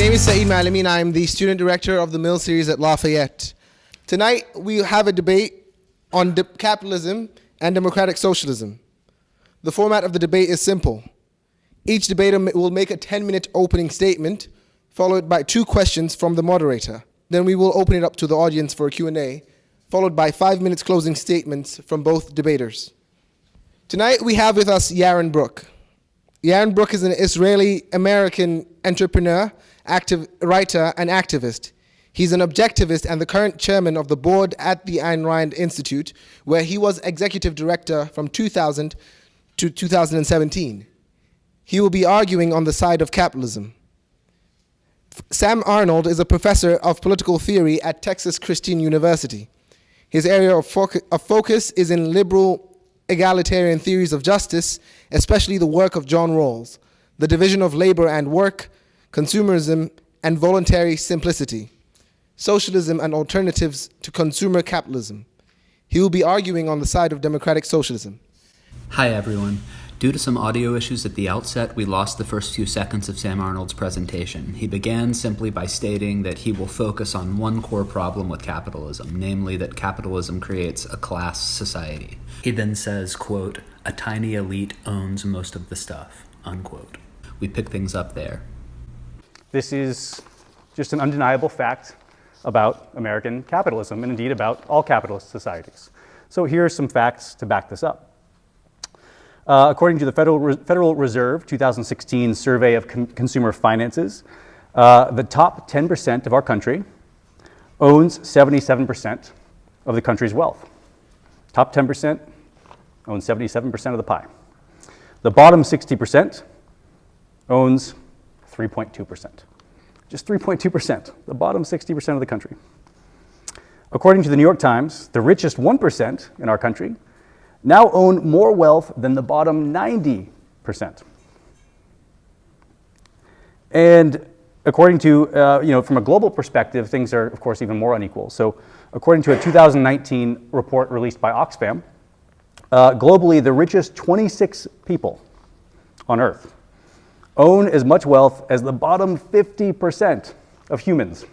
name is Saeed Malamin. I'm the student director of the Mill series at Lafayette. Tonight, we have a debate on capitalism and democratic socialism. The format of the debate is simple. Each debater will make a 10-minute opening statement, followed by 2 questions from the moderator. Then we will open it up to the audience for a Q&A, followed by 5 minutes closing statements from both debaters. Tonight, we have with us Yaron Brook. Yaron Brook is an Israeli-American entrepreneur, writer, and activist. He's an objectivist and the current chairman of the board at the Ayn Rand Institute, where he was executive director from 2000 to 2017. He will be arguing on the side of capitalism. Sam Arnold is a professor of political theory at Texas Christian University. His area of focus is in liberal egalitarian theories of justice, especially the work of John Rawls, the division of labor and work, consumerism, and voluntary simplicity, socialism and alternatives to consumer capitalism. He will be arguing on the side of democratic socialism. Hi everyone. Due to some audio issues at the outset, we lost the first few seconds of Sam Arnold's presentation. He began simply by stating that he will focus on one core problem with capitalism, namely that capitalism creates a class society. He then says, quote, "A tiny elite owns most of the stuff," unquote. We pick things up there. This is just an undeniable fact about American capitalism, and indeed about all capitalist societies. So here are some facts to back this up. According to the Federal Reserve 2016 survey of consumer finances, the top 10% of our country owns 77% of the country's wealth. Top 10% owns 77% of the pie. The bottom 60% owns 3.2%. Just 3.2%, the bottom 60% of the country. According to the New York Times, the richest 1% in our country now own more wealth than the bottom 90%. And according to, from a global perspective, things are, of course, even more unequal. So according to a 2019 report released by Oxfam, globally, the richest 26 people on Earth own as much wealth as the bottom 50% of humans.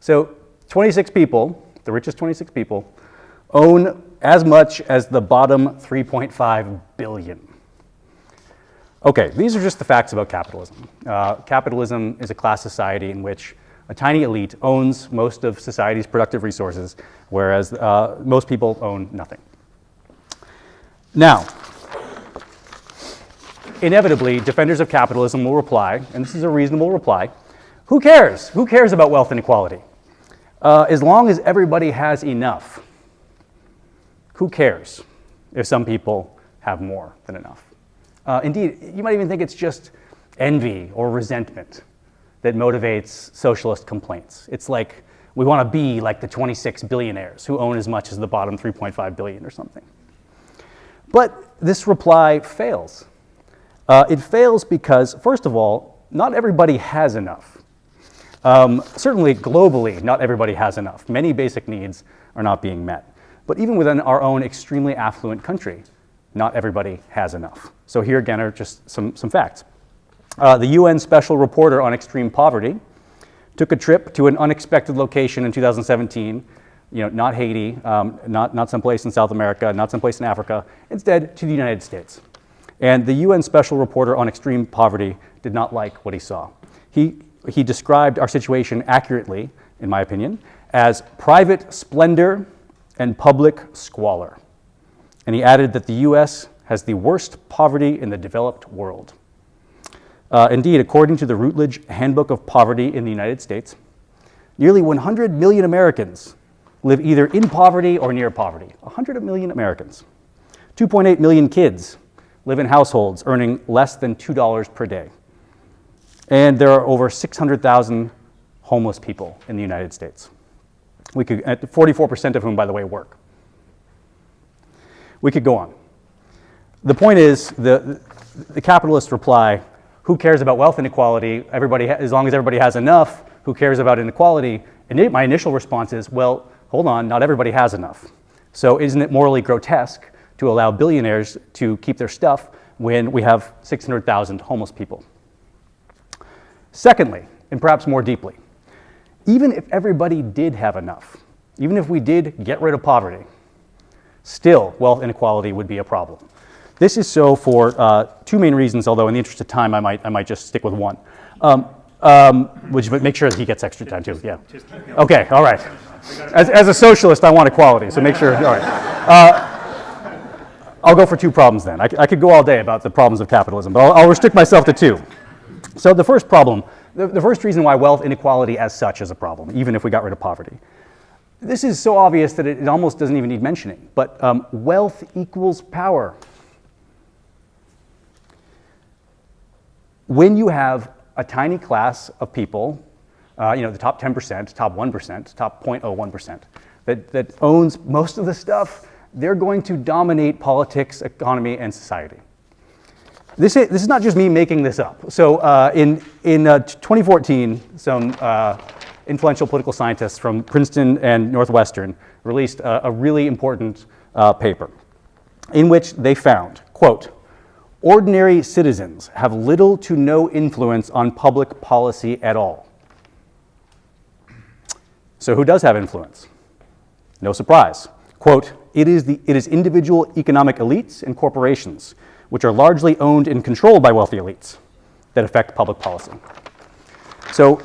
So 26 people, the richest 26 people, own as much as the bottom 3.5 billion. Okay, these are just the facts about capitalism. Capitalism is a class society in which a tiny elite owns most of society's productive resources, whereas most people own nothing. Now, inevitably, defenders of capitalism will reply, and this is a reasonable reply, who cares? Who cares about wealth inequality? As long as everybody has enough. Who cares if some people have more than enough? Indeed, you might even think it's just envy or resentment that motivates socialist complaints. It's like we want to be like the 26 billionaires who own as much as the bottom 3.5 billion or something. But this reply fails. It fails because, first of all, not everybody has enough. Certainly globally, not everybody has enough. Many basic needs are not being met. But even within our own extremely affluent country, not everybody has enough. So here again are just some facts. The UN Special Reporter on Extreme Poverty took a trip to an unexpected location in 2017, not Haiti, not someplace in South America, not someplace in Africa, instead to the United States. And the UN Special Reporter on Extreme Poverty did not like what he saw. He described our situation accurately, in my opinion, as private splendor and public squalor. And he added that the US has the worst poverty in the developed world. Indeed, according to the Routledge Handbook of Poverty in the United States, nearly 100 million Americans live either in poverty or near poverty. 100 million Americans. 2.8 million kids live in households earning less than $2 per day. And there are over 600,000 homeless people in the United States. 44% of whom, by the way, work. We could go on. The point is, the capitalists reply, who cares about wealth inequality? As long as everybody has enough, who cares about inequality? And my initial response is, well, hold on, not everybody has enough. So isn't it morally grotesque to allow billionaires to keep their stuff when we have 600,000 homeless people? Secondly, and perhaps more deeply. Even if everybody did have enough, even if we did get rid of poverty, still wealth inequality would be a problem. This is so for two main reasons, although in the interest of time, I might just stick with one. But make sure that he gets extra time too, yeah. Okay, all right. As a socialist, I want equality, so make sure, all right. I'll go for two problems then. I could go all day about the problems of capitalism, but I'll restrict myself to two. So the first problem, the first reason why wealth inequality as such is a problem, even if we got rid of poverty. This is so obvious that it almost doesn't even need mentioning, but wealth equals power. When you have a tiny class of people, the top 10%, top 1%, top 0.01%, that owns most of the stuff, they're going to dominate politics, economy, and society. This is not just me making this up. So in 2014, some influential political scientists from Princeton and Northwestern released a really important paper in which they found, quote, ordinary citizens have little to no influence on public policy at all. So who does have influence? No surprise. Quote, it is individual economic elites and corporations, which are largely owned and controlled by wealthy elites, that affect public policy. So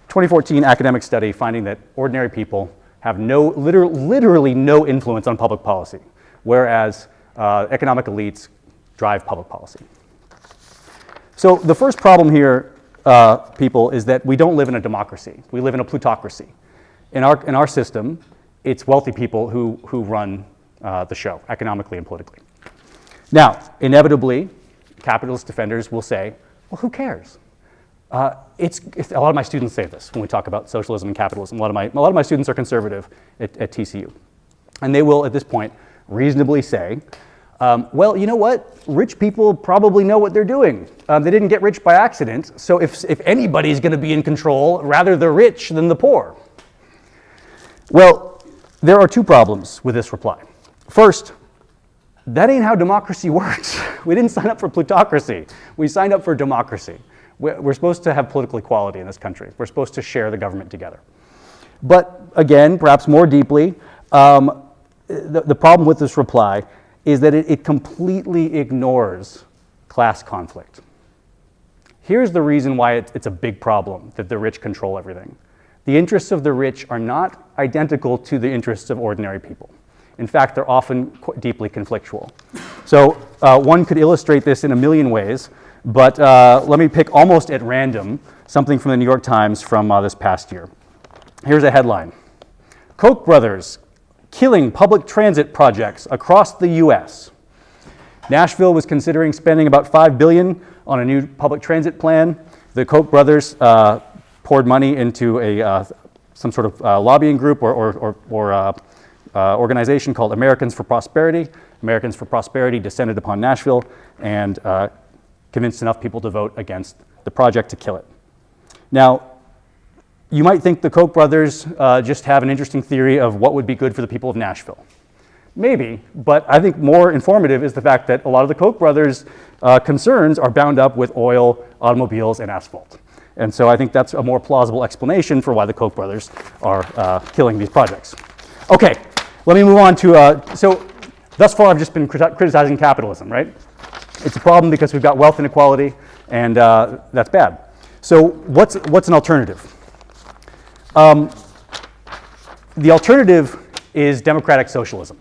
2014 academic study finding that ordinary people have literally no influence on public policy, whereas economic elites drive public policy. So the first problem here, people, is that we don't live in a democracy. We live in a plutocracy. In our system, it's wealthy people who run the show, economically and politically. Now, inevitably, capitalist defenders will say, well, who cares? A lot of my students say this when we talk about socialism and capitalism. A lot of my students are conservative at TCU. And they will, at this point, reasonably say, well, you know what? Rich people probably know what they're doing. They didn't get rich by accident, so if anybody's going to be in control, rather the rich than the poor. Well, there are two problems with this reply. First, that ain't how democracy works. We didn't sign up for plutocracy. We signed up for democracy. We're supposed to have political equality in this country. We're supposed to share the government together. But again, perhaps more deeply, the problem with this reply is that it completely ignores class conflict. Here's the reason why it's a big problem that the rich control everything. The interests of the rich are not identical to the interests of ordinary people. In fact, they're often deeply conflictual. So one could illustrate this in a million ways, but let me pick almost at random something from the New York Times from this past year. Here's a headline. Koch brothers killing public transit projects across the US. Nashville was considering spending about $5 billion on a new public transit plan. The Koch brothers poured money into some sort of lobbying group or organization called Americans for Prosperity. Americans for Prosperity descended upon Nashville and convinced enough people to vote against the project to kill it. Now, you might think the Koch brothers just have an interesting theory of what would be good for the people of Nashville. Maybe, but I think more informative is the fact that a lot of the Koch brothers' concerns are bound up with oil, automobiles, and asphalt. And so I think that's a more plausible explanation for why the Koch brothers are killing these projects. Okay, let me move on to, so thus far I've just been criticizing capitalism, right? It's a problem because we've got wealth inequality, and that's bad. So what's an alternative? The alternative is democratic socialism.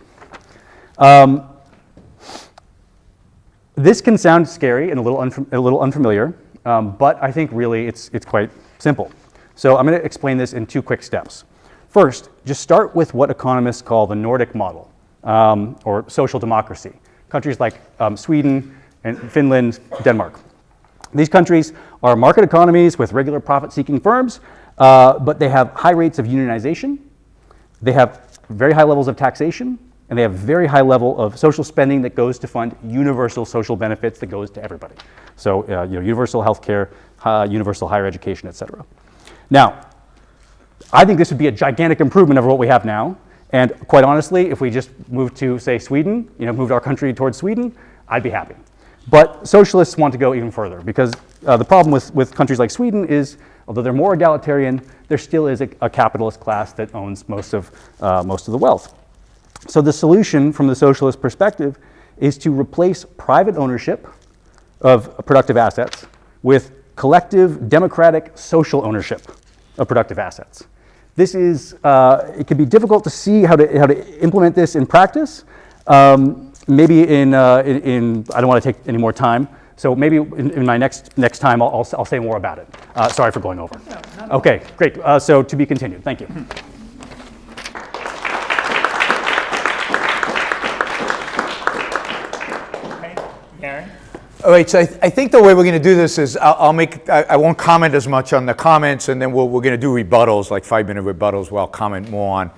This can sound scary and a little unfamiliar, but I think really it's quite simple. So I'm going to explain this in two quick steps. First, just start with what economists call the Nordic model, or social democracy. Countries like Sweden and Finland, Denmark. These countries are market economies with regular profit-seeking firms, but they have high rates of unionization, they have very high levels of taxation, and they have very high level of social spending that goes to fund universal social benefits that goes to everybody. So universal health care, universal higher education, etc. Now, I think this would be a gigantic improvement over what we have now. And quite honestly, if we just moved to, say, Sweden, moved our country towards Sweden, I'd be happy. But socialists want to go even further because the problem with countries like Sweden is Although they're more egalitarian, there still is a capitalist class that owns most of the wealth. So the solution from the socialist perspective is to replace private ownership of productive assets with collective democratic social ownership of productive assets. This is, it can be difficult to see how to implement this in practice. Maybe I don't want to take any more time, so maybe in my next time I'll say more about it. Sorry for going over. Okay, great. So to be continued. Thank you. Yaron? All right, so I think the way we're going to do this is I won't comment as much on the comments, and then we're going to do rebuttals, like 5-minute rebuttals, where I'll comment more on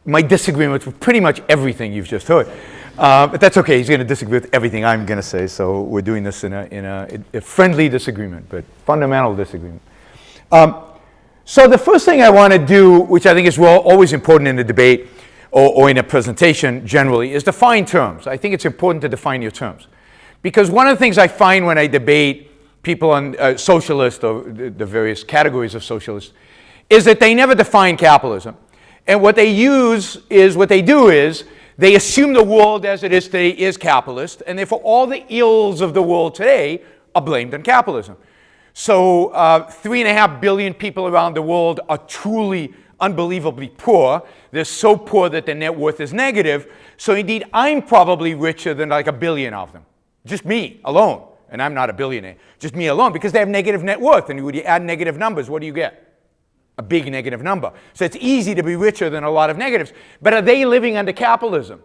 my disagreement with pretty much everything you've just heard. But that's okay. He's going to disagree with everything I'm going to say, so we're doing this in a friendly disagreement, but fundamental disagreement. So the first thing I want to do, which I think is always important in a debate or in a presentation generally, is define terms. I think it's important to define your terms. Because one of the things I find when I debate people on socialists or the various categories of socialists is that they never define capitalism. And what they do is they assume the world as it is today is capitalist, and therefore all the ills of the world today are blamed on capitalism. So 3.5 billion people around the world are truly unbelievably poor. They're so poor that their net worth is negative. So indeed, I'm probably richer than like 1 billion of them. Just me alone, and I'm not a billionaire, just me alone, because they have negative net worth, and when you add negative numbers, what do you get? A big negative number. So it's easy to be richer than a lot of negatives. But are they living under capitalism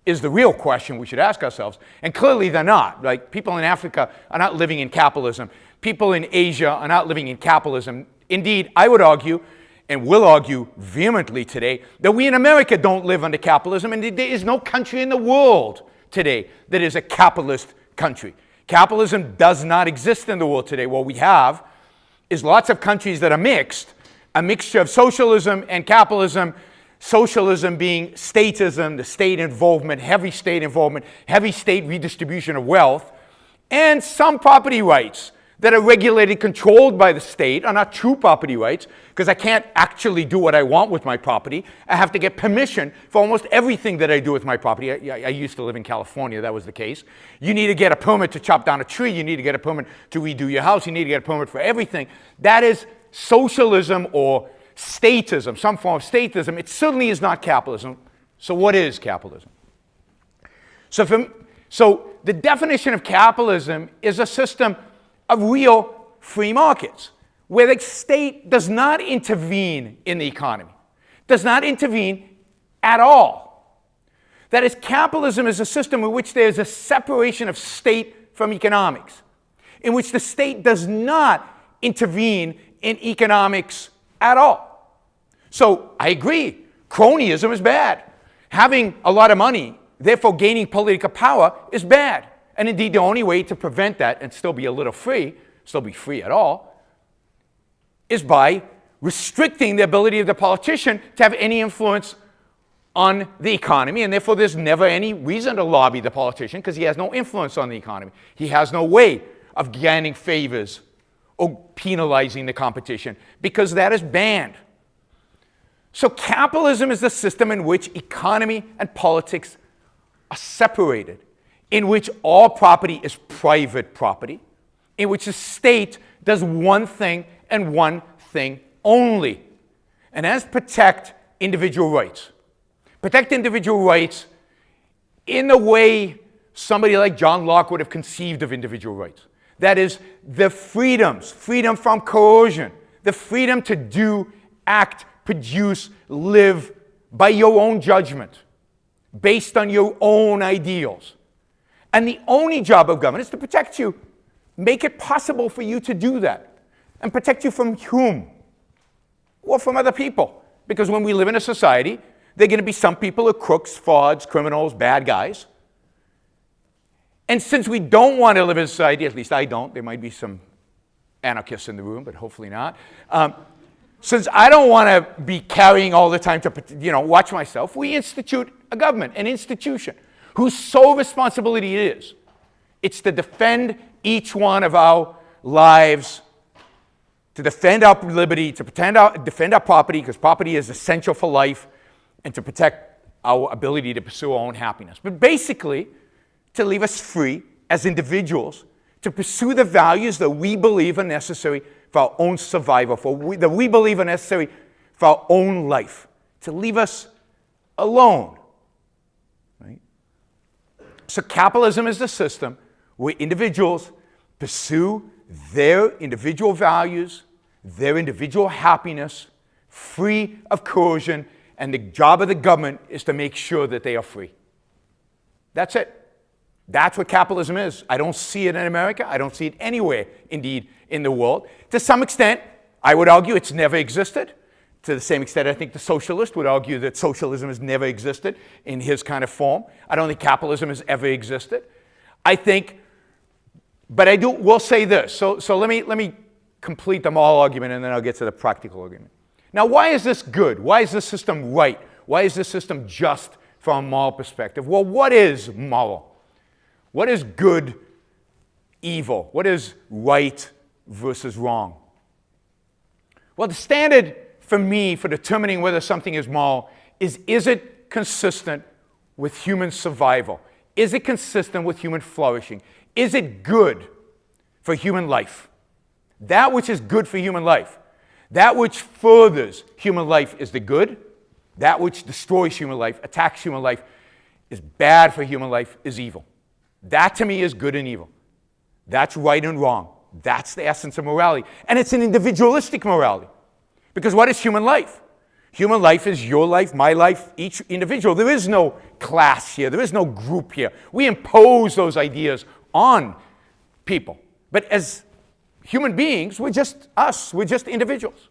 is the real question we should ask ourselves, and clearly they're not. Like, people in Africa are not living in capitalism. People in Asia are not living in capitalism. Indeed, I would argue, and will argue vehemently today, that we in America don't live under capitalism, and there is no country in the world today that is a capitalist country. Capitalism does not exist in the world today. What we have is lots of countries that are mixed, a mixture of socialism and capitalism, socialism being statism, the state involvement, heavy state redistribution of wealth, and some property rights that are regulated, controlled by the state, are not true property rights, because I can't actually do what I want with my property. I have to get permission for almost everything that I do with my property. I used to live in California, that was the case. You need to get a permit to chop down a tree, you need to get a permit to redo your house, you need to get a permit for everything. That is socialism or statism, some form of statism. It certainly is not capitalism. So what is capitalism? So the definition of capitalism is a system of real free markets, where the state does not intervene in the economy, does not intervene at all. That is, capitalism is a system in which there is a separation of state from economics, in which the state does not intervene in economics at all. So I agree, cronyism is bad. Having a lot of money, therefore gaining political power, is bad. And indeed, the only way to prevent that and still be a little free, still be free at all, is by restricting the ability of the politician to have any influence on the economy, and therefore there's never any reason to lobby the politician because he has no influence on the economy. He has no way of gaining favors or penalizing the competition because that is banned. So capitalism is the system in which economy and politics are separated, in which all property is private property, in which the state does one thing and one thing only, and that's protect individual rights. Protect individual rights in the way somebody like John Locke would have conceived of individual rights. That is, the freedoms, freedom from coercion, the freedom to do, act, produce, live by your own judgment, based on your own ideals. And the only job of government is to protect you, make it possible for you to do that. And protect you from whom? Or from other people. Because when we live in a society, there are going to be some people who are crooks, frauds, criminals, bad guys. And since we don't want to live in a society, at least I don't, there might be some anarchists in the room, but hopefully not. Since I don't want to be carrying all the time to, watch myself, we institute a government, an institution, whose sole responsibility it is. It's to defend each one of our lives to defend our liberty, to defend our property, because property is essential for life, and to protect our ability to pursue our own happiness. But basically, to leave us free as individuals to pursue the values that we believe are necessary for our own survival, that we believe are necessary for our own life, to leave us alone. Right? So capitalism is the system where individuals pursue their individual values, their individual happiness, free of coercion, and the job of the government is to make sure that they are free. That's it. That's what capitalism is. I don't see it in America. I don't see it anywhere, indeed, in the world. To some extent, I would argue it's never existed. To the same extent, I think the socialist would argue that socialism has never existed in his kind of form. I don't think capitalism has ever existed. I think, but I will say this. So let me complete the moral argument, and then I'll get to the practical argument. Now, why is this good? Why is this system right? Why is this system just from a moral perspective? Well, what is moral? What is good, evil? What is right versus wrong? Well, the standard for me for determining whether something is moral is it consistent with human survival? Is it consistent with human flourishing? Is it good for human life? That which is good for human life, that which furthers human life is the good. That which destroys human life, attacks human life, is bad for human life, is evil. That to me is good and evil. That's right and wrong. That's the essence of morality. And it's an individualistic morality. Because what is human life? Human life is your life, my life, each individual. There is no class here. There is no group here. We impose those ideas on people. But as human beings, we're just us. We're just individuals.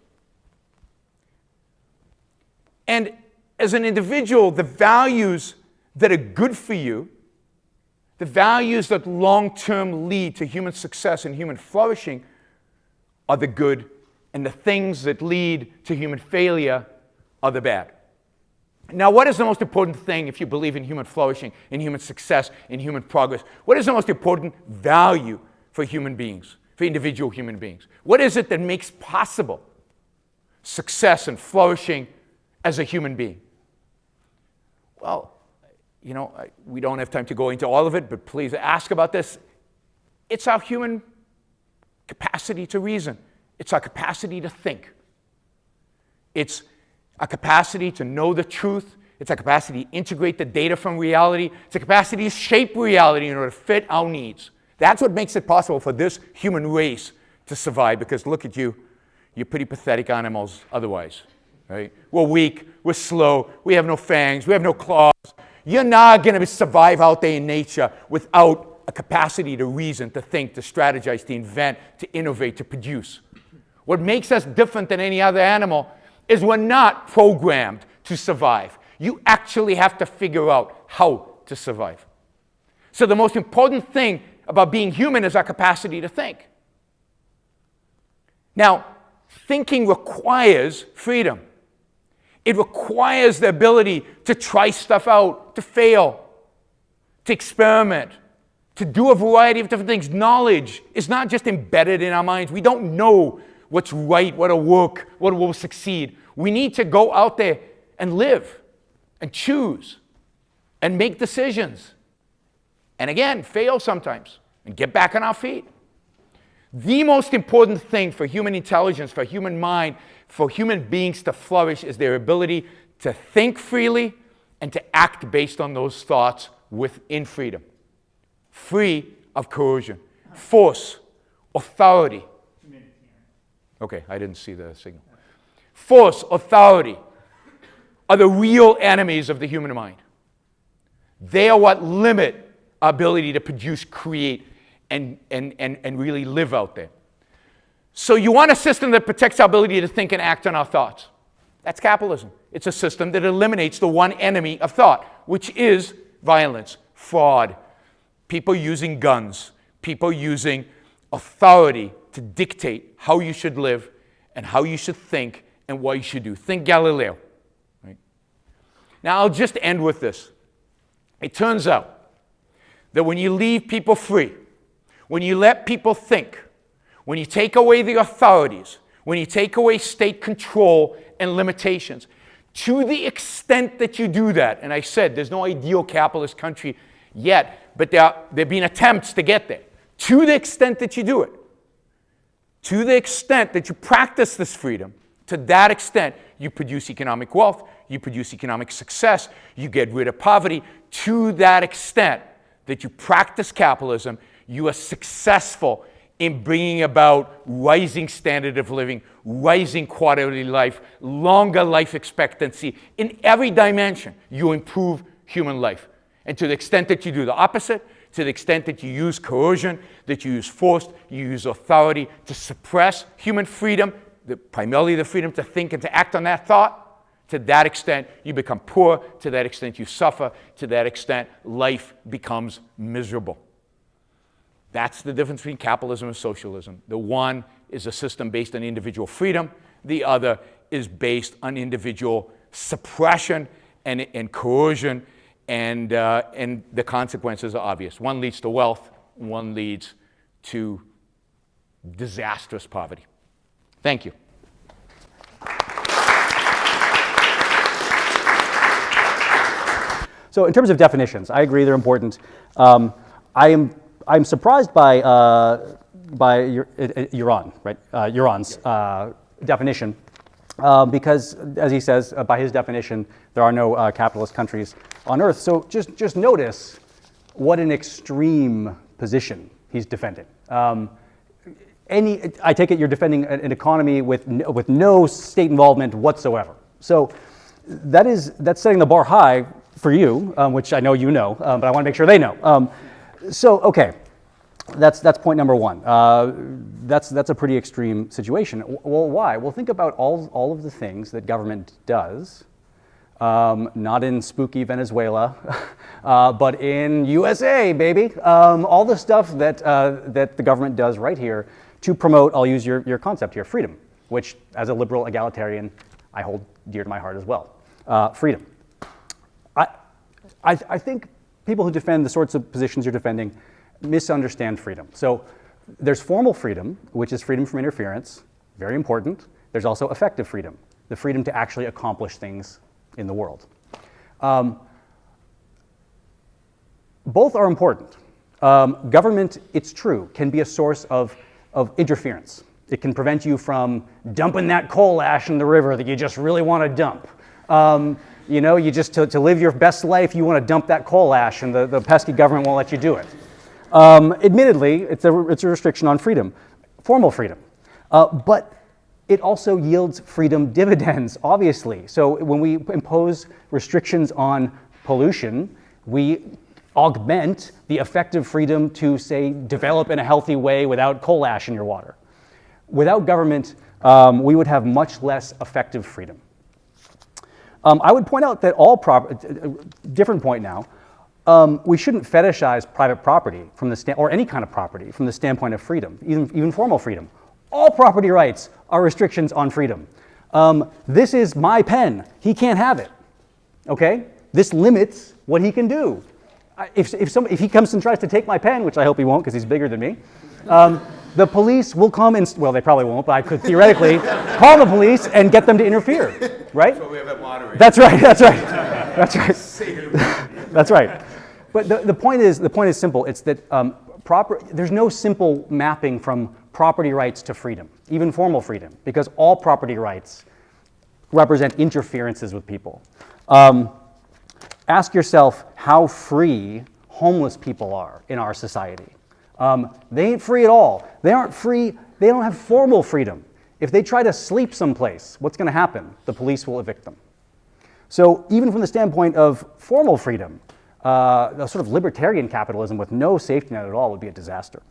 And as an individual, the values that are good for you, the values that long-term lead to human success and human flourishing are the good, and the things that lead to human failure are the bad. Now, what is the most important thing if you believe in human flourishing, in human success, in human progress? What is the most important value for human beings, for individual human beings? What is it that makes possible success and flourishing as a human being? Well, we don't have time to go into all of it, but please ask about this. It's our human capacity to reason. It's our capacity to think. It's our capacity to know the truth. It's our capacity to integrate the data from reality. It's a capacity to shape reality in order to fit our needs. That's what makes it possible for this human race to survive, because look at you. You're pretty pathetic animals otherwise. Right? We're weak. We're slow. We have no fangs. We have no claws. You're not going to survive out there in nature without a capacity to reason, to think, to strategize, to invent, to innovate, to produce. What makes us different than any other animal is we're not programmed to survive. You actually have to figure out how to survive. So the most important thing about being human is our capacity to think. Now, thinking requires freedom. It requires the ability to try stuff out, to fail, to experiment, to do a variety of different things. Knowledge is not just embedded in our minds. We don't know what's right, what'll work, what will succeed. We need to go out there and live and choose and make decisions. And again, fail sometimes and get back on our feet. The most important thing for human intelligence, for human mind, for human beings to flourish is their ability to think freely and to act based on those thoughts within freedom. Free of coercion, force, authority. Okay, I didn't see the signal. Force, authority are the real enemies of the human mind. They are what limit our ability to produce, create, and really live out there. So you want a system that protects our ability to think and act on our thoughts. That's capitalism. It's a system that eliminates the one enemy of thought, which is violence, fraud, people using guns, people using authority to dictate how you should live and how you should think and what you should do. Think Galileo. Right? Now, I'll just end with this. It turns out that when you leave people free, when you let people think, when you take away the authorities, when you take away state control and limitations, to the extent that you do that, and I said there's no ideal capitalist country yet, but there have been attempts to get there. To the extent that you do it, to the extent that you practice this freedom, to that extent you produce economic wealth, you produce economic success, you get rid of poverty. To that extent that you practice capitalism, you are successful in bringing about rising standard of living, rising quality of life, longer life expectancy. In every dimension, you improve human life. And to the extent that you do the opposite, to the extent that you use coercion, that you use force, you use authority to suppress human freedom, primarily the freedom to think and to act on that thought, to that extent you become poor, to that extent you suffer, to that extent life becomes miserable. That's the difference between capitalism and socialism. The one is a system based on individual freedom. The other is based on individual suppression and coercion, and the consequences are obvious. One leads to wealth, one leads to disastrous poverty. Thank you. So in terms of definitions, I agree they're important. I'm surprised by Yaron, right? Yaron's definition, because as he says, by his definition, there are no capitalist countries on Earth. So just notice what an extreme position he's defending. I take it you're defending an economy with no state involvement whatsoever. So that's setting the bar high for you, which I know you know, but I want to make sure they know. So okay, that's point number one. That's a pretty extreme situation. Well, why? Well, think about all of the things that government does, not in spooky Venezuela, but in USA, baby. All the stuff that the government does right here to promote, I'll use your concept here, freedom, which as a liberal egalitarian, I hold dear to my heart as well. Freedom. I think people who defend the sorts of positions you're defending misunderstand freedom. So there's formal freedom, which is freedom from interference, very important. There's also effective freedom, the freedom to actually accomplish things in the world. Both are important. Government, it's true, can be a source of interference. It can prevent you from dumping that coal ash in the river that you just really want to dump. You know, you just, to live your best life, you want to dump that coal ash, and the pesky government won't let you do it. Admittedly, it's a restriction on freedom, formal freedom. But it also yields freedom dividends, obviously. So when we impose restrictions on pollution, we augment the effective freedom to, say, develop in a healthy way without coal ash in your water. Without government, we would have much less effective freedom. I would point out that different point now, we shouldn't fetishize private property from or any kind of property from the standpoint of freedom, even formal freedom. All property rights are restrictions on freedom. This is my pen. He can't have it. Okay? This limits what he can do. If he comes and tries to take my pen, which I hope he won't because he's bigger than me, the police will come and, well, they probably won't, but I could theoretically call the police and get them to interfere, right? So we have that moderator. That's right. That's right. But the point is simple. It's that there's no simple mapping from property rights to freedom, even formal freedom, because all property rights represent interferences with people. Ask yourself how free homeless people are in our society. They ain't free at all. They aren't free. They don't have formal freedom. If they try to sleep someplace, what's going to happen? The police will evict them. So even from the standpoint of formal freedom, a sort of libertarian capitalism with no safety net at all would be a disaster.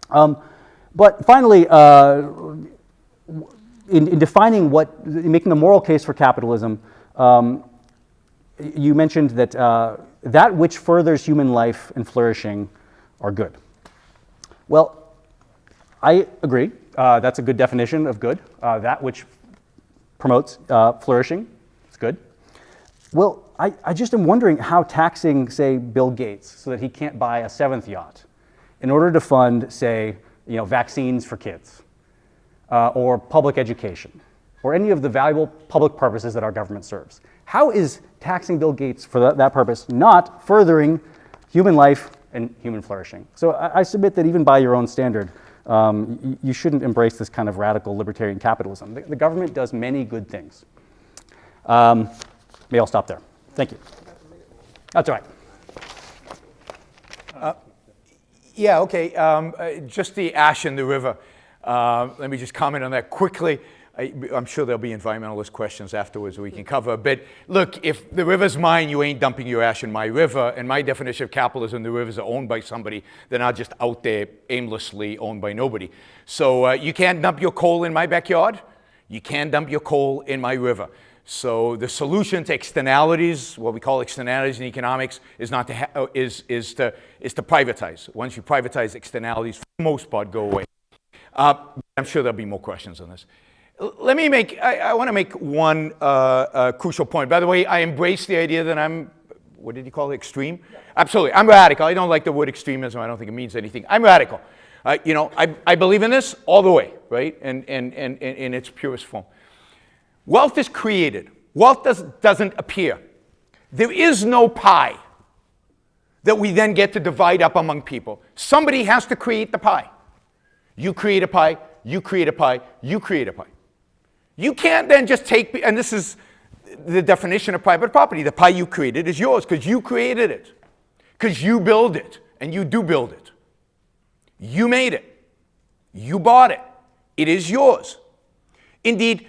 But finally, in defining making the moral case for capitalism, you mentioned that that which furthers human life and flourishing are good. Well, I agree. That's a good definition of good. That which promotes flourishing is good. Well, I just am wondering how taxing, say, Bill Gates so that he can't buy a 7th yacht in order to fund, say, vaccines for kids. or public education, or any of the valuable public purposes that our government serves. How is taxing Bill Gates for that purpose not furthering human life and human flourishing? So I submit that even by your own standard, you shouldn't embrace this kind of radical libertarian capitalism. The government does many good things. Maybe I'll stop there. Thank you. That's all right. Yeah, okay. Just the ash in the river. Let me just comment on that quickly. I'm sure there'll be environmentalist questions afterwards we can cover. But look, if the river's mine, you ain't dumping your ash in my river. And my definition of capitalism, the rivers are owned by somebody. They're not just out there aimlessly owned by nobody. So you can't dump your coal in my backyard. You can dump your coal in my river. So the solution to externalities, what we call externalities in economics, is not to is to privatize. Once you privatize, externalities, for the most part, go away. I'm sure there'll be more questions on this. Let me make, I want to make one crucial point. By the way, I embrace the idea that I'm, what did you call it, extreme? Yeah. Absolutely, I'm radical. I don't like the word extremism. I don't think it means anything. I'm radical. You know, I believe in this all the way, right? And in its purest form. Wealth is created. Wealth doesn't appear. There is no pie that we then get to divide up among people. Somebody has to create the pie. You create a pie, you create a pie, you create a pie. You can't then just take, and this is the definition of private property. The pie you created is yours because you created it, because you build it, and you do build it. You made it. You bought it. It is yours. Indeed,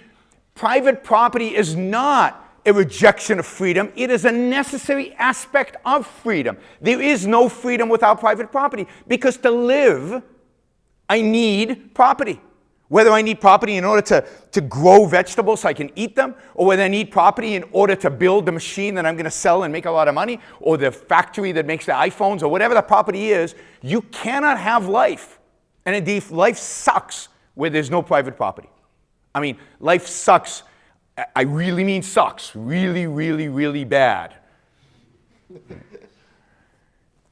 private property is not a rejection of freedom. It is a necessary aspect of freedom. There is no freedom without private property because to live, I need property. Whether I need property in order to grow vegetables so I can eat them, or whether I need property in order to build the machine that I'm going to sell and make a lot of money, or the factory that makes the iPhones, or whatever the property is, you cannot have life. And indeed, life sucks where there's no private property. I mean, life sucks. I really mean sucks. Really, really, really bad.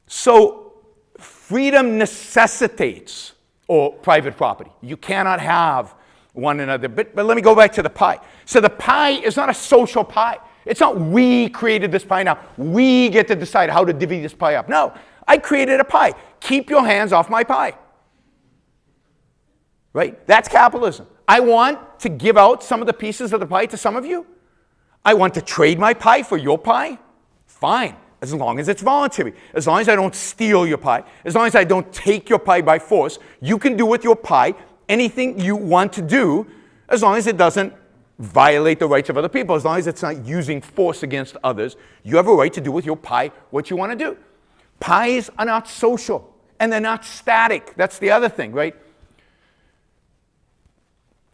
So, freedom necessitates or private property. You cannot have one another. But let me go back to the pie. So the pie is not a social pie. It's not we created this pie now. We get to decide how to divvy this pie up. No, I created a pie. Keep your hands off my pie. Right? That's capitalism. I want to give out some of the pieces of the pie to some of you. I want to trade my pie for your pie. Fine. As long as it's voluntary, as long as I don't steal your pie, as long as I don't take your pie by force, you can do with your pie anything you want to do, as long as it doesn't violate the rights of other people, as long as it's not using force against others. You have a right to do with your pie what you want to do. Pies are not social, and they're not static. That's the other thing, right?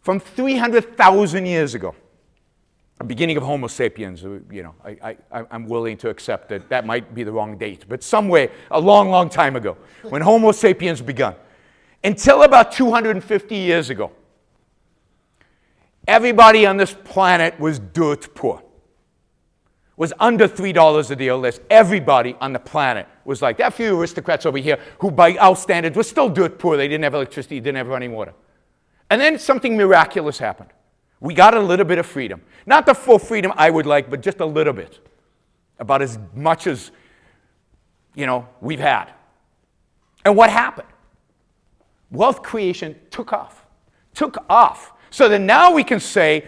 From 300,000 years ago, the beginning of Homo sapiens, you know, I'm willing to accept that that might be the wrong date, but somewhere a long, long time ago, when Homo sapiens begun, until about 250 years ago, everybody on this planet was dirt poor, was under $3 a day or less. Everybody on the planet was like that. A few aristocrats over here who, by our standards, were still dirt poor. They didn't have electricity, didn't have running water. And then something miraculous happened. We got a little bit of freedom. Not the full freedom I would like, but just a little bit. About as much as, you know, we've had. And what happened? Wealth creation took off. Took off. So that now we can say,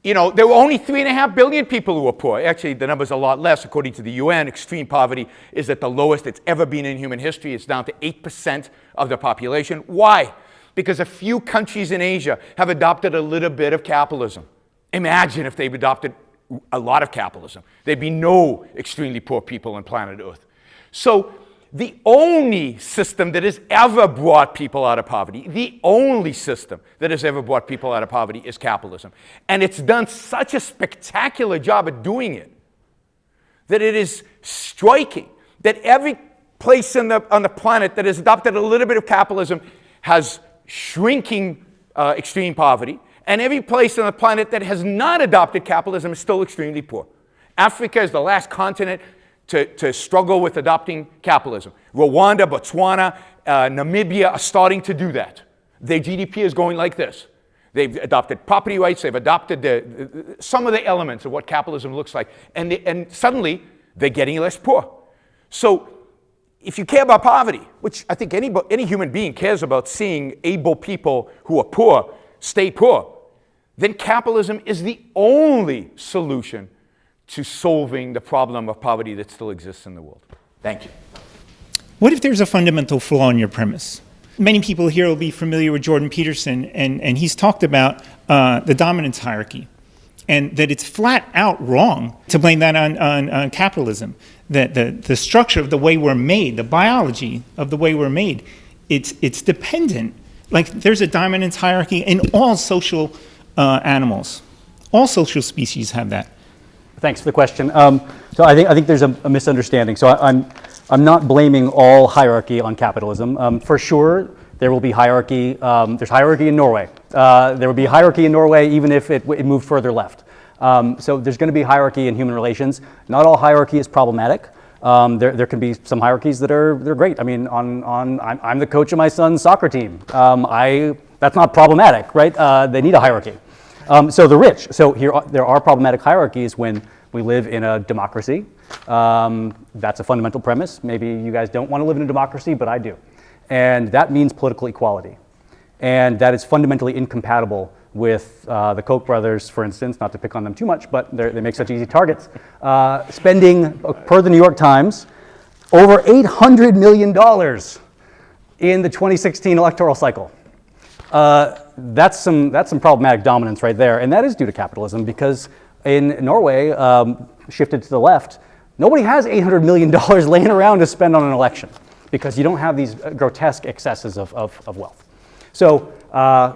you know, there were only 3.5 billion people who were poor. Actually, the number's a lot less. According to the UN, extreme poverty is at the lowest it's ever been in human history. It's down to 8% of the population. Why? Because a few countries in Asia have adopted a little bit of capitalism. Imagine if they've adopted a lot of capitalism. There'd be no extremely poor people on planet Earth. So the only system that has ever brought people out of poverty, the only system that has ever brought people out of poverty is capitalism. And it's done such a spectacular job at doing it that it is striking that every place on the planet that has adopted a little bit of capitalism has shrinking extreme poverty, and every place on the planet that has not adopted capitalism is still extremely poor. Africa is the last continent to struggle with adopting capitalism. Rwanda, Botswana, Namibia are starting to do that. Their GDP is going like this. They've adopted property rights. They've adopted some of the elements of what capitalism looks like. And suddenly, they're getting less poor. So if you care about poverty, which I think any human being cares about seeing able people who are poor stay poor, then capitalism is the only solution to solving the problem of poverty that still exists in the world. Thank you. What if there's a fundamental flaw in your premise? Many people here will be familiar with Jordan Peterson, and he's talked about the dominance hierarchy, and that it's flat out wrong to blame that on capitalism. That the structure of the way we're made, the biology of the way we're made, it's dependent. Like there's a dominance hierarchy in all social animals. All social species have that. Thanks for the question. So I think there's a misunderstanding. So I'm not blaming all hierarchy on capitalism. For sure, there will be hierarchy. There's hierarchy in Norway. There will be hierarchy in Norway even if it moved further left. So there's going to be hierarchy in human relations. Not all hierarchy is problematic. There can be some hierarchies that they're great. I mean, I'm the coach of my son's soccer team. That's not problematic, right? They need a hierarchy. So the rich. So there are problematic hierarchies when we live in a democracy. That's a fundamental premise. Maybe you guys don't want to live in a democracy, but I do. And that means political equality. And that is fundamentally incompatible with the Koch brothers, for instance, not to pick on them too much, but they make such easy targets, spending, per the New York Times, over $800 million in the 2016 electoral cycle. That's some problematic dominance right there, and that is due to capitalism, because in Norway, shifted to the left, nobody has $800 million laying around to spend on an election, because you don't have these grotesque excesses of wealth. So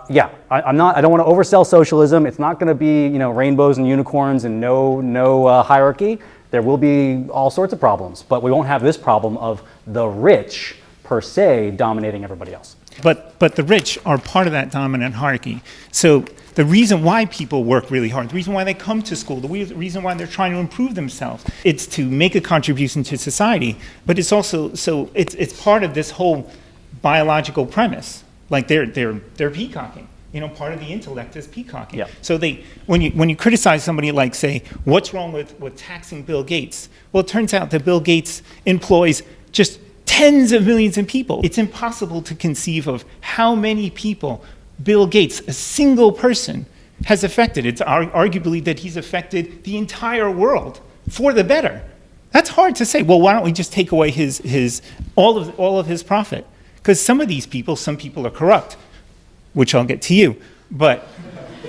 yeah, I don't want to oversell socialism. It's not going to be rainbows and unicorns and no hierarchy. There will be all sorts of problems, but we won't have this problem of the rich per se dominating everybody else. But the rich are part of that dominant hierarchy. So the reason why people work really hard, the reason why they come to school, the reason why they're trying to improve themselves, it's to make a contribution to society. But it's also it's part of this whole biological premise. Like they're peacocking. Part of the intellect is peacocking. Yeah. So when you criticize somebody like, say, what's wrong with taxing Bill Gates? Well, it turns out that Bill Gates employs just tens of millions of people. It's impossible to conceive of how many people Bill Gates, a single person, has affected. It's arguably that he's affected the entire world for the better. That's hard to say. Well, why don't we just take away all of his profit? Because some people are corrupt, which I'll get to you. But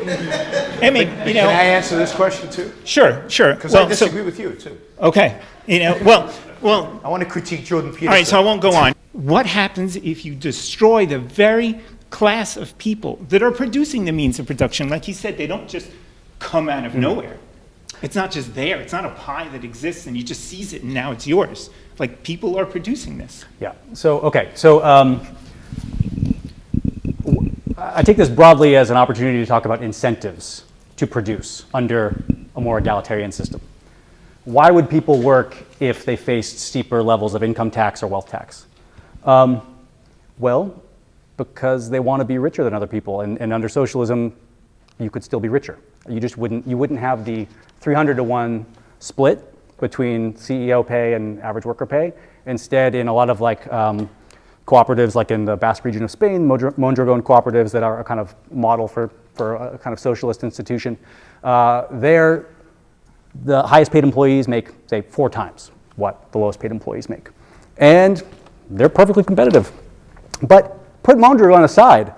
I mean, Can I answer this question too? Sure. Because I disagree with you too. Okay. Well, I want to critique Jordan Peterson. all right, so I won't go on. What happens if you destroy the very class of people that are producing the means of production? Like you said, they don't just come out of nowhere. It's not just there. It's not a pie that exists and you just seize it and now it's yours. Like people are producing this. Yeah. So okay. So I take this broadly as an opportunity to talk about incentives to produce under a more egalitarian system. Why would people work if they faced steeper levels of income tax or wealth tax? Well, because they want to be richer than other people, and under socialism, you could still be richer. You wouldn't have the 300-to-1 split between CEO pay and average worker pay. Instead, in a lot of cooperatives, like in the Basque region of Spain, Mondragon cooperatives that are a kind of model for a kind of socialist institution, the highest paid employees make, say, 4 times what the lowest paid employees make. And they're perfectly competitive. But put Mondragon aside,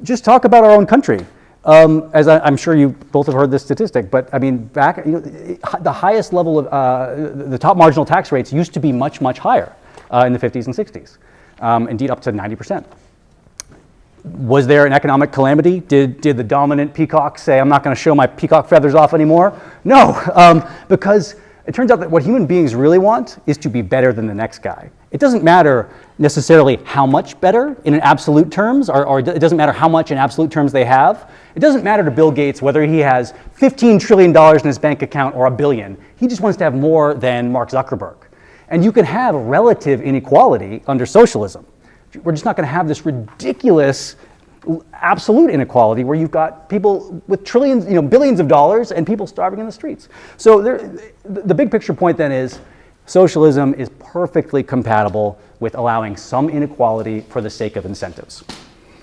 just talk about our own country. As I'm sure you both have heard this statistic, but I mean, back, the highest level of, the top marginal tax rates used to be much, much higher in the 50s and 60s, indeed up to 90%. Was there an economic calamity? Did the dominant peacock say, I'm not going to show my peacock feathers off anymore? No, because it turns out that what human beings really want is to be better than the next guy. It doesn't matter necessarily how much better in absolute terms, or it doesn't matter how much in absolute terms they have. It doesn't matter to Bill Gates whether he has $15 trillion in his bank account or $1 billion. He just wants to have more than Mark Zuckerberg. And you can have relative inequality under socialism. We're just not going to have this ridiculous absolute inequality where you've got people with trillions, billions of dollars and people starving in the streets. So the big picture point then is socialism is perfectly compatible with allowing some inequality for the sake of incentives.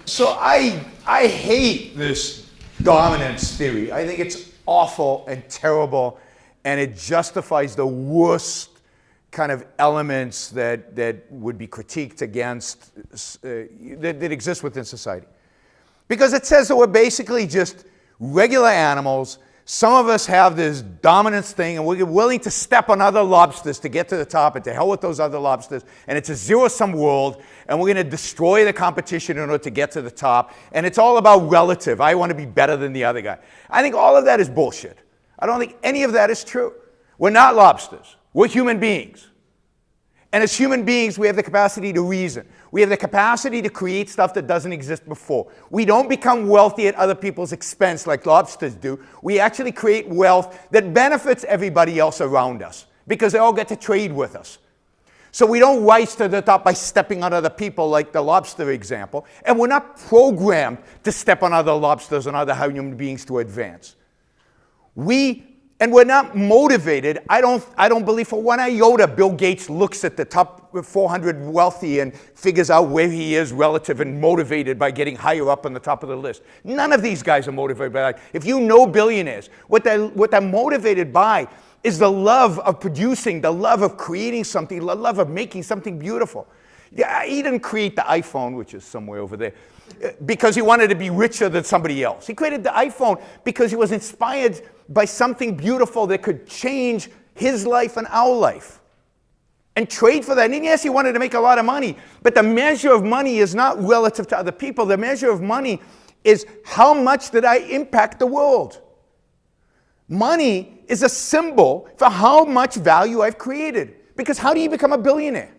So I hate this dominance theory. I think it's awful and terrible, and it justifies the worst kind of elements that would be critiqued against, that exist within society. Because it says that we're basically just regular animals. Some of us have this dominance thing, and we're willing to step on other lobsters to get to the top, and to hell with those other lobsters. And it's a zero-sum world, and we're going to destroy the competition in order to get to the top. And it's all about relative. I want to be better than the other guy. I think all of that is bullshit. I don't think any of that is true. We're not lobsters. We're human beings. And as human beings, we have the capacity to reason. We have the capacity to create stuff that doesn't exist before. We don't become wealthy at other people's expense like lobsters do. We actually create wealth that benefits everybody else around us because they all get to trade with us. So we don't rise to the top by stepping on other people like the lobster example. And we're not programmed to step on other lobsters and other human beings to advance. And we're not motivated. I don't believe for one iota Bill Gates looks at the top 400 wealthy and figures out where he is relative and motivated by getting higher up on the top of the list. None of these guys are motivated by that. If you know billionaires, what they're motivated by is the love of producing, the love of creating something, the love of making something beautiful. Yeah, he didn't create the iPhone, which is somewhere over there, because he wanted to be richer than somebody else. He created the iPhone because he was inspired by something beautiful that could change his life and our life. And trade for that. And yes, he wanted to make a lot of money, but the measure of money is not relative to other people. The measure of money is how much did I impact the world? Money is a symbol for how much value I've created. Because how do you become a billionaire?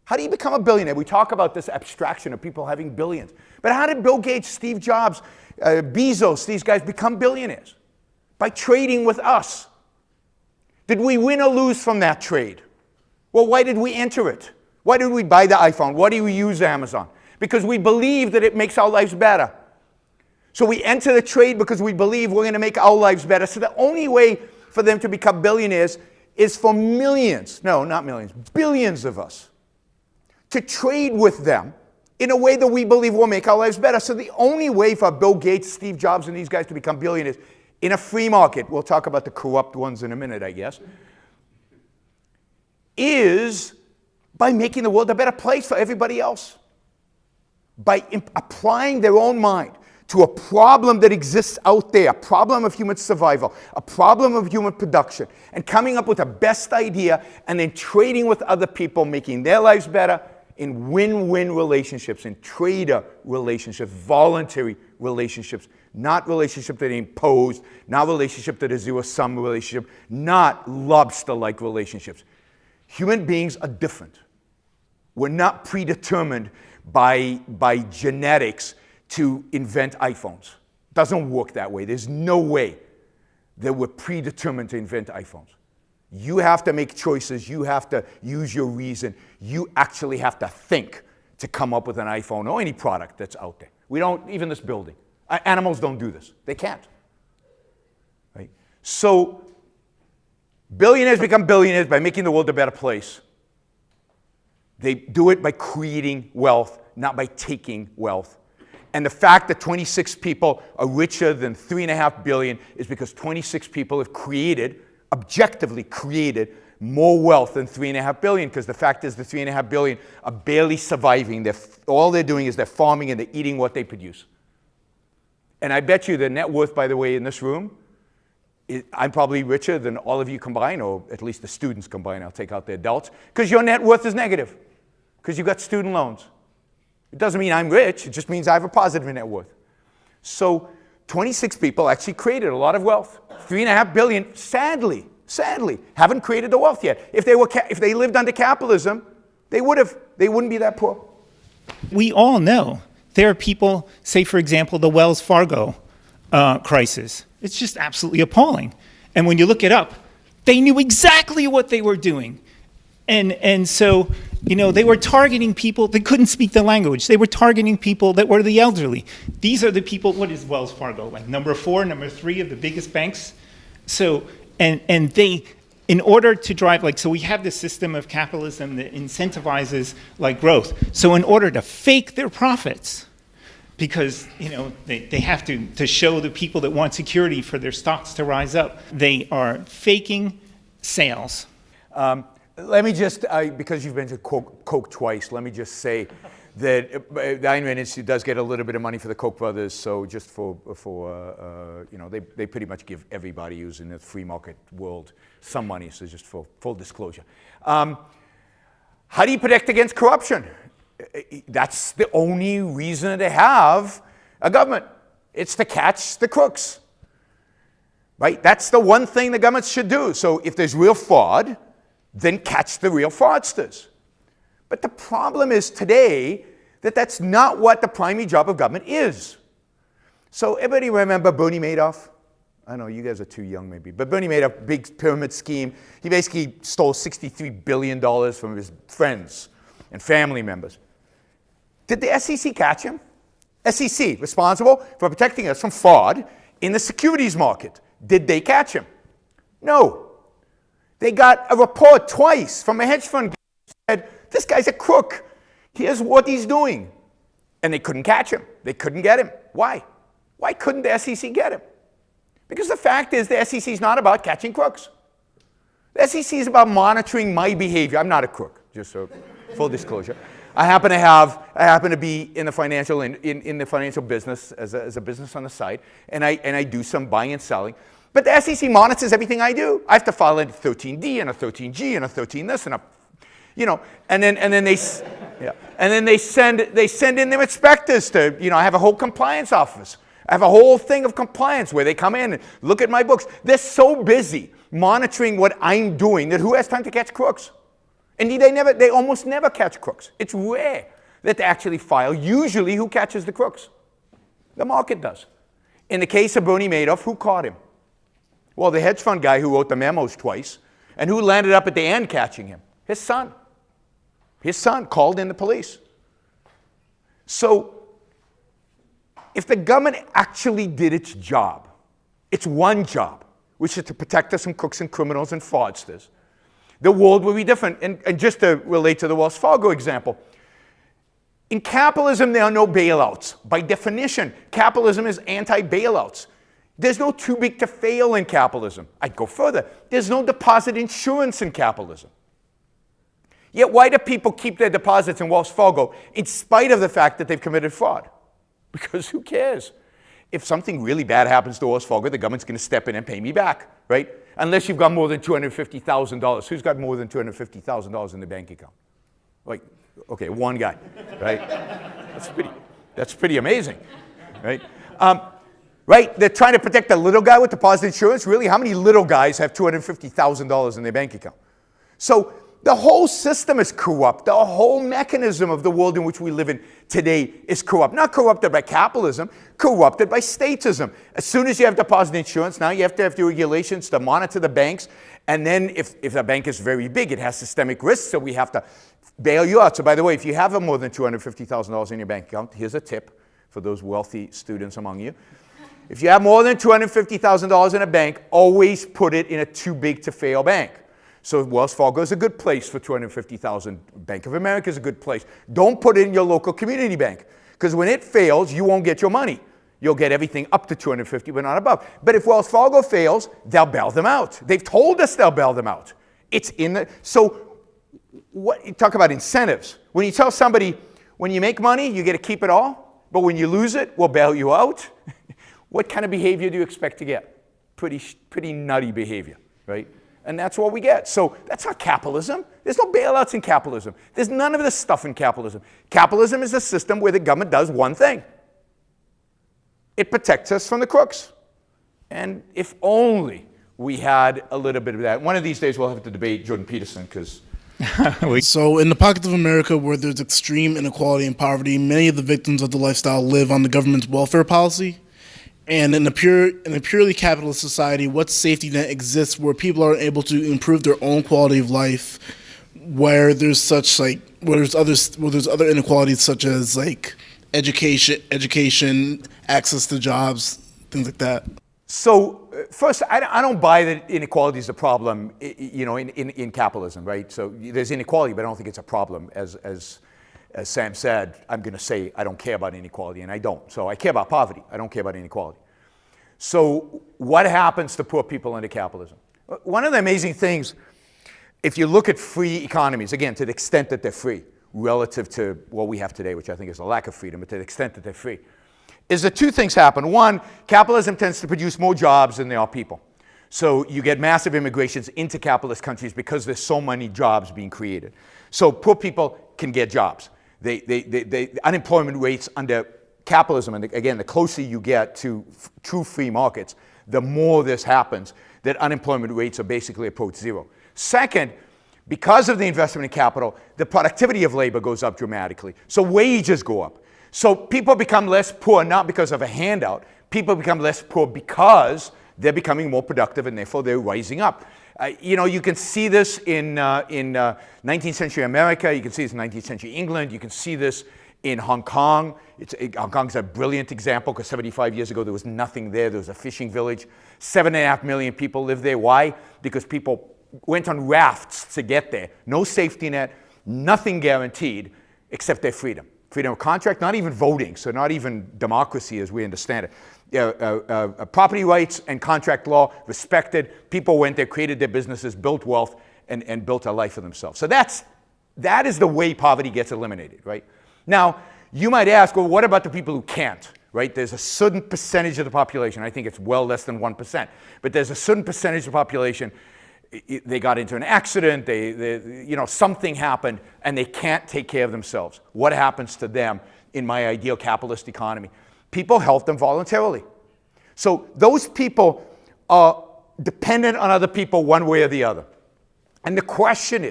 How do you become a billionaire? We talk about this abstraction of people having billions. But how did Bill Gates, Steve Jobs, Bezos, these guys become billionaires? By trading with us. Did we win or lose from that trade? Well, why did we enter it? Why did we buy the iPhone? Why do we use Amazon? Because we believe that it makes our lives better. So we enter the trade because we believe we're going to make our lives better. So the only way for them to become billionaires is for millions, no, not millions, billions of us to trade with them in a way that we believe will make our lives better. So the only way for Bill Gates, Steve Jobs, and these guys to become billionaires in a free market, we'll talk about the corrupt ones in a minute, I guess, is by making the world a better place for everybody else. By applying their own mind to a problem that exists out there, a problem of human survival, a problem of human production, and coming up with the best idea and then trading with other people, making their lives better in win-win relationships, in trader relationships, voluntary relationships, not relationship that are imposed, not relationship that is zero-sum relationship, not lobster-like relationships. Human beings are different. We're not predetermined by genetics to invent iPhones. It doesn't work that way. There's no way that we're predetermined to invent iPhones. You have to make choices. You have to use your reason. You actually have to think to come up with an iPhone or any product that's out there. We don't, even this building. Animals don't do this. They can't. Right? So billionaires become billionaires by making the world a better place. They do it by creating wealth, not by taking wealth. And the fact that 26 people are richer than 3.5 billion is because 26 people have created, objectively created, more wealth than 3.5 billion, because the fact is the 3.5 billion are barely surviving. All they're doing is they're farming and they're eating what they produce. And I bet you the net worth, by the way, in this room, I'm probably richer than all of you combined, or at least the students combined. I'll take out the adults, because your net worth is negative, because you've got student loans. It doesn't mean I'm rich. It just means I have a positive net worth. So 26 people actually created a lot of wealth. 3.5 billion, sadly, haven't created the wealth yet. If they lived under capitalism, they wouldn't be that poor. We all know there are people, say, for example, the Wells Fargo crisis. It's just absolutely appalling. And when you look it up, they knew exactly what they were doing. And so They were targeting people that couldn't speak the language. They were targeting people that were the elderly. These are the people, what is Wells Fargo? Like number 4, number 3 of the biggest banks? So, and they, in order to drive, so we have this system of capitalism that incentivizes growth. So in order to fake their profits, because they have to show the people that want security for their stocks to rise up, they are faking sales. Let me just, because you've mentioned Coke twice, let me just say that the Ayn Rand Institute does get a little bit of money for the Koch brothers, so just they pretty much give everybody who's in the free market world some money, so just for full disclosure. How do you protect against corruption? That's the only reason to have a government. It's to catch the crooks, right? That's the one thing the government should do. So if there's real fraud, then catch the real fraudsters. But the problem is today that that's not what the primary job of government is. So everybody remember Bernie Madoff? I know you guys are too young maybe, but Bernie Madoff, big pyramid scheme. He basically stole $63 billion from his friends and family members. Did the SEC catch him? SEC, responsible for protecting us from fraud in the securities market. Did they catch him? No. They got a report twice from a hedge fund that said, this guy's a crook. Here's what he's doing. And they couldn't catch him. They couldn't get him. Why? Why couldn't the SEC get him? Because the fact is the SEC is not about catching crooks. The SEC is about monitoring my behavior. I'm not a crook, just so full disclosure. I happen to be in the financial in the financial business as a business on the side, and I do some buying and selling. But the SEC monitors everything I do. I have to file a 13D and a 13G and a 13 this and a, and then they send in their inspectors to, I have a whole compliance office. I have a whole thing of compliance where they come in and look at my books. They're so busy monitoring what I'm doing that who has time to catch crooks? Indeed, they almost never catch crooks. It's rare that they actually file. Usually, who catches the crooks? The market does. In the case of Bernie Madoff, who caught him? Well, the hedge fund guy who wrote the memos twice, and who landed up at the end catching him? His son. His son called in the police. So, if the government actually did its job, its one job, which is to protect us from crooks and criminals and fraudsters, the world will be different. And just to relate to the Wells Fargo example, in capitalism, there are no bailouts. By definition, capitalism is anti-bailouts. There's no too big to fail in capitalism. I'd go further. There's no deposit insurance in capitalism. Yet why do people keep their deposits in Wells Fargo in spite of the fact that they've committed fraud? Because who cares? If something really bad happens to Wells Fargo, the government's going to step in and pay me back, right? Unless you've got more than $250,000. Who's got more than $250,000 in the bank account? Okay, one guy, right? That's pretty amazing, right? Right? They're trying to protect the little guy with deposit insurance. Really, how many little guys have $250,000 in their bank account? So the whole system is corrupt. The whole mechanism of the world in which we live in today is corrupt. Not corrupted by capitalism, corrupted by statism. As soon as you have deposit insurance, now you have to have the regulations to monitor the banks. And then if the bank is very big, it has systemic risks, so we have to bail you out. So by the way, if you have more than $250,000 in your bank account, here's a tip for those wealthy students among you. If you have more than $250,000 in a bank, always put it in a too big to fail bank. So Wells Fargo is a good place for $250,000. Bank of America is a good place. Don't put it in your local community bank, because when it fails, you won't get your money. You'll get everything up to $250,000, but not above. But if Wells Fargo fails, they'll bail them out. They've told us they'll bail them out. It's in the, so what you talk about incentives. When you tell somebody, when you make money, you get to keep it all, but when you lose it, we'll bail you out. What kind of behavior do you expect to get? Pretty nutty behavior, right? And that's what we get. So that's not capitalism. There's no bailouts in capitalism. There's none of this stuff in capitalism. Capitalism is a system where the government does one thing. It protects us from the crooks. And if only we had a little bit of that. One of these days we'll have to debate Jordan Peterson, because So in the pockets of America where there's extreme inequality and poverty, many of the victims of the lifestyle live on the government's welfare policy. And in a purely capitalist society, what safety net exists where people are able to improve their own quality of life where there's such like where there's other inequalities such as like education, access to jobs, things like that? So first, I don't buy that inequality is a problem, in capitalism, right? So there's inequality, but I don't think it's a problem. As Sam said, I'm going to say I don't care about inequality, and I don't. So I care about poverty. I don't care about inequality. So what happens to poor people under capitalism? One of the amazing things, if you look at free economies, again, to the extent that they're free, relative to what we have today, which I think is a lack of freedom, but to the extent that they're free, is that two things happen. One, capitalism tends to produce more jobs than there are people. So you get massive immigrations into capitalist countries because there's so many jobs being created. So poor people can get jobs. Unemployment rates under capitalism, and again, the closer you get to true free markets, the more this happens, that unemployment rates are basically approach zero. Second, because of the investment in capital, the productivity of labor goes up dramatically. So wages go up. So people become less poor, not because of a handout. People become less poor because they're becoming more productive, and therefore they're rising up. You can see this in 19th century America. You can see this in 19th century England. You can see this in Hong Kong. Hong Kong's a brilliant example because 75 years ago there was nothing there. There was a fishing village. 7.5 million people lived there. Why? Because people went on rafts to get there. No safety net, nothing guaranteed except their freedom. Freedom of contract, not even voting, so not even democracy as we understand it. Property rights and contract law respected. People went there, created their businesses, built wealth, and built a life for themselves. So that is the way poverty gets eliminated, right? Now, you might ask, well, what about the people who can't, right? There's a certain percentage of the population, I think it's well less than 1%, but there's a certain percentage of the population, they got into an accident, something happened, and they can't take care of themselves. What happens to them in my ideal capitalist economy? People help them voluntarily. So those people are dependent on other people one way or the other. And the question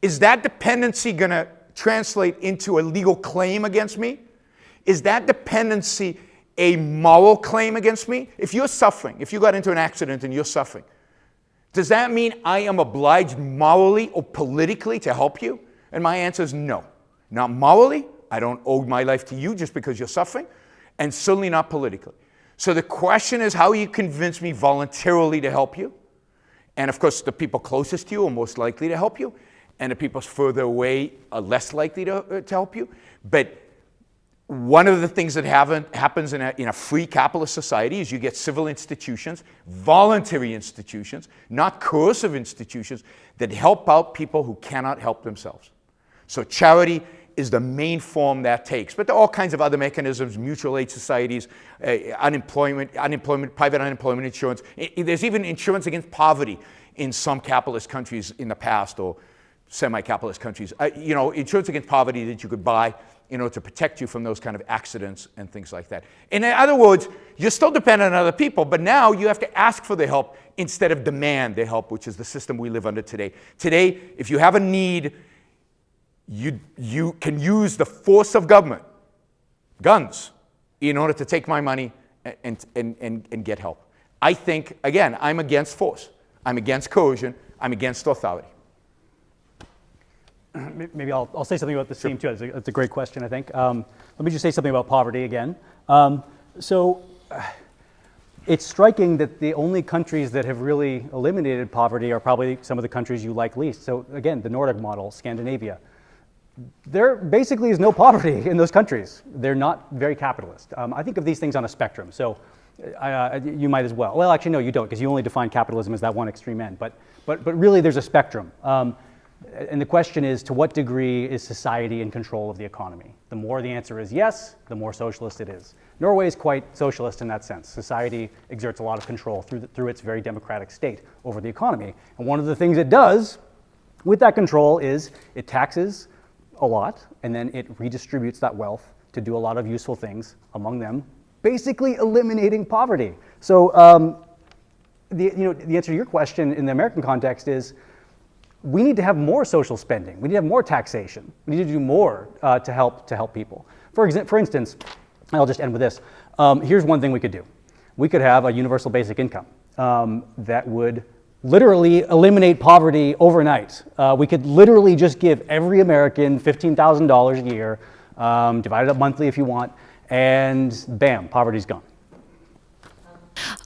is that dependency going to translate into a legal claim against me? Is that dependency a moral claim against me? If you're suffering, if you got into an accident and you're suffering, does that mean I am obliged morally or politically to help you? And my answer is no. Not morally. I don't owe my life to you just because you're suffering. And certainly not politically. So the question is, how you convince me voluntarily to help you? And of course, the people closest to you are most likely to help you. And the people further away are less likely to help you. But one of the things that happens in a free capitalist society is you get civil institutions, voluntary institutions, not coercive institutions, that help out people who cannot help themselves. So charity is the main form that takes. But there are all kinds of other mechanisms, mutual aid societies, private unemployment insurance. There's even insurance against poverty in some capitalist countries in the past, or semi-capitalist countries. Insurance against poverty that you could buy in order to protect you from those kind of accidents and things like that. In other words, you're still dependent on other people, but now you have to ask for their help instead of demand their help, which is the system we live under today. Today, if you have a need, you can use the force of government, guns, in order to take my money and get help. I think, again, I'm against force. I'm against coercion. I'm against authority. Maybe I'll say something about this theme too. That's a great question, I think. Let me just say something about poverty again. It's striking that the only countries that have really eliminated poverty are probably some of the countries you like least. So again, the Nordic model, Scandinavia. There basically is no poverty in those countries. They're not very capitalist. I think of these things on a spectrum. So you might as well. Well, actually, no, you don't, because you only define capitalism as that one extreme end. But really, there's a spectrum. And the question is, to what degree is society in control of the economy? The more the answer is yes, the more socialist it is. Norway is quite socialist in that sense. Society exerts a lot of control through its very democratic state over the economy. And one of the things it does with that control is it taxes a lot, and then it redistributes that wealth to do a lot of useful things, among them basically eliminating poverty. So the answer to your question in the American context is, we need to have more social spending. We need to have more taxation. We need to do more to help people. For instance, I'll just end with this. Here's one thing we could do. We could have a universal basic income that would literally eliminate poverty overnight. We could literally just give every American $15,000 a year, divide it up monthly if you want, and bam, poverty's gone.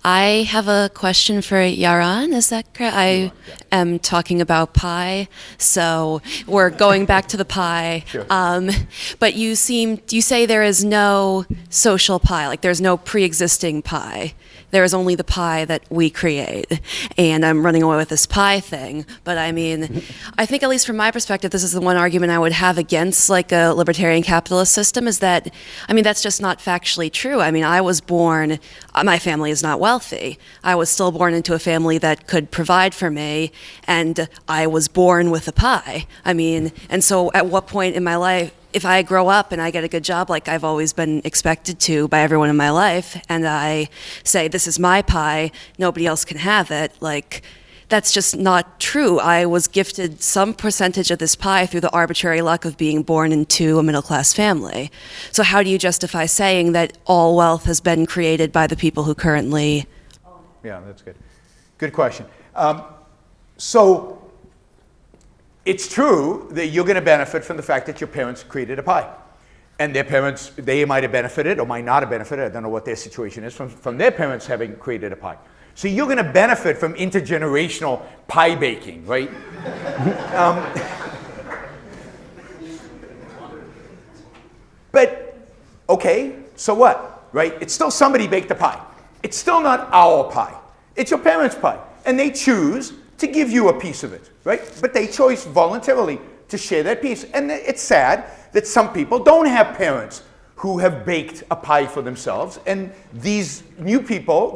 I have a question for Yaron. Is that correct? I am talking about pie, so we're going back to the pie. Sure. But you say there is no social pie, like there's no pre-existing pie. There is only the pie that we create. And I'm running away with this pie thing. But I mean, I think at least from my perspective, this is the one argument I would have against like a libertarian capitalist system is that, I mean, that's just not factually true. I mean, I was born, my family is not wealthy. I was still born into a family that could provide for me, and I was born with a pie. I mean, and so at what point in my life, if I grow up and I get a good job like I've always been expected to by everyone in my life, and I say, this is my pie, nobody else can have it, like, that's just not true. I was gifted some percentage of this pie through the arbitrary luck of being born into a middle-class family. So how do you justify saying that all wealth has been created by the people who currently... Yeah, that's good. Good question. So it's true that you're going to benefit from the fact that your parents created a pie. And their parents, they might have benefited or might not have benefited, I don't know what their situation is, from their parents having created a pie. So you're going to benefit from intergenerational pie baking, right? But, okay, so what, right? It's still somebody baked the pie. It's still not our pie. It's your parents' pie. And they choose to give you a piece of it, right? But they chose voluntarily to share that piece. And it's sad that some people don't have parents who have baked a pie for themselves. And these new people,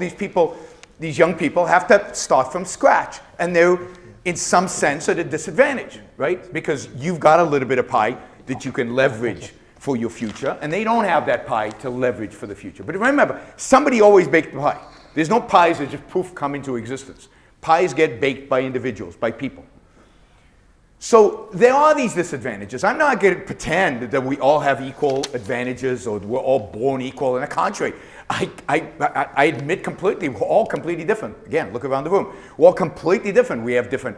these young people have to start from scratch. And they're, in some sense, at a disadvantage, right? Because you've got a little bit of pie that you can leverage for your future, and they don't have that pie to leverage for the future. But remember, somebody always baked the pie. There's no pies that just poof come into existence. Pies get baked by individuals, by people. So there are these disadvantages. I'm not going to pretend that we all have equal advantages or we're all born equal. On the contrary, I admit completely, we're all completely different. Again, look around the room. We're all completely different. We have different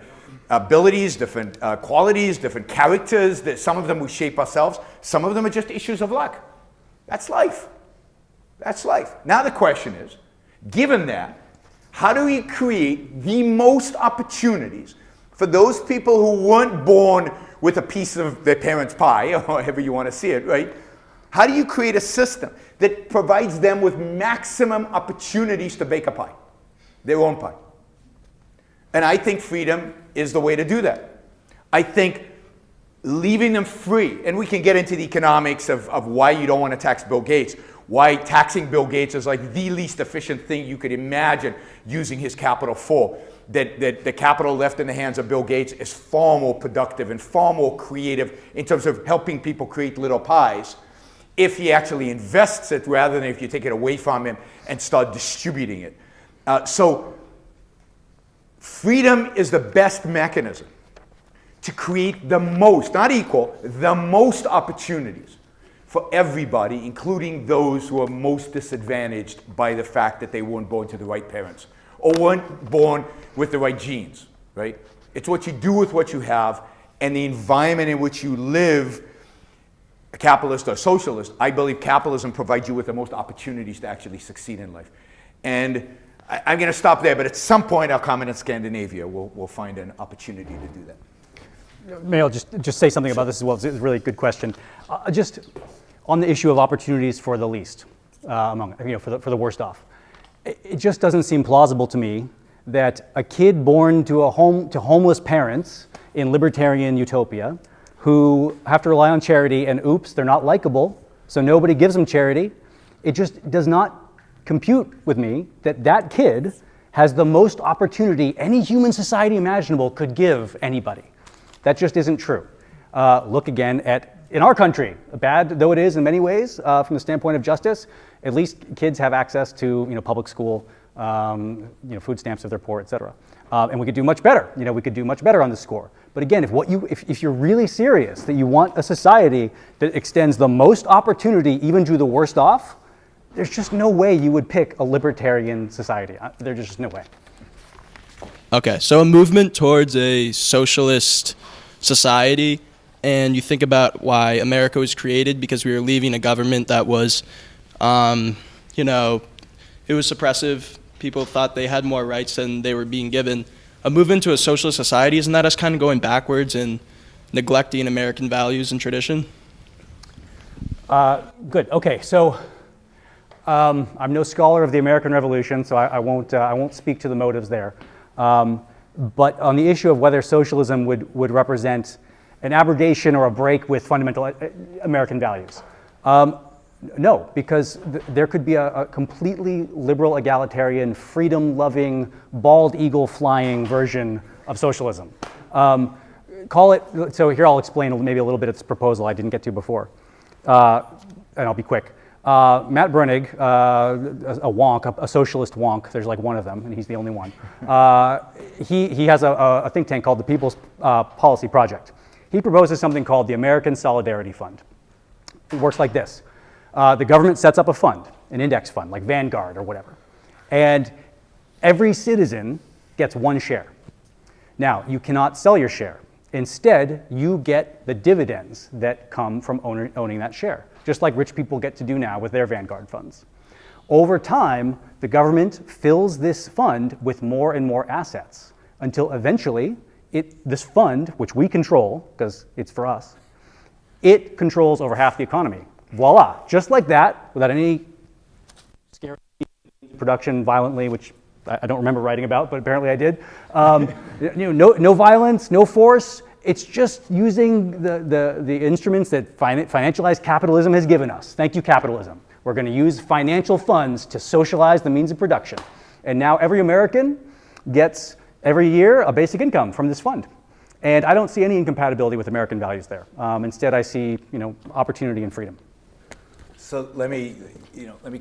abilities, different qualities, different characters. Some of them we shape ourselves. Some of them are just issues of luck. That's life. That's life. Now the question is, given that, how do we create the most opportunities for those people who weren't born with a piece of their parents' pie, or however you want to see it, right? How do you create a system that provides them with maximum opportunities to bake a pie, their own pie? And I think freedom is the way to do that. I think leaving them free, and we can get into the economics of why you don't want to tax Bill Gates, why taxing Bill Gates is like the least efficient thing you could imagine using his capital for. That the capital left in the hands of Bill Gates is far more productive and far more creative in terms of helping people create little pies if he actually invests it rather than if you take it away from him and start distributing it. So freedom is the best mechanism to create the most, not equal, the most opportunities for everybody, including those who are most disadvantaged by the fact that they weren't born to the right parents or weren't born with the right genes, right? It's what you do with what you have and the environment in which you live, a capitalist or socialist. I believe capitalism provides you with the most opportunities to actually succeed in life. And I'm going to stop there, but at some point I'll comment on Scandinavia. We'll find an opportunity to do that. May I just say something about this as well? It's a really good question. Just on the issue of opportunities for the least, for the worst off. It just doesn't seem plausible to me that a kid born to homeless parents in libertarian utopia who have to rely on charity and oops, they're not likable, so nobody gives them charity. It just does not compute with me that that kid has the most opportunity any human society imaginable could give anybody. That just isn't true. Look again at, in our country, bad though it is in many ways, from the standpoint of justice, at least kids have access to public school, food stamps if they're poor, et cetera. And we could do much better. We could do much better on this score. But again, if you're really serious that you want a society that extends the most opportunity even to the worst off, there's just no way you would pick a libertarian society. There's just no way. Okay, so a movement towards a socialist society, and you think about why America was created, because we were leaving a government that was, you know, it was suppressive. People thought they had more rights than they were being given. A movement to a socialist society, isn't that us kind of going backwards and neglecting American values and tradition? Good. Okay. So I'm no scholar of the American Revolution, so I won't speak to the motives there. But on the issue of whether socialism would represent an abrogation or a break with fundamental American values, no, because there could be a completely liberal, egalitarian, freedom-loving, bald eagle-flying version of socialism. Call it. So here I'll explain maybe a little bit of this proposal I didn't get to before. And I'll be quick. Matt Bruenig, a wonk, a socialist wonk, there's like one of them, and he's the only one. He has a think tank called the People's Policy Project. He proposes something called the American Solidarity Fund. It works like this. The government sets up a fund, an index fund, like Vanguard or whatever. And every citizen gets one share. Now, you cannot sell your share. Instead, you get the dividends that come from owning that share, just like rich people get to do now with their Vanguard funds. Over time, the government fills this fund with more and more assets until eventually this fund, which we control, because it's for us, it controls over half the economy. Voila, just like that, without any scary production violently, which I don't remember writing about, but apparently I did. No violence, no force. It's just using the instruments that financialized capitalism has given us. Thank you, capitalism. We're going to use financial funds to socialize the means of production. And now every American gets, every year, a basic income from this fund. And I don't see any incompatibility with American values there. Instead, I see opportunity and freedom. So let me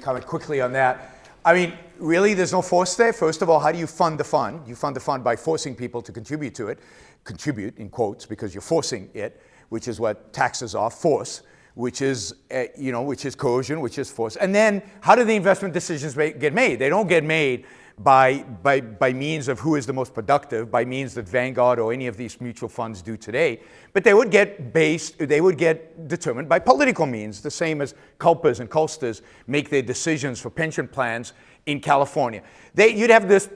comment quickly on that. I mean, really, there's no force there. First of all, how do you fund the fund? You fund the fund by forcing people to contribute to it. Contribute, in quotes, because you're forcing it, which is what taxes are, force, which is, which is coercion, which is force. And then, how do the investment decisions get made? They don't get made by means of who is the most productive, by means that Vanguard or any of these mutual funds do today, but they would get determined by political means, the same as CalPERS and CalSTRS make their decisions for pension plans in California. You'd have this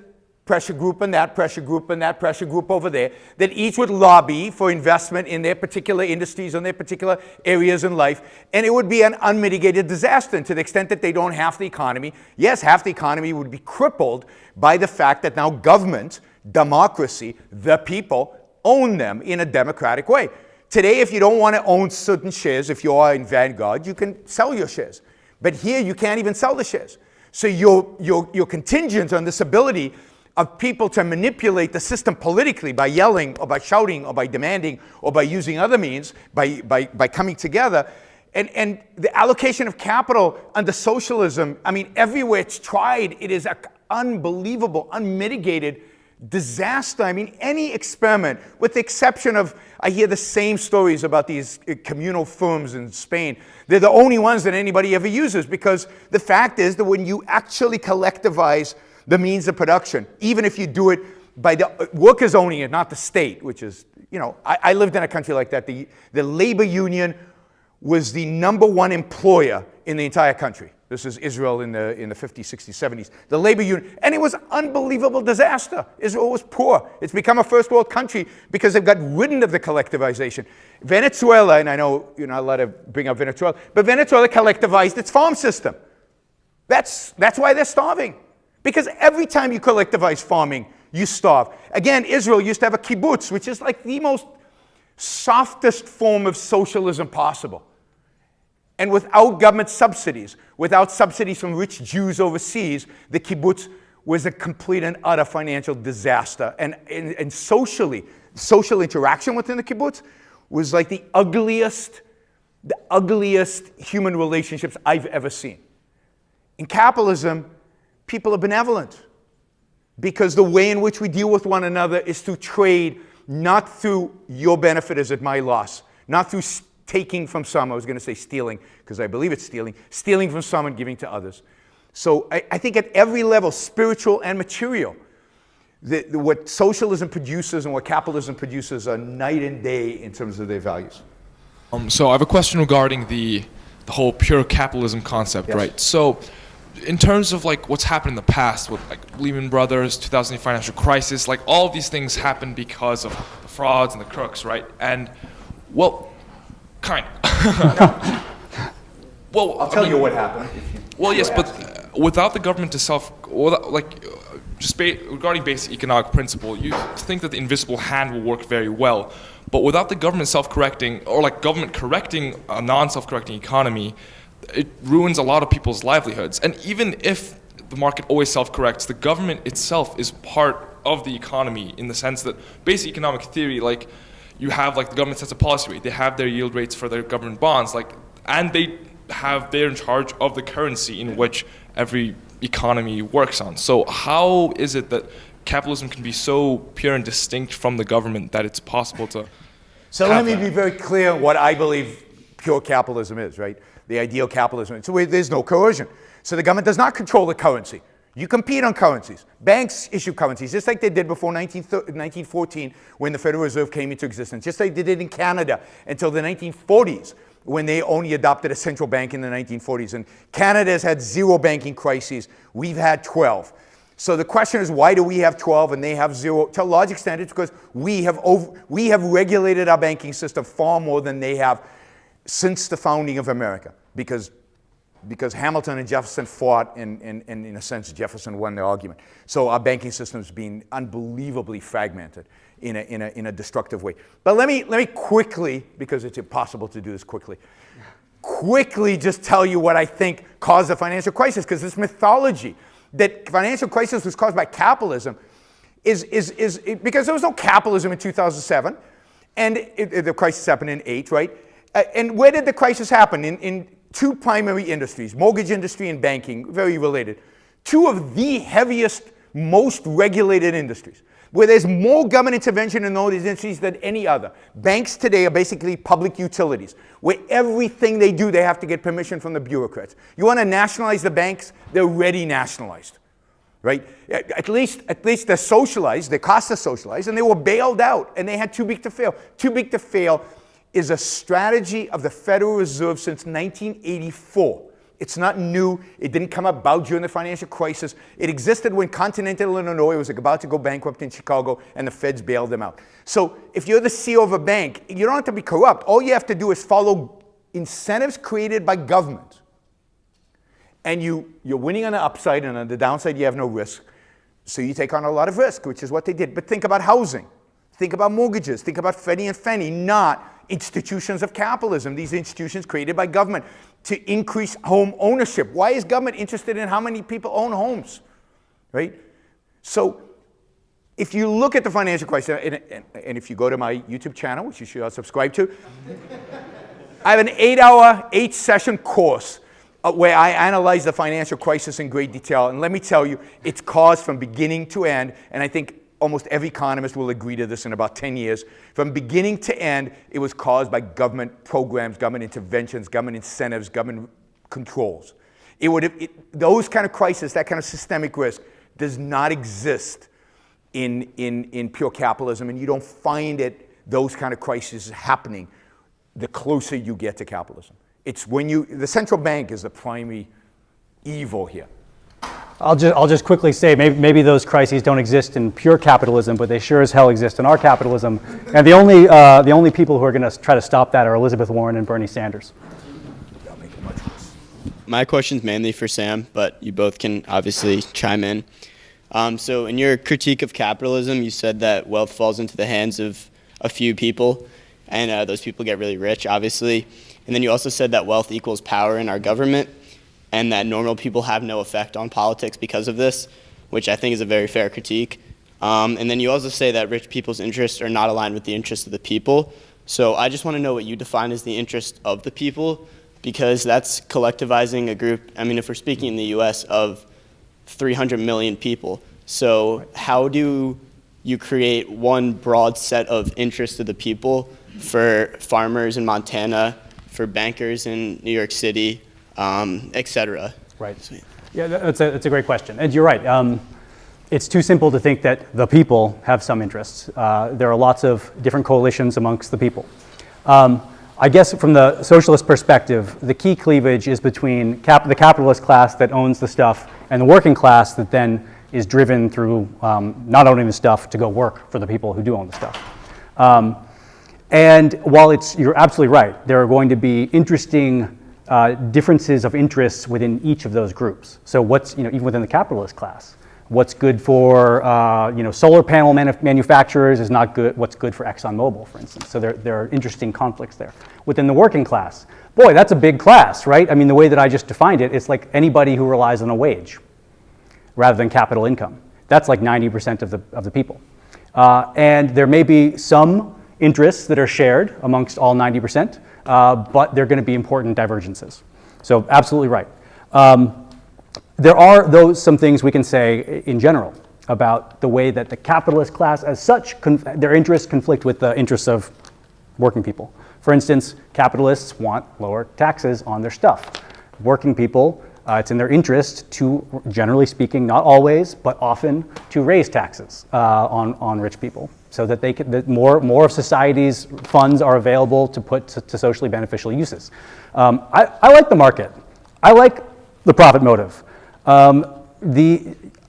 pressure group and that pressure group and that pressure group over there that each would lobby for investment in their particular industries and their particular areas in life, and it would be an unmitigated disaster. And to the extent that they don't half the economy, yes, half the economy would be crippled by the fact that now government, democracy, the people own them in a democratic way. Today, if you don't want to own certain shares, if you are in Vanguard, you can sell your shares. But here, you can't even sell the shares. So you're contingent on this ability of people to manipulate the system politically by yelling or by shouting or by demanding or by using other means, by coming together. And the allocation of capital under socialism, I mean, everywhere it's tried, it is an unbelievable, unmitigated disaster. I mean, any experiment, with the exception of, I hear the same stories about these communal firms in Spain. They're the only ones that anybody ever uses, because the fact is that when you actually collectivize the means of production, even if you do it by the workers owning it, not the state, which is, I lived in a country like that. The labor union was the #1 employer in the entire country. This is Israel in the 50s, 60s, 70s. The labor union, and it was an unbelievable disaster. Israel was poor. It's become a first world country because they've got rid of the collectivization. Venezuela, and I know you're not allowed to bring up Venezuela, but Venezuela collectivized its farm system. That's why they're starving. Because every time you collectivize farming, you starve. Again, Israel used to have a kibbutz, which is like the most softest form of socialism possible. And without government subsidies, without subsidies from rich Jews overseas, the kibbutz was a complete and utter financial disaster. And socially, social interaction within the kibbutz was like the ugliest human relationships I've ever seen. In capitalism, people are benevolent because the way in which we deal with one another is through trade, not through your benefit is at my loss, not through taking from some. I was going to say stealing because I believe it's stealing from some and giving to others. So I think at every level, spiritual and material, What socialism produces and what capitalism produces are night and day in terms of their values. So I have a question regarding the whole pure capitalism concept, Yes. right? So in terms of like what's happened in the past with like Lehman Brothers, 2008 financial crisis, like all of these things happened because of the frauds and the crooks, right? And well, kind of. Well, I'll tell you what happened. Well, yes, but without the government to regarding basic economic principle, you think that the invisible hand will work very well. But without the government self-correcting, or like government correcting a non-self-correcting economy, it ruins a lot of people's livelihoods. And even if the market always self-corrects, the government itself is part of the economy in the sense that basic economic theory, like you have like the government sets a policy rate, they have their yield rates for their government bonds, like, and they're in charge of the currency in which every economy works on. So how is it that capitalism can be so pure and distinct from the government that it's possible to So let me be very clear what I believe pure capitalism is, right? The ideal capitalism. So there's no coercion. So the government does not control the currency. You compete on currencies. Banks issue currencies, just like they did before 1914 when the Federal Reserve came into existence, just like they did in Canada until the 1940s when they only adopted a central bank in the 1940s. And Canada has had 0 banking crises. We've had 12. So the question is, why do we have 12 and they have 0? To a large extent, it's because we have regulated our banking system far more than they have since the founding of America, because Hamilton and Jefferson fought, and in a sense, Jefferson won the argument. So our banking system has been unbelievably fragmented in a destructive way. But let me quickly, because it's impossible to do this quickly just tell you what I think caused the financial crisis, because this mythology that financial crisis was caused by capitalism is because there was no capitalism in 2007, and the crisis happened in 2008, right? And where did the crisis happen? In 2 primary industries, mortgage industry and banking, very related. 2 of the heaviest, most regulated industries, where there's more government intervention in those industries than any other. Banks today are basically public utilities, where everything they do, they have to get permission from the bureaucrats. You want to nationalize the banks? They're already nationalized, right? At least they're socialized, their costs are socialized, and they were bailed out, and they had too big to fail. Too big to fail is a strategy of the Federal Reserve since 1984. It's not new. It didn't come about during the financial crisis. It existed when Continental Illinois was about to go bankrupt in Chicago, and the feds bailed them out. So if you're the CEO of a bank, you don't have to be corrupt. All you have to do is follow incentives created by government. And you're winning on the upside, and on the downside, you have no risk. So you take on a lot of risk, which is what they did. But think about housing. Think about mortgages. Think about Freddie and Fannie, not institutions of capitalism, these institutions created by government to increase home ownership. Why is government interested in how many people own homes, right? So if you look at the financial crisis, and if you go to my YouTube channel, which you should all subscribe to, I have an 8-hour, 8-session course where I analyze the financial crisis in great detail. And let me tell you, it's caused from beginning to end, and I think almost every economist will agree to this in about 10 years. From beginning to end, it was caused by government programs, government interventions, government incentives, government controls. Those kind of crises, that kind of systemic risk, does not exist in pure capitalism, and you don't find those kind of crises happening the closer you get to capitalism. It's when the central bank is the primary evil here. I'll just quickly say maybe those crises don't exist in pure capitalism, but they sure as hell exist in our capitalism. And the only people who are going to try to stop that are Elizabeth Warren and Bernie Sanders. My question's mainly for Sam, but you both can obviously chime in. So in your critique of capitalism, you said that wealth falls into the hands of a few people, and those people get really rich, obviously. And then you also said that wealth equals power in our government, and that normal people have no effect on politics because of this, which I think is a very fair critique. And then you also say that rich people's interests are not aligned with the interests of the people. So I just want to know what you define as the interest of the people, because that's collectivizing a group, I mean, if we're speaking in the US, of 300 million people. So how do you create one broad set of interests of the people for farmers in Montana, for bankers in New York City, et cetera? Right. Yeah, that's a great question. And you're right. It's too simple to think that the people have some interests. There are lots of different coalitions amongst the people. I guess from the socialist perspective, the key cleavage is between the capitalist class that owns the stuff and the working class that then is driven through not owning the stuff to go work for the people who do own the stuff. And while you're absolutely right, there are going to be interesting differences of interests within each of those groups. So even within the capitalist class, what's good for solar panel manufacturers is not good. What's good for ExxonMobil, for instance. So there are interesting conflicts there. Within the working class, boy, that's a big class, right? I mean, the way that I just defined it, it's like anybody who relies on a wage rather than capital income. That's like 90% of the people. And there may be some interests that are shared amongst all 90%, but they're going to be important divergences. So absolutely right. There are some things we can say in general about the way that the capitalist class as such, their interests conflict with the interests of working people. For instance, capitalists want lower taxes on their stuff. Working people, it's in their interest to, generally speaking, not always, but often, to raise taxes on rich people so that that more of society's funds are available to put to socially beneficial uses. I like the market. I like the profit motive. I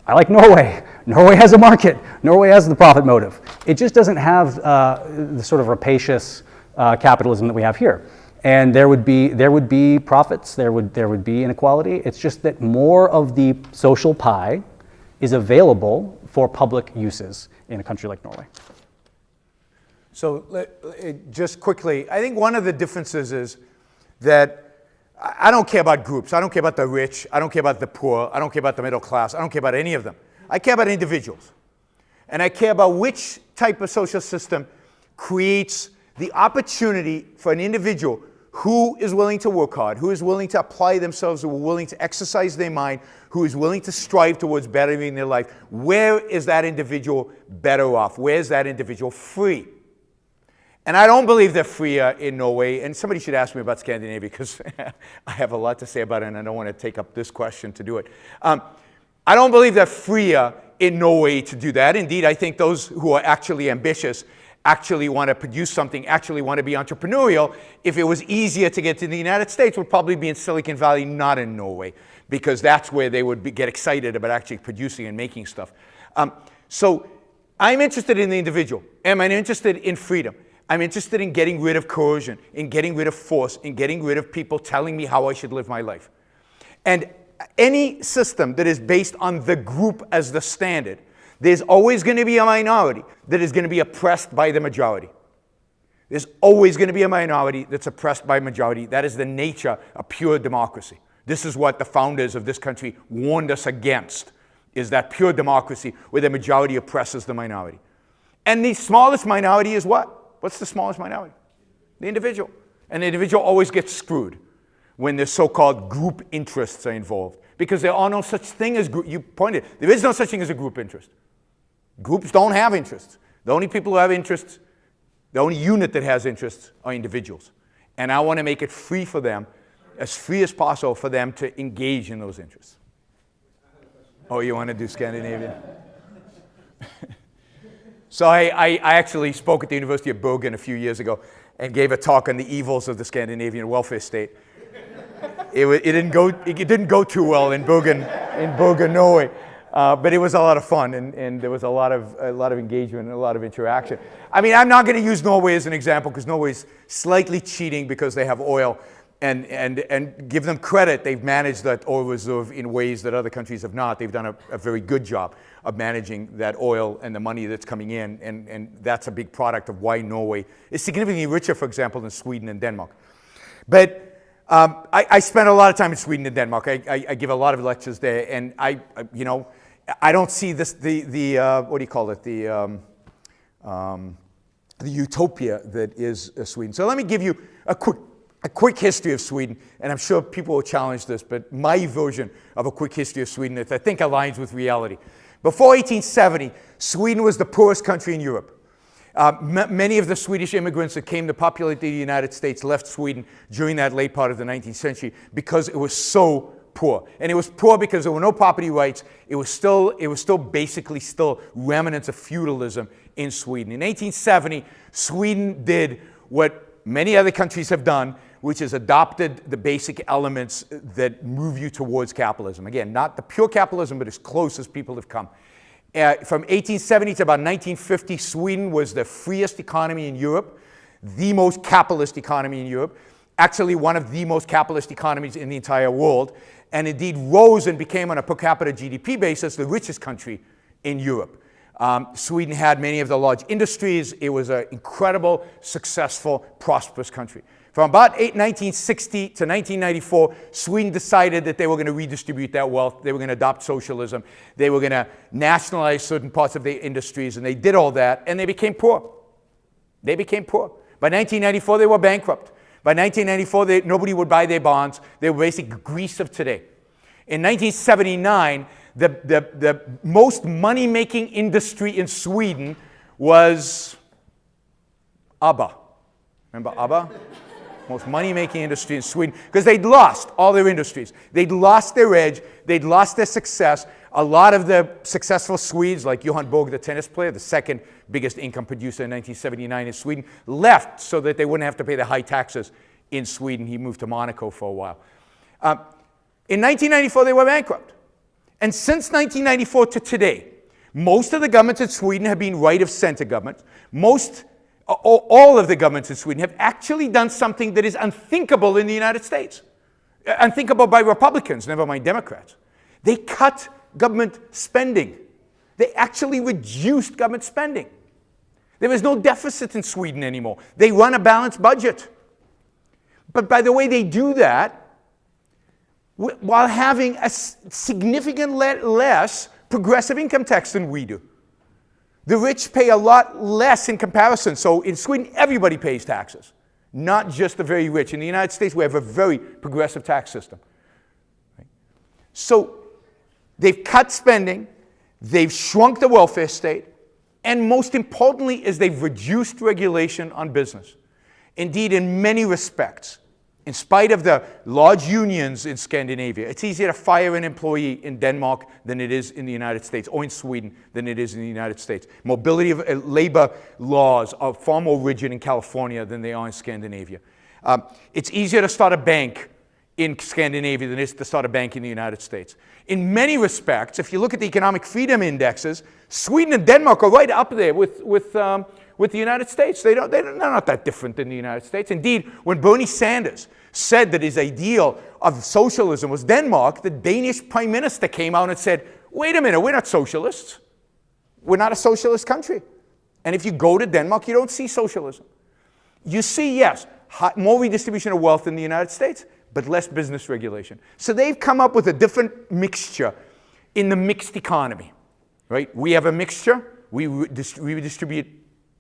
like Norway. Norway has a market. Norway has the profit motive. It just doesn't have the sort of rapacious capitalism that we have here. And there would be profits. There would be inequality. It's just that more of the social pie is available for public uses in a country like Norway. So just quickly, I think one of the differences is that I don't care about groups. I don't care about the rich. I don't care about the poor. I don't care about the middle class. I don't care about any of them. I care about individuals. And I care about which type of social system creates the opportunity for an individual who is willing to work hard, who is willing to apply themselves, who are willing to exercise their mind, who is willing to strive towards bettering their life. Where is that individual better off? Where is that individual free? And I don't believe they're freer in Norway. And somebody should ask me about Scandinavia because I have a lot to say about it and I don't want to take up this question to do it. I don't believe they're freer in Norway to do that. Indeed, I think those who are actually ambitious actually want to produce something, actually want to be entrepreneurial. If it was easier to get to the United States, would probably be in Silicon Valley, not in Norway, because that's where they would get excited about actually producing and making stuff. So I'm interested in the individual. Am I interested in freedom? I'm interested in getting rid of coercion, in getting rid of force, in getting rid of people telling me how I should live my life. And any system that is based on the group as the standard, there's always going to be a minority that is going to be oppressed by the majority. There's always going to be a minority that's oppressed by majority. That is the nature of pure democracy. This is what the founders of this country warned us against, is that pure democracy where the majority oppresses the minority. And the smallest minority is what? What's the smallest minority? The individual. And the individual always gets screwed when the so-called group interests are involved. Because there are no such thing as group. You pointed, there is no such thing as a group interest. Groups don't have interests. The only people who have interests, the only unit that has interests are individuals. And I want to make it free for them, as free as possible for them to engage in those interests. Oh, you want to do Scandinavia? So I actually spoke at the University of Bergen a few years ago and gave a talk on the evils of the Scandinavian welfare state. It didn't go too well in Bergen, Norway, but it was a lot of fun and there was a lot of engagement and a lot of interaction. I mean, I'm not going to use Norway as an example because Norway's slightly cheating because they have oil, and give them credit. They've managed that oil reserve in ways that other countries have not. They've done a very good job of managing that oil and the money that's coming in, and that's a big product of why Norway is significantly richer, for example, than Sweden and Denmark. But I spent a lot of time in Sweden and Denmark. I give a lot of lectures there, and I don't see this what do you call it, the utopia that is Sweden. So let me give you a quick history of Sweden, and I'm sure people will challenge this, but my version of a quick history of Sweden that I think aligns with reality. Before 1870, Sweden was the poorest country in Europe. Many of the Swedish immigrants that came to populate the United States left Sweden during that late part of the 19th century because it was so poor. And it was poor because there were no property rights. It was still basically remnants of feudalism in Sweden. In 1870, Sweden did what many other countries have done, which is adopted the basic elements that move you towards capitalism. Again, not the pure capitalism, but as close as people have come. From 1870 to about 1950, Sweden was the freest economy in Europe, the most capitalist economy in Europe, actually one of the most capitalist economies in the entire world, and indeed rose and became, on a per capita GDP basis, the richest country in Europe. Sweden had many of the large industries. It was an incredible, successful, prosperous country. From about 1960 to 1994, Sweden decided that they were going to redistribute that wealth. They were going to adopt socialism. They were going to nationalize certain parts of their industries, and they did all that, and they became poor. They became poor. By 1994, they were bankrupt. By 1994, nobody would buy their bonds. They were basically Greece of today. In 1979, the most money-making industry in Sweden was ABBA. Remember ABBA? Most money-making industry in Sweden, because they'd lost all their industries. They'd lost their edge. They'd lost their success. A lot of the successful Swedes, like Yaron Brook, the tennis player, the second biggest income producer in 1979 in Sweden, left so that they wouldn't have to pay the high taxes in Sweden. He moved to Monaco for a while. In 1994, they were bankrupt. And since 1994 to today, most of the governments in Sweden have been right-of-center governments. All of the governments in Sweden have actually done something that is unthinkable in the United States. Unthinkable by Republicans, never mind Democrats. They cut government spending. They actually reduced government spending. There is no deficit in Sweden anymore. They run a balanced budget. But by the way, they do that while having a significantly less progressive income tax than we do. The rich pay a lot less in comparison. So in Sweden, everybody pays taxes, not just the very rich. In the United States, we have a very progressive tax system. Right? So they've cut spending, they've shrunk the welfare state, and most importantly is they've reduced regulation on business. Indeed, in many respects, in spite of the large unions in Scandinavia, it's easier to fire an employee in Denmark than it is in the United States, or in Sweden than it is in the United States. Mobility of labor laws are far more rigid in California than they are in Scandinavia. It's easier to start a bank in Scandinavia than it is to start a bank in the United States. In many respects, if you look at the economic freedom indexes, Sweden and Denmark are right up there with the United States. They're not that different than the United States. Indeed, when Bernie Sanders said that his ideal of socialism was Denmark, the Danish prime minister came out and said, wait a minute, we're not socialists. We're not a socialist country. And if you go to Denmark, you don't see socialism. You see, yes, more redistribution of wealth in the United States, but less business regulation. So they've come up with a different mixture in the mixed economy, right? We have a mixture. We redistribute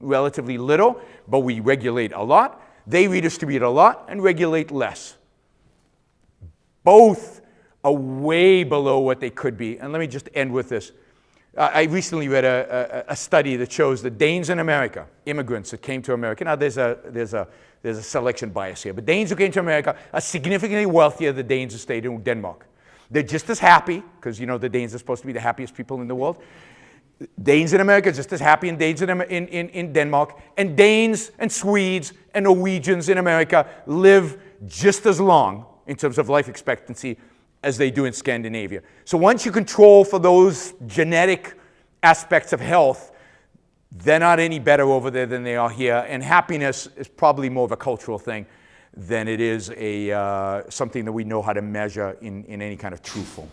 relatively little, but we regulate a lot. They redistribute a lot and regulate less. Both are way below what they could be. And let me just end with this. I recently read a study that shows the Danes in America, immigrants that came to America. Now, there's a selection bias here, but Danes who came to America are significantly wealthier than Danes who stayed in Denmark. They're just as happy, because you know the Danes are supposed to be the happiest people in the world. Danes in America are just as happy as Danes in Denmark. And Danes and Swedes and Norwegians in America live just as long in terms of life expectancy as they do in Scandinavia. So once you control for those genetic aspects of health, they're not any better over there than they are here. And happiness is probably more of a cultural thing than it is something that we know how to measure in any kind of true form.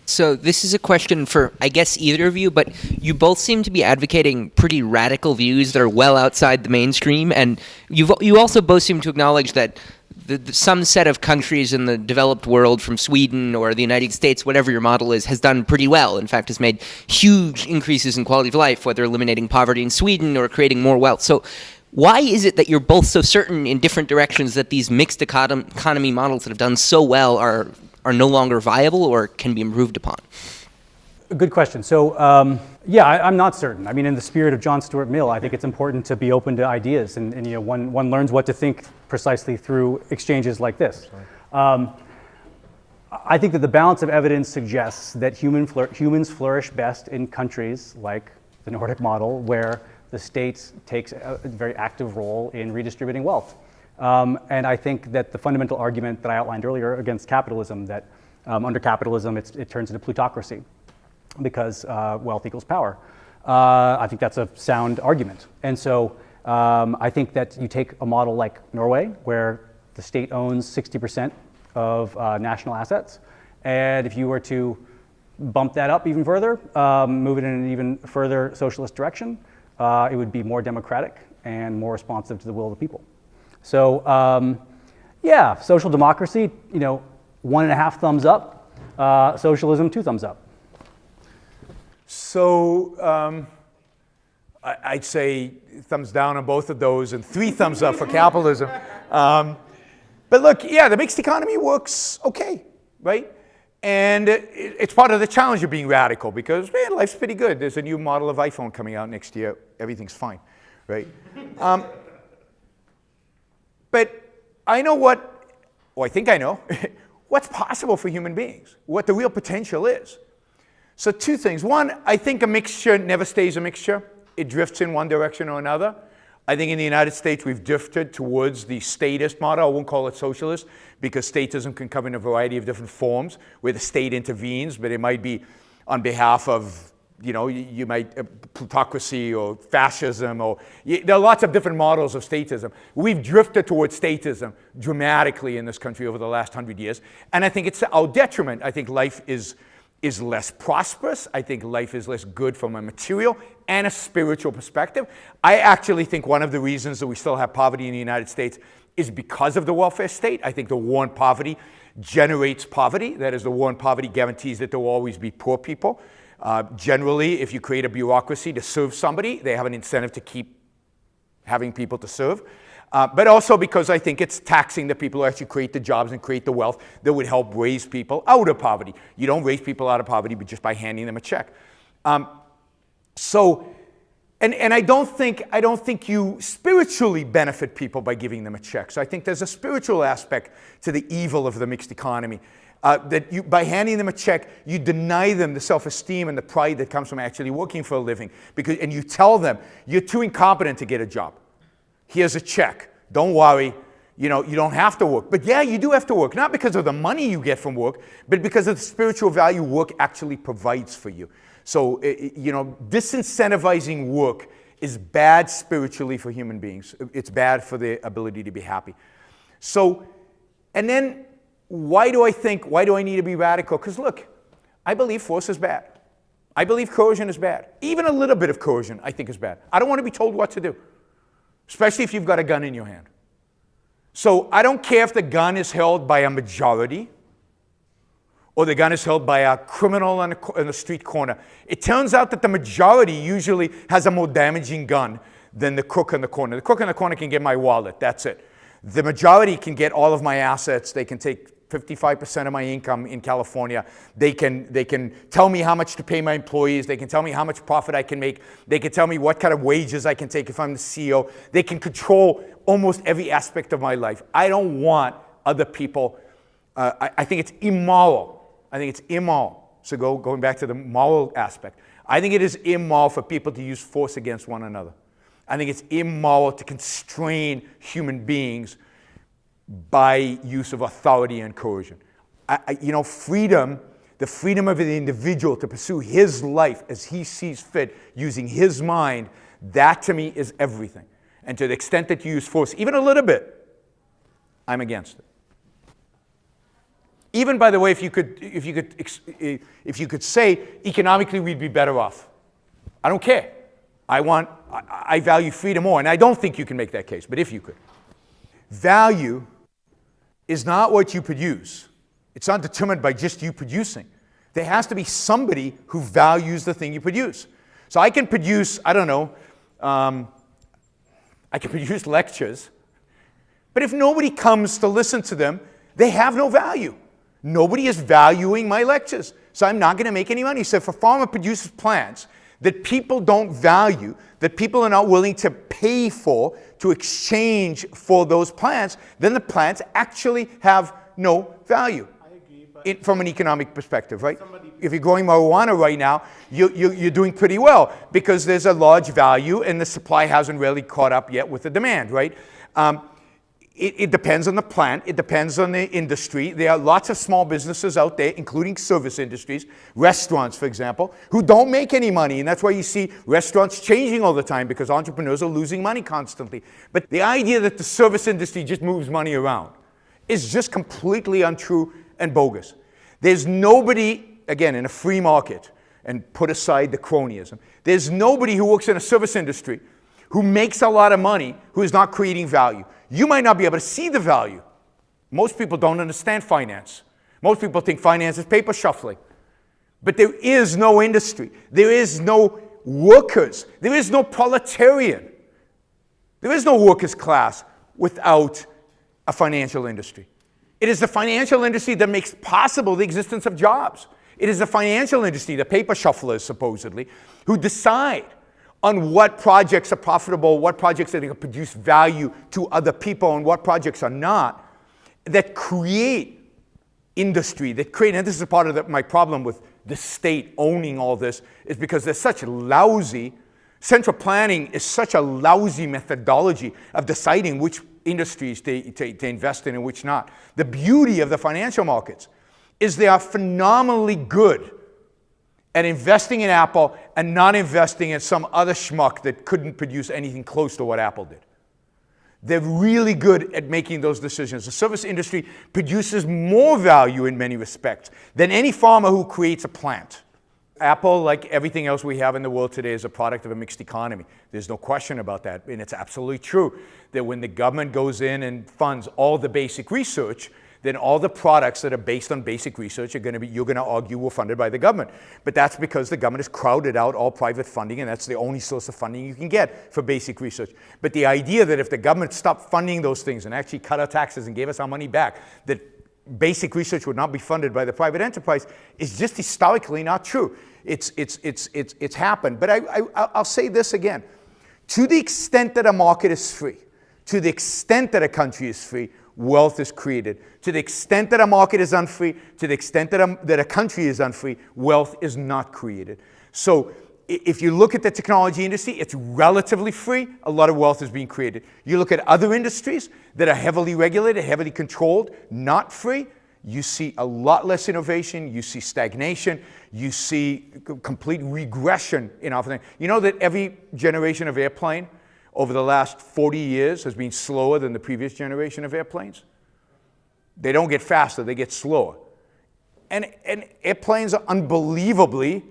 So this is a question for, I guess, either of you, but you both seem to be advocating pretty radical views that are well outside the mainstream, and you also both seem to acknowledge that some set of countries in the developed world, from Sweden or the United States, whatever your model is, has done pretty well. In fact, has made huge increases in quality of life, whether eliminating poverty in Sweden or creating more wealth. So why is it that you're both so certain in different directions that these mixed economy models that have done so well are no longer viable or can be improved upon? Good question. So, I'm not certain. I mean, in the spirit of John Stuart Mill, I think it's important to be open to ideas, and you know, one learns what to think precisely through exchanges like this. I think that the balance of evidence suggests that humans flourish best in countries like the Nordic model, where the state takes a very active role in redistributing wealth. And I think that the fundamental argument that I outlined earlier against capitalism, that under capitalism it turns into plutocracy because wealth equals power, I think that's a sound argument. And so I think that you take a model like Norway, where the state owns 60% of national assets, and if you were to bump that up even further, move it in an even further socialist direction, it would be more democratic and more responsive to the will of the people. So yeah, social democracy, 1.5 thumbs up, socialism 2 thumbs up. So I'd say thumbs down on both of those and 3 thumbs up for capitalism. But look, yeah, the mixed economy works okay, right? And it's part of the challenge of being radical because, man, life's pretty good. There's a new model of iPhone coming out next year. Everything's fine, right? But I know I think I know, what's possible for human beings, what the real potential is. So 2 things. One, I think a mixture never stays a mixture. It drifts in one direction or another. I think in the United States we've drifted towards the statist model. I won't call it socialist because statism can come in a variety of different forms where the state intervenes, but it might be on behalf of, you might, plutocracy or fascism, or there are lots of different models of statism. We've drifted towards statism dramatically in this country over the last 100 years, and I think it's our detriment. I think life is less prosperous. I think life is less good from a material and a spiritual perspective. I actually think one of the reasons that we still have poverty in the United States is because of the welfare state. I think the war on poverty generates poverty. That is, the war on poverty guarantees that there will always be poor people. Generally, if you create a bureaucracy to serve somebody, they have an incentive to keep having people to serve. But also because I think it's taxing the people who actually create the jobs and create the wealth that would help raise people out of poverty. You don't raise people out of poverty but just by handing them a check. And I don't think you spiritually benefit people by giving them a check. So I think there's a spiritual aspect to the evil of the mixed economy. By handing them a check, you deny them the self-esteem and the pride that comes from actually working for a living. And you tell them, you're too incompetent to get a job. Here's a check. Don't worry. You don't have to work. But yeah, you do have to work. Not because of the money you get from work, but because of the spiritual value work actually provides for you. So, disincentivizing work is bad spiritually for human beings. It's bad for the ability to be happy. So, and then why do I need to be radical? Because look, I believe force is bad. I believe coercion is bad. Even a little bit of coercion I think is bad. I don't want to be told what to do, especially if you've got a gun in your hand. So I don't care if the gun is held by a majority or the gun is held by a criminal on the street corner. It turns out that the majority usually has a more damaging gun than the crook in the corner. The crook in the corner can get my wallet, that's it. The majority can get all of my assets. They can take 55% of my income in California. They can tell me how much to pay my employees. They can tell me how much profit I can make. They can tell me what kind of wages I can take if I'm the CEO. They can control almost every aspect of my life. I don't want other people. I think it's immoral. I think it's immoral. So going back to the moral aspect, I think it is immoral for people to use force against one another. I think it's immoral to constrain human beings by use of authority and coercion. Freedom, the freedom of the individual to pursue his life as he sees fit, using his mind, that to me is everything. And to the extent that you use force, even a little bit, I'm against it. Even, by the way, if you could say economically we'd be better off, I don't care. I value freedom more, and I don't think you can make that case, but if you could. Value is not what you produce. It's not determined by just you producing. There has to be somebody who values the thing you produce. So I can produce, I can produce lectures, but if nobody comes to listen to them, they have no value. Nobody is valuing my lectures, so I'm not going to make any money. So if a farmer produces plants that people don't value, that people are not willing to pay for, to exchange for those plants, then the plants actually have no value. I agree, from an economic perspective, right? If you're growing marijuana right now, you're doing pretty well because there's a large value and the supply hasn't really caught up yet with the demand, right? It depends on the plant. It depends on the industry. There are lots of small businesses out there, including service industries, restaurants, for example, who don't make any money. And that's why you see restaurants changing all the time because entrepreneurs are losing money constantly. But the idea that the service industry just moves money around is just completely untrue and bogus. There's nobody, again, in a free market, and put aside the cronyism, there's nobody who works in a service industry who makes a lot of money who is not creating value. You might not be able to see the value. Most people don't understand finance. Most people think finance is paper shuffling. But there is no industry. There is no workers. There is no proletarian. There is no workers' class without a financial industry. It is the financial industry that makes possible the existence of jobs. It is the financial industry, the paper shufflers supposedly, who decide on what projects are profitable, what projects are going to produce value to other people, and what projects are not, that create industry, that create, and this is part of my problem with the state owning all this, is because there's such lousy, central planning is such a lousy methodology of deciding which industries to invest in and which not. The beauty of the financial markets is they are phenomenally good at investing in Apple and not investing in some other schmuck that couldn't produce anything close to what Apple did. They're really good at making those decisions. The service industry produces more value in many respects than any farmer who creates a plant. Apple, like everything else we have in the world today, is a product of a mixed economy. There's no question about that. And it's absolutely true that when the government goes in and funds all the basic research, then all the products that are based on basic research are going to be, you're going to argue, were funded by the government. But that's because the government has crowded out all private funding, and that's the only source of funding you can get for basic research. But the idea that if the government stopped funding those things and actually cut our taxes and gave us our money back, that basic research would not be funded by the private enterprise is just historically not true. It's happened. But I'll say this again. To the extent that a market is free, to the extent that a country is free, wealth is created. To the extent that a market is unfree, to the extent that a country is unfree, wealth is not created. So if you look at the technology industry, it's relatively free. A lot of wealth is being created. You look at other industries that are heavily regulated, heavily controlled, not free, you see a lot less innovation, you see stagnation, you see complete regression in our thing. You know that every generation of airplane over the last 40 years has been slower than the previous generation of airplanes? They don't get faster, they get slower. And airplanes are unbelievably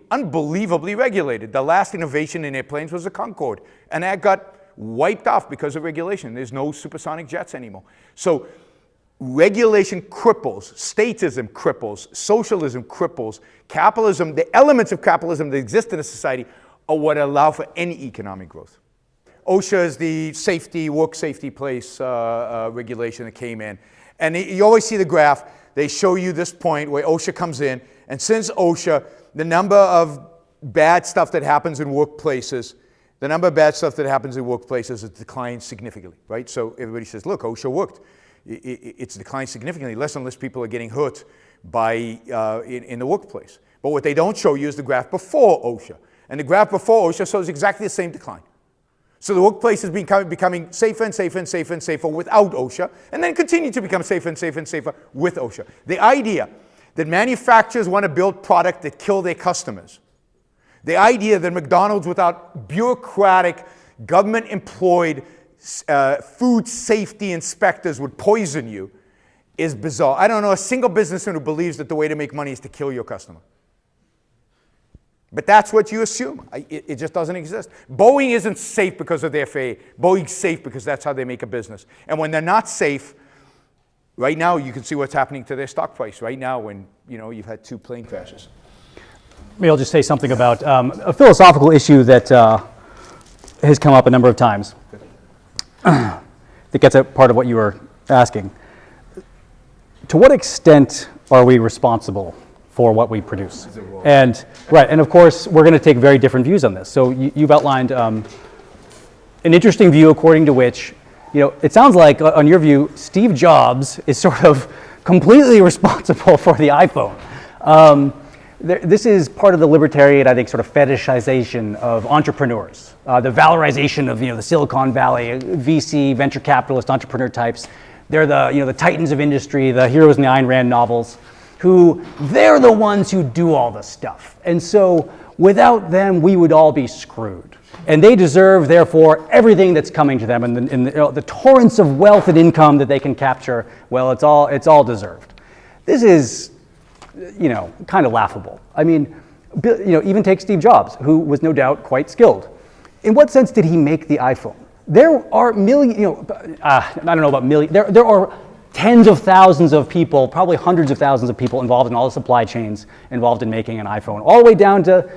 regulated. The last innovation in airplanes was the Concorde, and that got wiped off because of regulation. There's no supersonic jets anymore. So regulation cripples, statism cripples, socialism cripples, capitalism, the elements of capitalism that exist in a society are what allow for any economic growth. OSHA is the safety, work safety place regulation that came in. And you always see the graph. They show you this point where OSHA comes in. And since OSHA, the number of bad stuff that happens in workplaces, has declined significantly, right? So everybody says, look, OSHA worked. It's declined significantly. Less and less people are getting hurt in the workplace. But what they don't show you is the graph before OSHA. And the graph before OSHA shows exactly the same decline. So the workplace has been becoming safer and safer and safer and safer without OSHA, and then continue to become safer and safer and safer with OSHA. The idea that manufacturers want to build product that kill their customers, the idea that McDonald's without bureaucratic, government-employed food safety inspectors would poison you is bizarre. I don't know a single businessman who believes that the way to make money is to kill your customer. But that's what you assume. It just doesn't exist. Boeing isn't safe because of their FAA. Boeing's safe because that's how they make a business. And when they're not safe, right now you can see what's happening to their stock price. Right now when you've had 2 plane crashes. Maybe I'll just say something about a philosophical issue that has come up a number of times. That gets at part of what you were asking. To what extent are we responsible for what we produce? And of course, we're going to take very different views on this. So you've outlined an interesting view according to which, it sounds like, on your view, Steve Jobs is sort of completely responsible for the iPhone. This is part of the libertarian, I think, sort of fetishization of entrepreneurs, the valorization of the Silicon Valley, VC, venture capitalist, entrepreneur types. They're the titans of industry, the heroes in the Ayn Rand novels, who they're the ones who do all the stuff. And so without them, we would all be screwed. And they deserve, therefore, everything that's coming to them, and the torrents of wealth and income that they can capture. Well, it's all deserved. This is, kind of laughable. I mean, even take Steve Jobs, who was no doubt quite skilled. In what sense did he make the iPhone? There are I don't know about millions. There are tens of thousands of people, probably hundreds of thousands of people involved in all the supply chains involved in making an iPhone, all the way down to,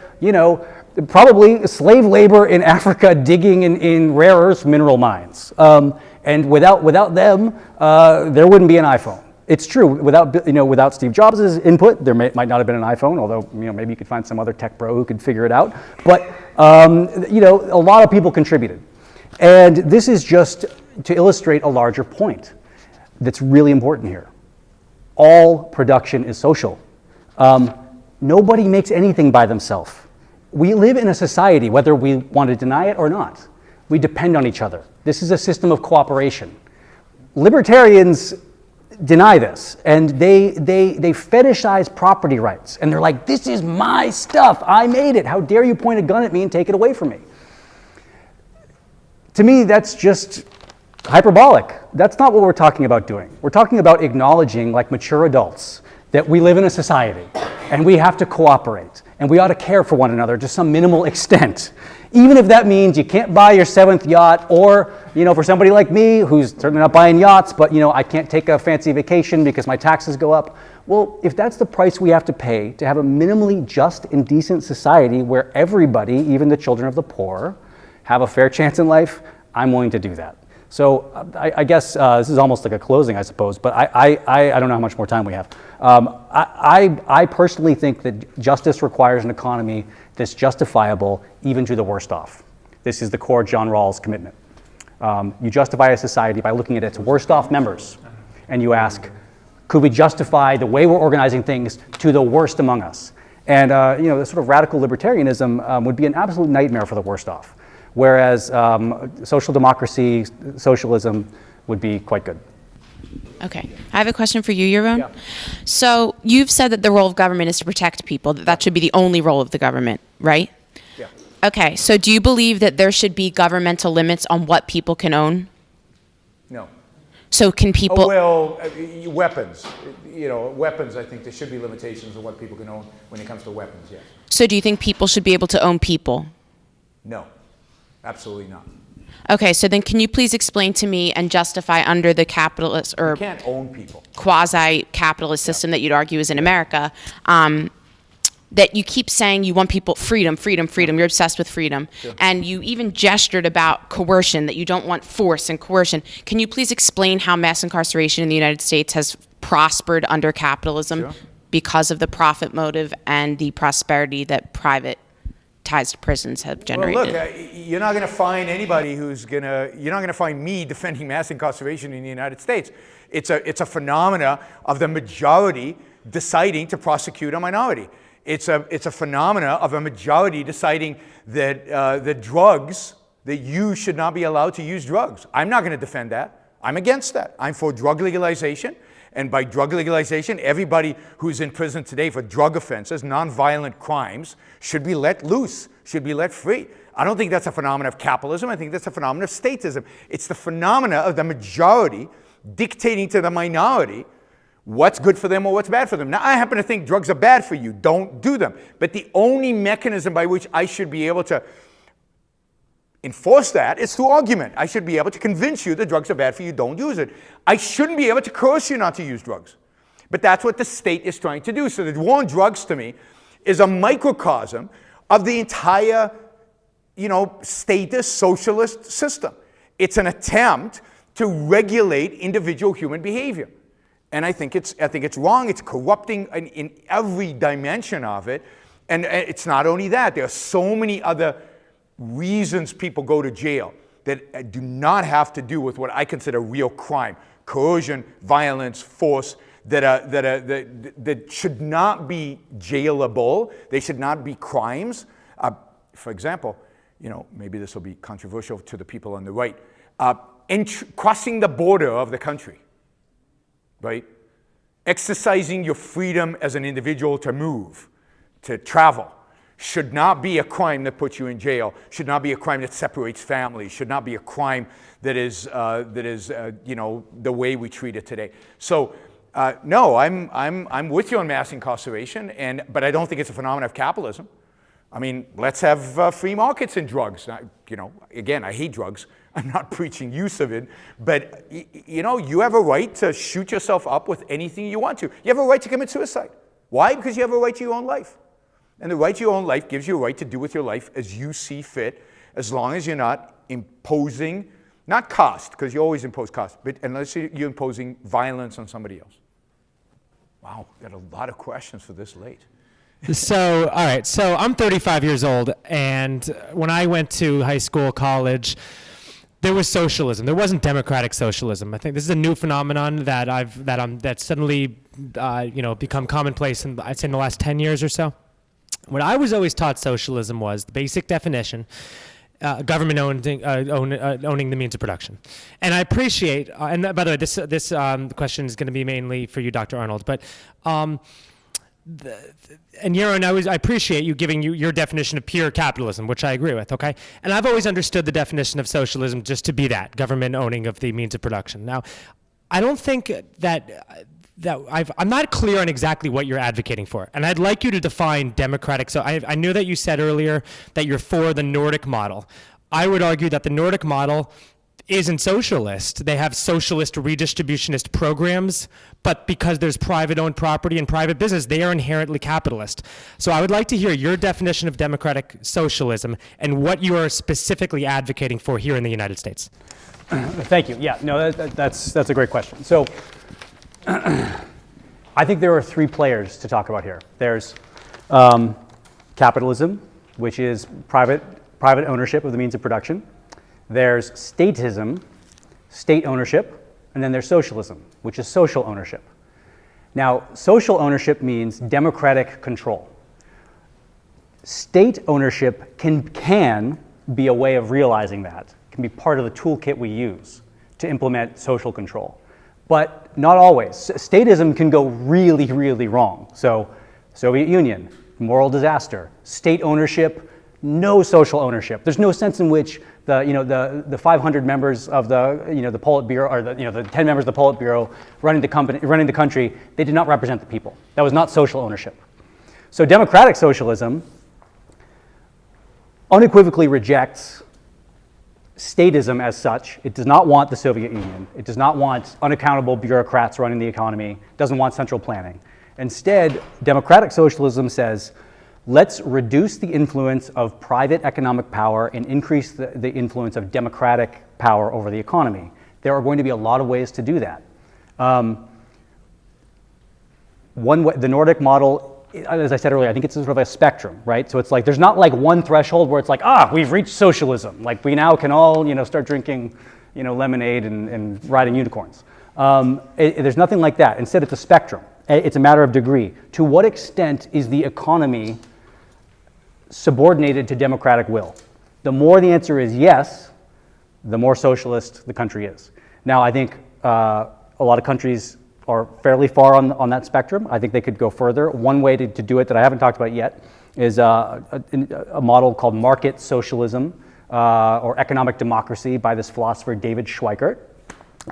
probably slave labor in Africa digging in rare earth mineral mines. And without them, there wouldn't be an iPhone. It's true, without Steve Jobs' input, there might not have been an iPhone, although maybe you could find some other tech bro who could figure it out. But a lot of people contributed. And this is just to illustrate a larger point that's really important here. All production is social. Nobody makes anything by themselves. We live in a society, whether we want to deny it or not. We depend on each other. This is a system of cooperation. Libertarians deny this, and they fetishize property rights. And they're like, this is my stuff. I made it. How dare you point a gun at me and take it away from me? To me, that's just hyperbolic. That's not what we're talking about doing. We're talking about acknowledging, like mature adults, that we live in a society and we have to cooperate and we ought to care for one another to some minimal extent. Even if that means you can't buy your 7th yacht, or, for somebody like me who's certainly not buying yachts, but, I can't take a fancy vacation because my taxes go up. Well, if that's the price we have to pay to have a minimally just and decent society where everybody, even the children of the poor, have a fair chance in life, I'm willing to do that. So I guess this is almost like a closing, I suppose, but I don't know how much more time we have. I personally think that justice requires an economy that's justifiable even to the worst off. This is the core John Rawls commitment. You justify a society by looking at its worst off members, and you ask, could we justify the way we're organizing things to the worst among us? And this sort of radical libertarianism would be an absolute nightmare for the worst off. Whereas social democracy, socialism would be quite good. Okay. I have a question for you, Yaron. Yeah. So you've said that the role of government is to protect people, that should be the only role of the government, right? Yeah. Okay. So do you believe that there should be governmental limits on what people can own? No. So can people... Weapons. Weapons, I think there should be limitations on what people can own when it comes to weapons, yes. So do you think people should be able to own people? No. Absolutely not. Okay, so then can you please explain to me and justify under the capitalist or You can't own people. quasi-capitalist system that you'd argue is in America, that you keep saying you want people freedom, you're obsessed with freedom, Sure. and you even gestured about coercion, that you don't want force and coercion. Can you please explain how mass incarceration in the United States has prospered under capitalism Sure. because of the profit motive and the prosperity that private ties to prisons have generated? Well, look, you're not going to find anybody you're not going to find me defending mass incarceration in the United States. It's a phenomena of the majority deciding to prosecute a minority. It's a phenomena of a majority deciding that that you should not be allowed to use drugs. I'm not going to defend that. I'm against that. I'm for drug legalization. And by drug legalization, everybody who's in prison today for drug offenses, nonviolent crimes, should be let loose, should be let free. I don't think that's a phenomenon of capitalism. I think that's a phenomenon of statism. It's the phenomena of the majority dictating to the minority what's good for them or what's bad for them. Now, I happen to think drugs are bad for you. Don't do them. But the only mechanism by which I should be able to enforce that is through argument. I should be able to convince you that drugs are bad for you, don't use it. I shouldn't be able to coerce you not to use drugs. But that's what the state is trying to do. So the war on drugs, to me, is a microcosm of the entire, statist socialist system. It's an attempt to regulate individual human behavior. And I think it's wrong. It's corrupting in every dimension of it. And it's not only that. There are so many other reasons people go to jail that do not have to do with what I consider real crime: coercion, violence, force. that should not be jailable. They should not be crimes. For example, maybe this will be controversial to the people on the right. Crossing the border of the country, right? Exercising your freedom as an individual to move, to travel, should not be a crime that puts you in jail, should not be a crime that separates families, should not be a crime that is the way we treat it today. So, no, I'm with you on mass incarceration, but I don't think it's a phenomenon of capitalism. I mean, let's have free markets in drugs. Again, I hate drugs. I'm not preaching use of it, but you have a right to shoot yourself up with anything you want to. You have a right to commit suicide. Why? Because you have a right to your own life. And the right to your own life gives you a right to do with your life as you see fit, as long as you're not imposing, not cost, because you always impose cost, but unless you're imposing violence on somebody else. Wow, got a lot of questions for this late. So, all right, so I'm 35 years old, and when I went to high school, college, there was socialism. There wasn't democratic socialism. I think this is a new phenomenon that's suddenly become commonplace in, I'd say, in the last 10 years or so. What I was always taught socialism was the basic definition, government owning the means of production. And I appreciate, and by the way, this question is going to be mainly for you, Dr. Arnold, but and Yaron, I appreciate you giving your definition of pure capitalism, which I agree with, okay? And I've always understood the definition of socialism just to be that, government owning of the means of production. Now, I don't think I'm not clear on exactly what you're advocating for, and I'd like you to define democratic. So I knew that you said earlier that you're for the Nordic model. I would argue that the Nordic model isn't socialist. They have socialist redistributionist programs, but because there's private-owned property and private business, they are inherently capitalist. So I would like to hear your definition of democratic socialism and what you are specifically advocating for here in the United States. Thank you. Yeah, no, that's a great question. So I think there are three players to talk about here. There's capitalism, which is private ownership of the means of production. There's statism, state ownership, and then there's socialism, which is social ownership. Now, social ownership means democratic control. State ownership can be a way of realizing that, can be part of the toolkit we use to implement social control. But not always. Statism can go really, really wrong. So, Soviet Union, moral disaster. State ownership, no social ownership. There's no sense in which the 500 members of the Politburo, or the 10 members of the Politburo running the country, they did not represent the people. That was not social ownership. So democratic socialism unequivocally rejects statism as such. It does not want the Soviet Union. It does not want unaccountable bureaucrats running the economy. It doesn't want central planning. Instead, democratic socialism says, let's reduce the influence of private economic power and increase the influence of democratic power over the economy. There are going to be a lot of ways to do that. One way, the Nordic model, as I said earlier, I think it's sort of a spectrum, right? So it's like there's not like one threshold where it's like, we've reached socialism. Like we now can all, start drinking, lemonade and riding unicorns. There's nothing like that. Instead, it's a spectrum. It's a matter of degree. To what extent is the economy subordinated to democratic will? The more the answer is yes, the more socialist the country is. Now, I think a lot of countries are fairly far on that spectrum. I think they could go further. One way to do it that I haven't talked about yet is a model called market socialism or economic democracy by this philosopher David Schweikart.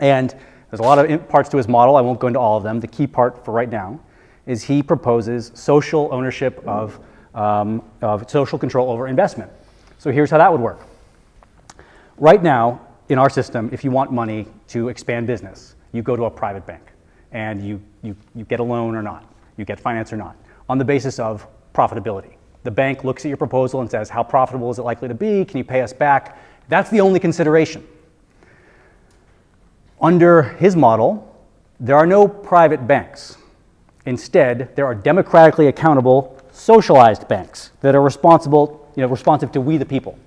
And there's a lot of parts to his model. I won't go into all of them. The key part for right now is he proposes social ownership of social control over investment. So here's how that would work. Right now, in our system, if you want money to expand business, you go to a private bank and you get a loan or not, you get finance or not, on the basis of profitability. The bank looks at your proposal and says, how profitable is it likely to be? Can you pay us back? That's the only consideration. Under his model, there are no private banks. Instead, there are democratically accountable, socialized banks that are responsive to we the people.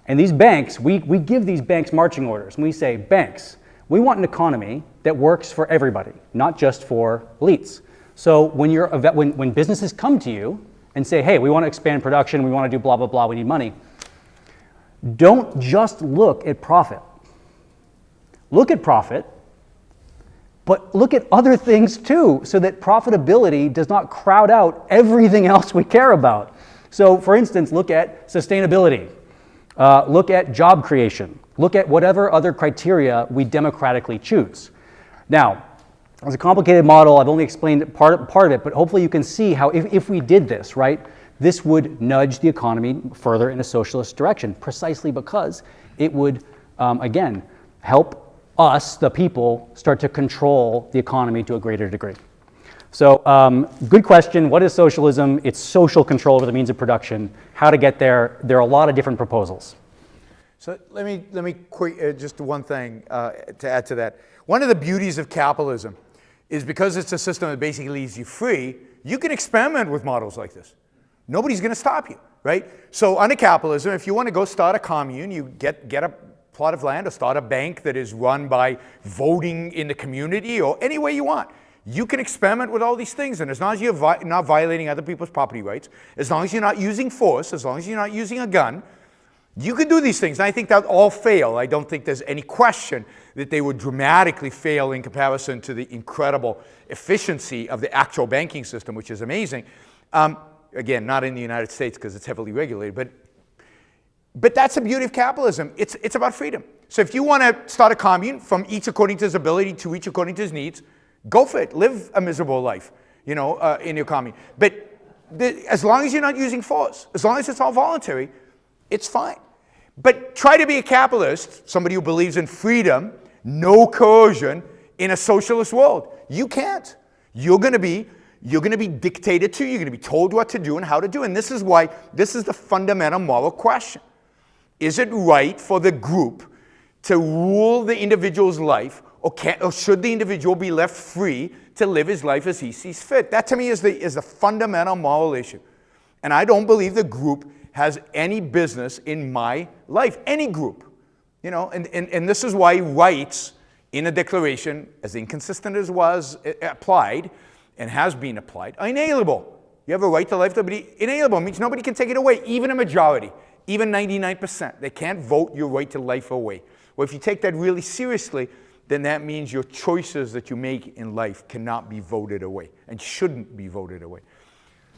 And these banks, we give these banks marching orders, and we say, banks, We want an economy that works for everybody, not just for elites. So when businesses come to you and say, hey, we want to expand production, we want to do blah, blah, blah, we need money, don't just look at profit. Look at profit, but look at other things too, so that profitability does not crowd out everything else we care about. So for instance, look at sustainability, look at job creation, look at whatever other criteria we democratically choose. Now, it's a complicated model. I've only explained part of it, but hopefully you can see how if we did this, right, this would nudge the economy further in a socialist direction, precisely because it would, again, help us, the people, start to control the economy to a greater degree. So, good question. What is socialism? It's social control over the means of production. How to get there? There are a lot of different proposals. So let me quick, just one thing to add to that. One of the beauties of capitalism is because it's a system that basically leaves you free, you can experiment with models like this. Nobody's going to stop you, right? So under capitalism, if you want to go start a commune, you get a plot of land or start a bank that is run by voting in the community or any way you want. You can experiment with all these things, and as long as you're not violating other people's property rights, as long as you're not using force, as long as you're not using a gun, you can do these things. And I think that all fail. I don't think there's any question that they would dramatically fail in comparison to the incredible efficiency of the actual banking system, which is amazing. Again, not in the United States because it's heavily regulated, but that's the beauty of capitalism. It's about freedom. So if you want to start a commune, from each according to his ability to each according to his needs, go for it. Live a miserable life, in your commune. But as long as you're not using force, as long as it's all voluntary, it's fine. But try to be a capitalist, somebody who believes in freedom, no coercion, in a socialist world. You can't. You're going to be dictated to. You're going to be told what to do and how to do. And this is why this is the fundamental moral question. Is it right for the group to rule the individual's life, or should the individual be left free to live his life as he sees fit? That to me is the fundamental moral issue. And I don't believe the group has any business in my life, any group. And this is why rights in a declaration, as inconsistent as was applied and has been applied, are inalienable. You have a right to life, liberty. Inalienable means nobody can take it away, even a majority, even 99%. They can't vote your right to life away. Well, if you take that really seriously, then that means your choices that you make in life cannot be voted away and shouldn't be voted away.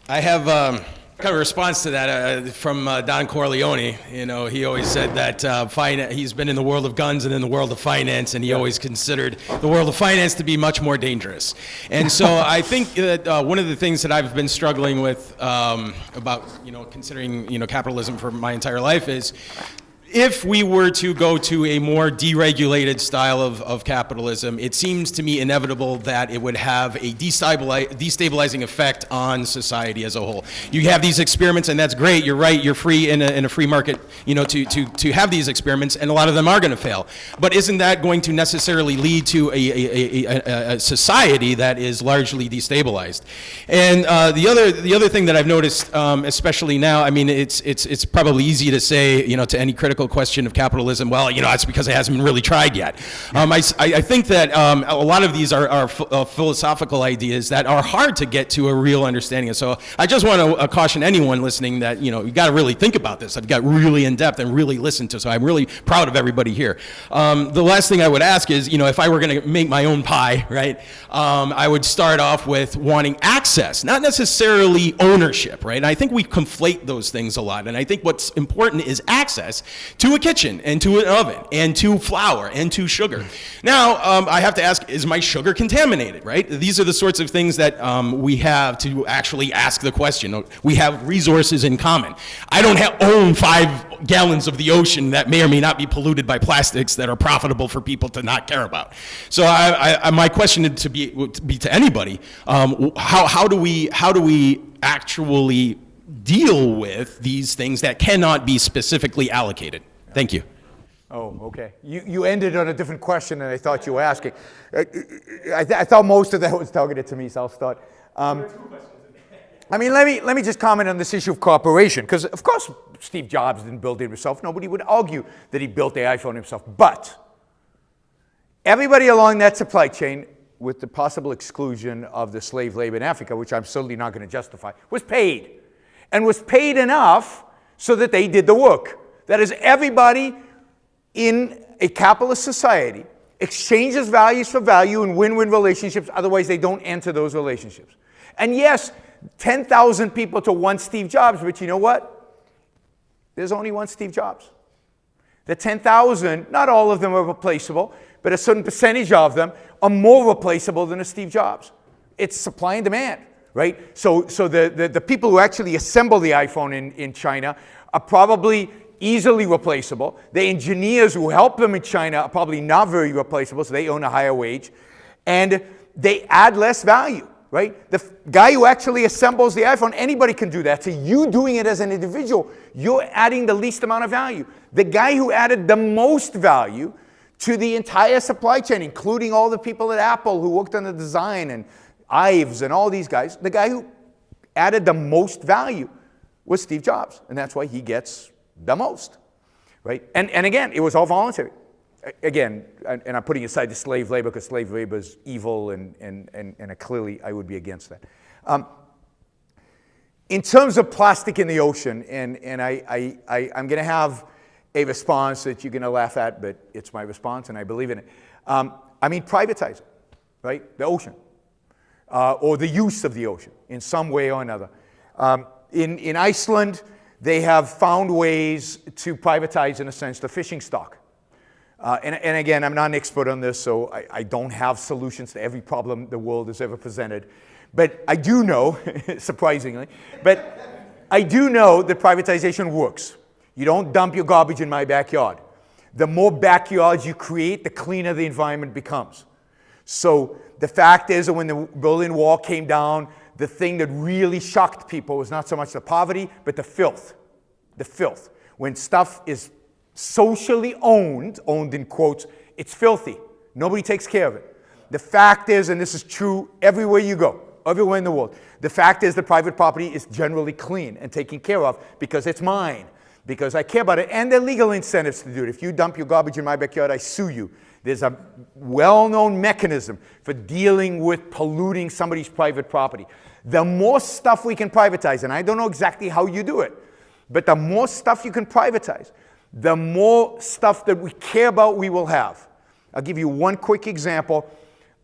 I have kind of a response to that from Don Corleone. He always said that he's been in the world of guns and in the world of finance, and he always considered the world of finance to be much more dangerous. And so I think that one of the things that I've been struggling with about considering capitalism for my entire life is, if we were to go to a more deregulated style of capitalism, it seems to me inevitable that it would have a destabilizing effect on society as a whole. You have these experiments, and that's great. You're right. You're free in a free market, to have these experiments, and a lot of them are going to fail. But isn't that going to necessarily lead to a society that is largely destabilized? And the other thing that I've noticed, especially now, I mean, it's probably easy to say, to any critical question of capitalism, well, it's because it hasn't been really tried yet. I think that a lot of these are philosophical ideas that are hard to get to a real understanding of. So I just want to caution anyone listening that, you got to really think about this. I've got really in depth and really listened to, so I'm really proud of everybody here. The last thing I would ask is, if I were going to make my own pie, right, I would start off with wanting access, not necessarily ownership, right? And I think we conflate those things a lot. And I think what's important is access to a kitchen and to an oven and to flour and to sugar. Now, I have to ask, is my sugar contaminated, right? These are the sorts of things that we have to actually ask the question. We have resources in common. I don't own 5 gallons of the ocean that may or may not be polluted by plastics that are profitable for people to not care about. So my question would be to anybody, how do we actually deal with these things that cannot be specifically allocated? Thank you. Oh, okay. You ended on a different question than I thought you were asking. I thought most of that was targeted to me, so I'll start. Let me just comment on this issue of cooperation, because of course Steve Jobs didn't build it himself. Nobody would argue that he built the iPhone himself. But Everybody along that supply chain, with the possible exclusion of the slave labor in Africa, which I'm certainly not going to justify, was paid. And was paid enough so that they did the work. That is, everybody in a capitalist society exchanges values for value in win-win relationships, otherwise they don't enter those relationships. And yes, 10,000 people to one Steve Jobs, but you know what? There's only one Steve Jobs. The 10,000, not all of them are replaceable, but a certain percentage of them are more replaceable than a Steve Jobs. It's supply and demand, right? So the people who actually assemble the iPhone in China are probably easily replaceable. The engineers who help them in China are probably not very replaceable, so they earn a higher wage. And they add less value, right? The guy who actually assembles the iPhone, anybody can do that. So you doing it as an individual, you're adding the least amount of value. The guy who added the most value to the entire supply chain, including all the people at Apple who worked on the design and Ives and all these guys, the guy who added the most value was Steve Jobs. And that's why he gets the most, right? And again, it was all voluntary. Again, and I'm putting aside the slave labor because slave labor is evil and clearly I would be against that. In terms of plastic in the ocean, and I'm going to have a response that you're going to laugh at, but it's my response and I believe in it. I mean, privatize it, right? The ocean, or the use of the ocean in some way or another. In Iceland, they have found ways to privatize, in a sense, the fishing stock. And again, I'm not an expert on this, so I don't have solutions to every problem the world has ever presented. But I do know, surprisingly, but I do know that privatization works. You don't dump your garbage in my backyard. The more backyards you create, the cleaner the environment becomes. So the fact is that when the Berlin Wall came down, the thing that really shocked people was not so much the poverty, but the filth. The filth. When stuff is socially owned in quotes, it's filthy. Nobody takes care of it. The fact is, and this is true everywhere you go, everywhere in the world, the fact is that private property is generally clean and taken care of because it's mine, because I care about it, and there are legal incentives to do it. If you dump your garbage in my backyard, I sue you. There's a well-known mechanism for dealing with polluting somebody's private property. The more stuff we can privatize, and I don't know exactly how you do it, but the more stuff you can privatize, the more stuff that we care about we will have. I'll give you one quick example.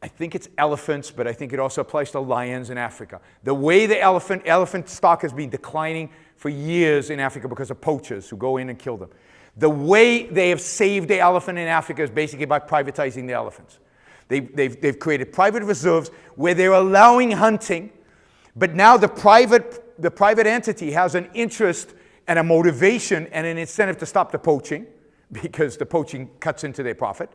I think it's elephants, but I think it also applies to lions in Africa. The way the elephant stock has been declining for years in Africa because of poachers who go in and kill them. The way they have saved the elephant in Africa is basically by privatizing the elephants. They've created private reserves where they're allowing hunting, but now the private entity has an interest and a motivation and an incentive to stop the poaching because the poaching cuts into their profit.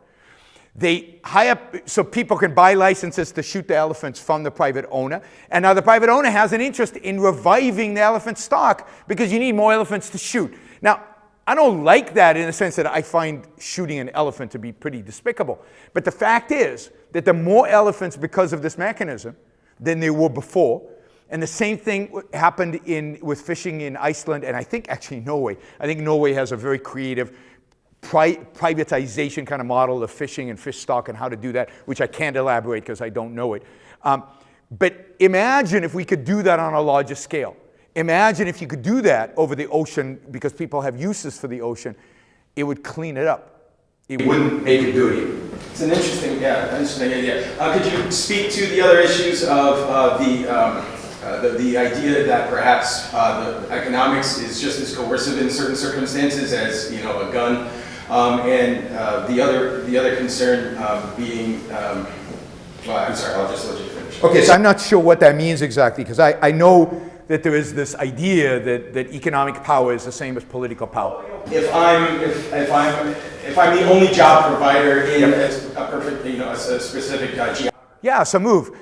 They hire so people can buy licenses to shoot the elephants from the private owner. And now the private owner has an interest in reviving the elephant stock because you need more elephants to shoot. Now, I don't like that in the sense that I find shooting an elephant to be pretty despicable. But the fact is that there are more elephants because of this mechanism than there were before. And the same thing happened with fishing in Iceland and I think actually Norway. I think Norway has a very creative privatization kind of model of fishing and fish stock and how to do that, which I can't elaborate because I don't know it. But imagine if we could do that on a larger scale. Imagine if you could do that over the ocean because people have uses for the ocean. It would clean it up. It wouldn't make it dirty. It's an interesting idea. Could you speak to the other issues of the idea that perhaps the economics is just as coercive in certain circumstances as a gun, and the other concern being, well, I'm sorry, I'll just let you finish. Okay, so I'm not sure what that means exactly because I know that there is this idea that economic power is the same as political power. If I'm the only job provider in a perfect, a specific geography. Yeah, so move.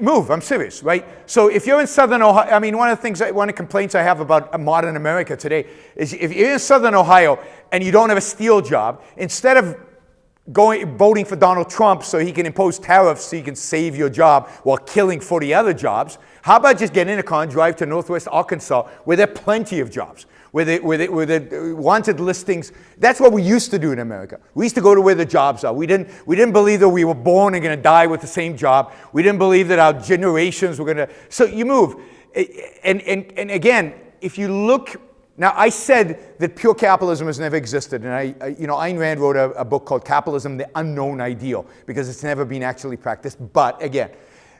Move. I'm serious, right? So if you're in Southern Ohio, one of the complaints I have about modern America today is if you're in Southern Ohio and you don't have a steel job, instead of voting for Donald Trump so he can impose tariffs so you can save your job while killing 40 other jobs, how about just get in a car and drive to Northwest Arkansas where there are plenty of jobs? where the wanted listings. That's what we used to do in America. We used to go to where the jobs are. We didn't believe that we were born and going to die with the same job. We didn't believe that our generations were going to. So you move, and again, if you look. Now, I said that pure capitalism has never existed, and Ayn Rand wrote a book called Capitalism, the Unknown Ideal, because it's never been actually practiced. But again,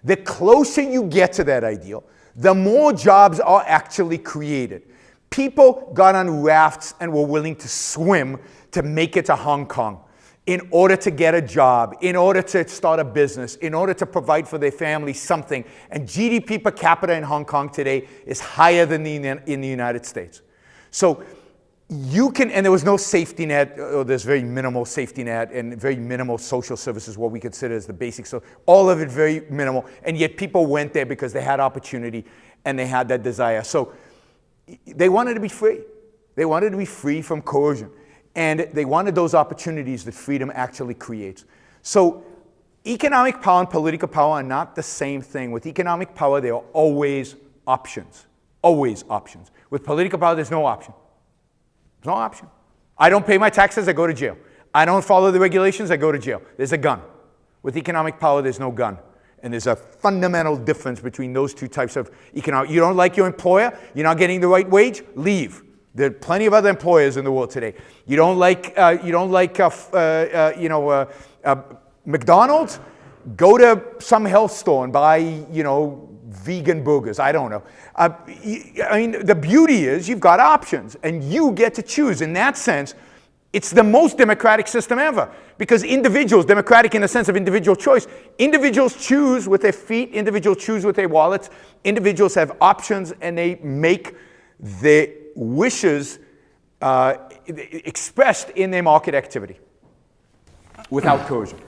the closer you get to that ideal, the more jobs are actually created. People got on rafts and were willing to swim to make it to Hong Kong in order to get a job, in order to start a business, in order to provide for their family something. And GDP per capita in Hong Kong today is higher than in the United States. So you can, and there was no safety net, or there's very minimal safety net and very minimal social services, what we consider as the basics. So all of it very minimal. And yet people went there because they had opportunity and they had that desire. So they wanted to be free. They wanted to be free from coercion. And they wanted those opportunities that freedom actually creates. So economic power and political power are not the same thing. With economic power, there are always options. Always options. With political power, there's no option. There's no option. I don't pay my taxes, I go to jail. I don't follow the regulations, I go to jail. There's a gun. With economic power, there's no gun. And there's a fundamental difference between those two types of economic. You don't like your employer, you're not getting the right wage, leave. There are plenty of other employers in the world today. You don't like McDonald's, go to some health store and buy, vegan burgers. I don't know. I mean, the beauty is you've got options and you get to choose. In that sense, it's the most democratic system ever, because individuals, democratic in the sense of individual choice, individuals choose with their feet, individuals choose with their wallets, individuals have options and they make their wishes expressed in their market activity without coercion.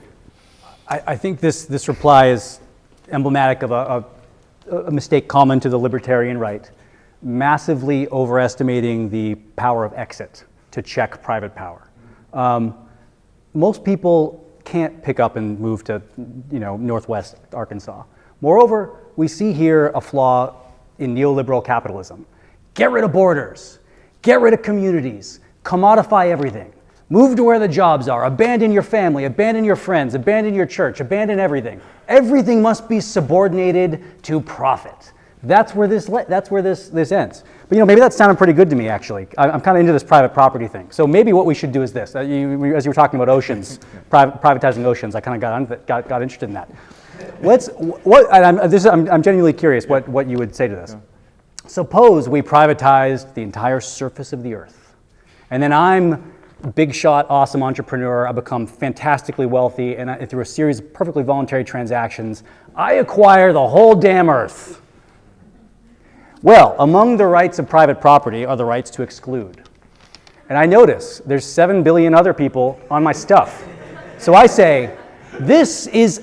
I think this reply is emblematic of a mistake common to the libertarian right, massively overestimating the power of exit to check private power. Most people can't pick up and move to, Northwest Arkansas. Moreover, we see here a flaw in neoliberal capitalism. Get rid of borders, get rid of communities, commodify everything. Move to where the jobs are, abandon your family, abandon your friends, abandon your church, abandon everything. Everything must be subordinated to profit. That's where this ends. But maybe that's sounding pretty good to me, actually. I'm kind of into this private property thing. So maybe what we should do is this. As you were talking about oceans, privatizing oceans, I kind of got interested in that. I'm genuinely curious what you would say to this. Suppose we privatized the entire surface of the earth, and then I'm big shot, awesome entrepreneur. I become fantastically wealthy, and through a series of perfectly voluntary transactions, I acquire the whole damn earth. Well, among the rights of private property are the rights to exclude. And I notice there's 7 billion other people on my stuff. So I say, this is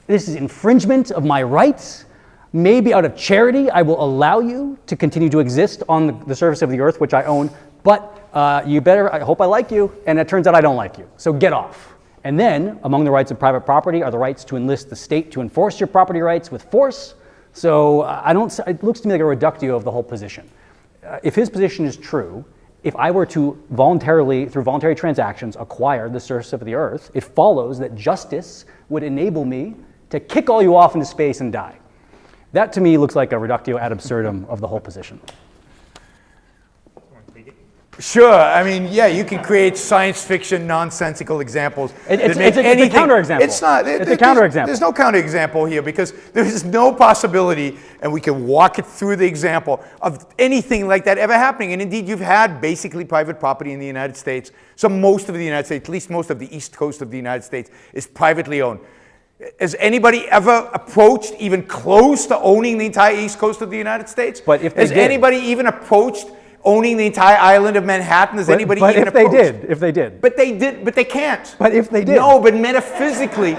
infringement of my rights. Maybe out of charity, I will allow you to continue to exist on the surface of the earth, which I own, but I hope I like you, and it turns out I don't like you, so get off. And then, among the rights of private property are the rights to enlist the state to enforce your property rights with force. So it looks to me like a reductio of the whole position. If his position is true, if I were to voluntarily, through voluntary transactions, acquire the surface of the earth, it follows that justice would enable me to kick all you off into space and die. That to me looks like a reductio ad absurdum of the whole position. Sure, I mean, yeah, you can create science fiction nonsensical examples. It's a counterexample. It's not. It's a counterexample. There's no counterexample here because there is no possibility, and we can walk it through the example of anything like that ever happening. And indeed, you've had basically private property in the United States. So most of the United States, at least most of the East Coast of the United States, is privately owned. Has anybody ever approached even close to owning the entire East Coast of the United States? But if they Has did. Anybody even approached owning the entire island of Manhattan? Has anybody even approached? If they did. But they did, but they can't. But if they did. No, but metaphysically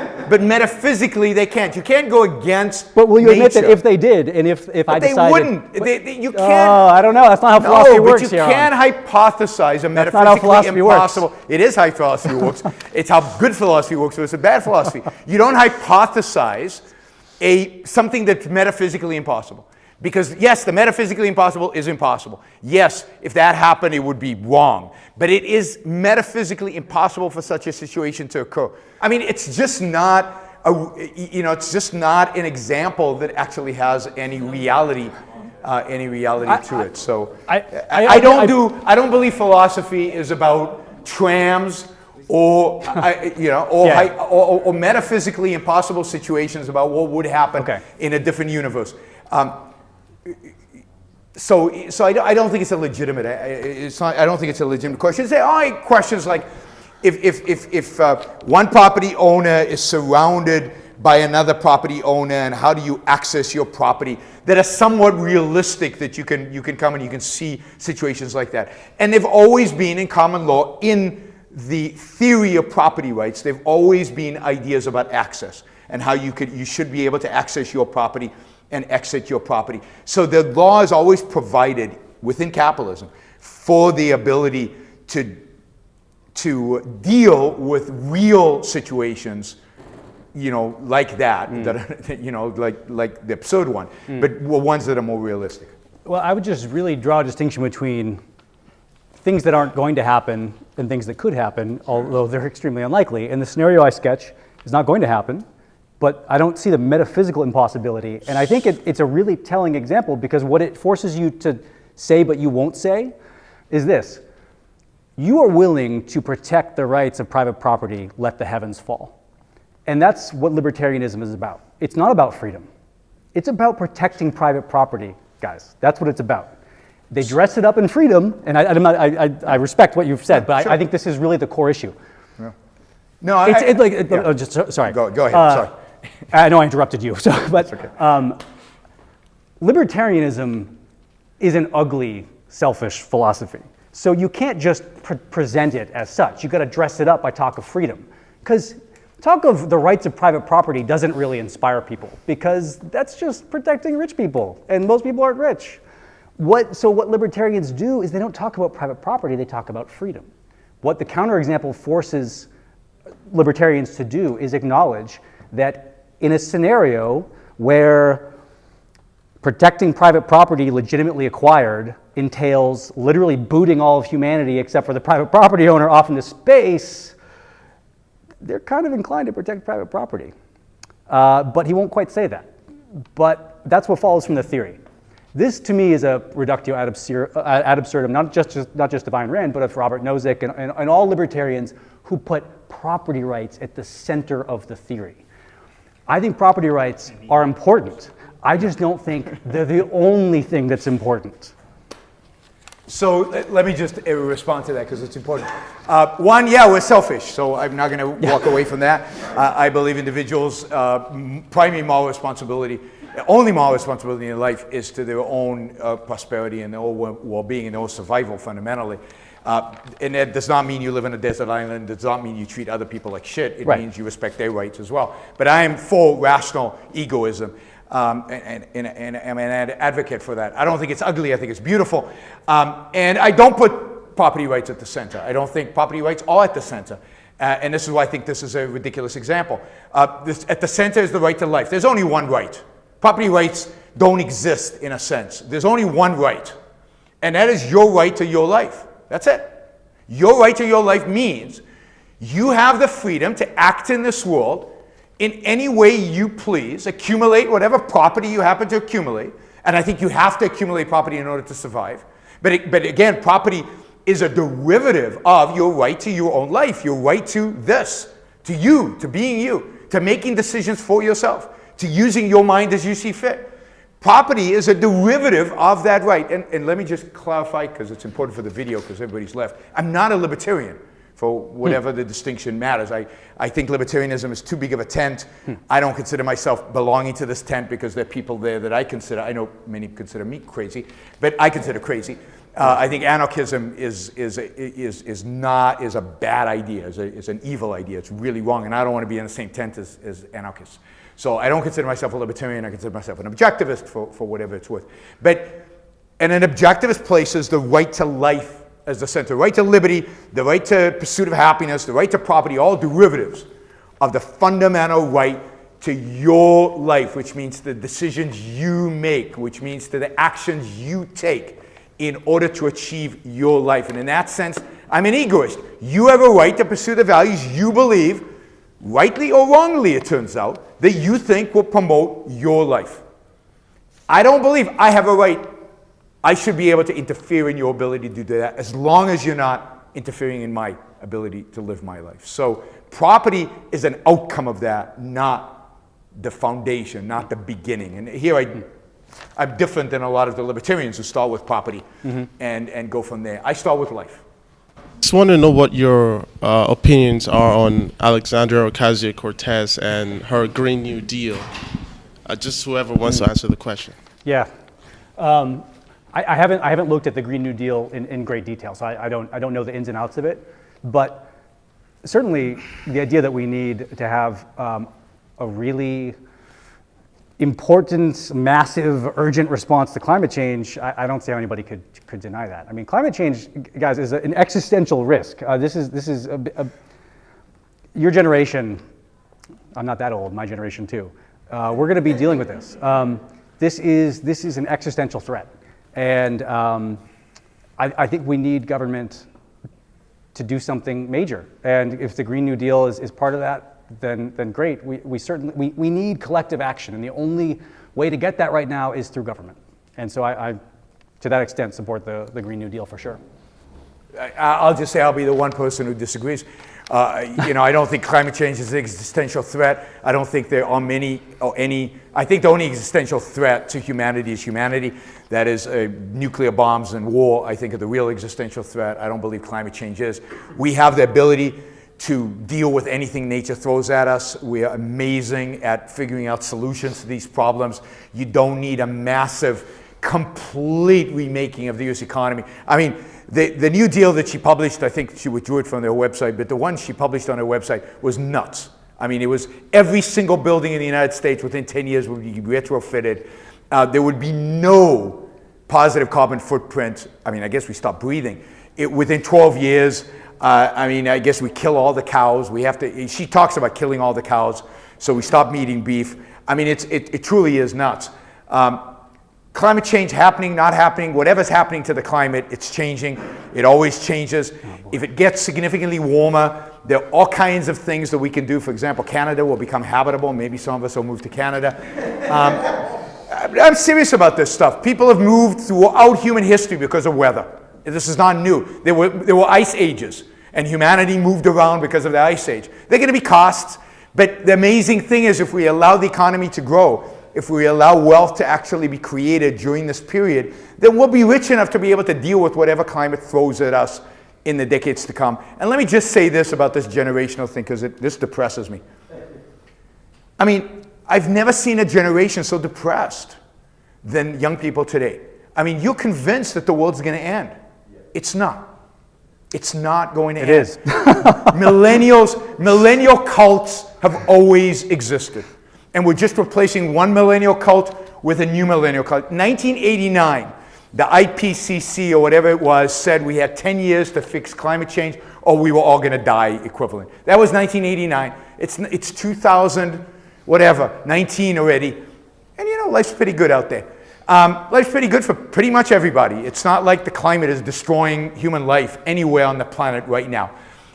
they can't. You can't go against But will you admit nature. that if they did, and if I decided... They wouldn't. You can't. I don't know. That's not how philosophy works, but you Yaron. can't hypothesize a That's not how metaphysically philosophy impossible... works. It is how philosophy works. It's how good philosophy works, but it's a bad philosophy. You don't hypothesize something that's metaphysically impossible. Because yes, the metaphysically impossible is impossible. Yes, if that happened, it would be wrong. But it is metaphysically impossible for such a situation to occur. I mean, it's just not it's just not an example that actually has any reality to it. So I don't believe philosophy is about trams or or metaphysically impossible situations about what would happen in a different universe. So I don't think it's a legitimate. I don't think it's a legitimate question. There are questions like, if one property owner is surrounded by another property owner, and how do you access your property, that are somewhat realistic, that you can come and you can see situations like that. And they've always been in common law, in the theory of property rights, they've always been ideas about access and how you should be able to access your property and exit your property. So the law is always provided within capitalism for the ability to deal with real situations, like that, like the absurd one, but ones that are more realistic. Well, I would just really draw a distinction between things that aren't going to happen and things that could happen, although they're extremely unlikely. And the scenario I sketch is not going to happen, but I don't see the metaphysical impossibility. And I think it's a really telling example, because what it forces you to say but you won't say is this. You are willing to protect the rights of private property, let the heavens fall. And that's what libertarianism is about. It's not about freedom. It's about protecting private property, guys. That's what it's about. They dress it up in freedom, and I respect what you've said, but I think this is really the core issue. Yeah. No, sorry. Go ahead. Sorry. I know I interrupted you, but okay. Libertarianism is an ugly, selfish philosophy. So you can't just present it as such. You've got to dress it up by talk of freedom. Because talk of the rights of private property doesn't really inspire people, because that's just protecting rich people, and most people aren't rich. So what libertarians do is they don't talk about private property, they talk about freedom. What the counterexample forces libertarians to do is acknowledge that in a scenario where protecting private property legitimately acquired entails literally booting all of humanity except for the private property owner off into space, they're kind of inclined to protect private property. But he won't quite say that. But that's what follows from the theory. This, to me, is a reductio ad absurdum, not just of Ayn Rand, but of Robert Nozick and all libertarians who put property rights at the center of the theory. I think property rights are important. I just don't think they're the only thing that's important. So let me just respond to that, because it's important. One, we're selfish, so I'm not going to walk away from that. I believe individuals' primary moral responsibility, only moral responsibility in life, is to their own prosperity and their own well-being and their own survival, fundamentally. And that does not mean you live on a desert island. It does not mean you treat other people like shit. It means you respect their rights as well. But I am for rational egoism. And I'm an advocate for that. I don't think it's ugly. I think it's beautiful. And I don't put property rights at the center. I don't think property rights are at the center. And this is why I think this is a ridiculous example. At the center is the right to life. There's only one right. Property rights don't exist in a sense. There's only one right. And that is your right to your life. That's it. Your right to your life means you have the freedom to act in this world in any way you please, accumulate whatever property you happen to accumulate, and I think you have to accumulate property in order to survive. But again, property is a derivative of your right to your own life, your right to this, to you, to being you, to making decisions for yourself, to using your mind as you see fit. Property is a derivative of that right. And let me just clarify, because it's important for the video, because everybody's left. I'm not a libertarian, for whatever the distinction matters. I think libertarianism is too big of a tent. I don't consider myself belonging to this tent, because there are people there that I consider, I know many consider me crazy, but I consider crazy. I think anarchism is a bad idea, is an evil idea. It's really wrong, and I don't want to be in the same tent as anarchists. So I don't consider myself a libertarian. I consider myself an objectivist for whatever it's worth. And an objectivist places the right to life as the center. Right to liberty, the right to pursuit of happiness, the right to property, all derivatives of the fundamental right to your life, which means the decisions you make, which means to the actions you take in order to achieve your life. And in that sense, I'm an egoist. You have a right to pursue the values you believe, rightly or wrongly it turns out, that you think will promote your life. I don't believe I have a right. I should be able to interfere in your ability to do that as long as you're not interfering in my ability to live my life. So property is an outcome of that, not the foundation, not the beginning. And here I'm different than a lot of the libertarians who start with property and go from there. I start with life. Just want to know what your opinions are on Alexandria Ocasio-Cortez and her Green New Deal. Just whoever wants to answer the question. Yeah. I haven't looked at the Green New Deal in great detail, so I don't know the ins and outs of it. But certainly the idea that we need to have a really important, massive, urgent response to climate change, I don't see how anybody could deny that. I mean, climate change, guys, is an existential risk. This is your generation. I'm not that old. My generation too. We're going to be dealing with this. This is an existential threat, and I think we need government to do something major. And if the Green New Deal is part of that, then great. We certainly need collective action, and the only way to get that right now is through government. And so I to that extent, support the Green New Deal for sure. I'll just say I'll be the one person who disagrees. I don't think climate change is an existential threat. I don't think there are many or any. I think the only existential threat to humanity is humanity. That is nuclear bombs and war, I think, are the real existential threat. I don't believe climate change is. We have the ability to deal with anything nature throws at us. We are amazing at figuring out solutions to these problems. You don't need a massive, complete remaking of the U.S. economy. I mean, the New Deal that she published, I think she withdrew it from their website, but the one she published on her website was nuts. I mean, it was every single building in the United States within 10 years would be retrofitted. There would be no positive carbon footprint. I mean, I guess we stopped breathing. Within 12 years, I guess we kill all the cows. She talks about killing all the cows, so we stop eating beef. I mean, it truly is nuts. Climate change happening, not happening, whatever's happening to the climate, it's changing. It always changes. If it gets significantly warmer, there are all kinds of things that we can do. For example, Canada will become habitable. Maybe some of us will move to Canada. I'm serious about this stuff. People have moved throughout human history because of weather. This is not new. There were ice ages, and humanity moved around because of the ice age. There are going to be costs, but the amazing thing is if we allow the economy to grow, if we allow wealth to actually be created during this period, then we'll be rich enough to be able to deal with whatever climate throws at us in the decades to come. And let me just say this about this generational thing, because this depresses me. I mean, I've never seen a generation so depressed than young people today. I mean, you're convinced that the world's going to end. It's not. It's not going to end. It is. Millennial cults have always existed. And we're just replacing one millennial cult with a new millennial cult. 1989, the IPCC or whatever it was said we had 10 years to fix climate change or we were all going to die equivalent. That was 1989. It's 2000, whatever, 19 already. And life's pretty good out there. Life's pretty good for pretty much everybody. It's not like the climate is destroying human life anywhere on the planet right now.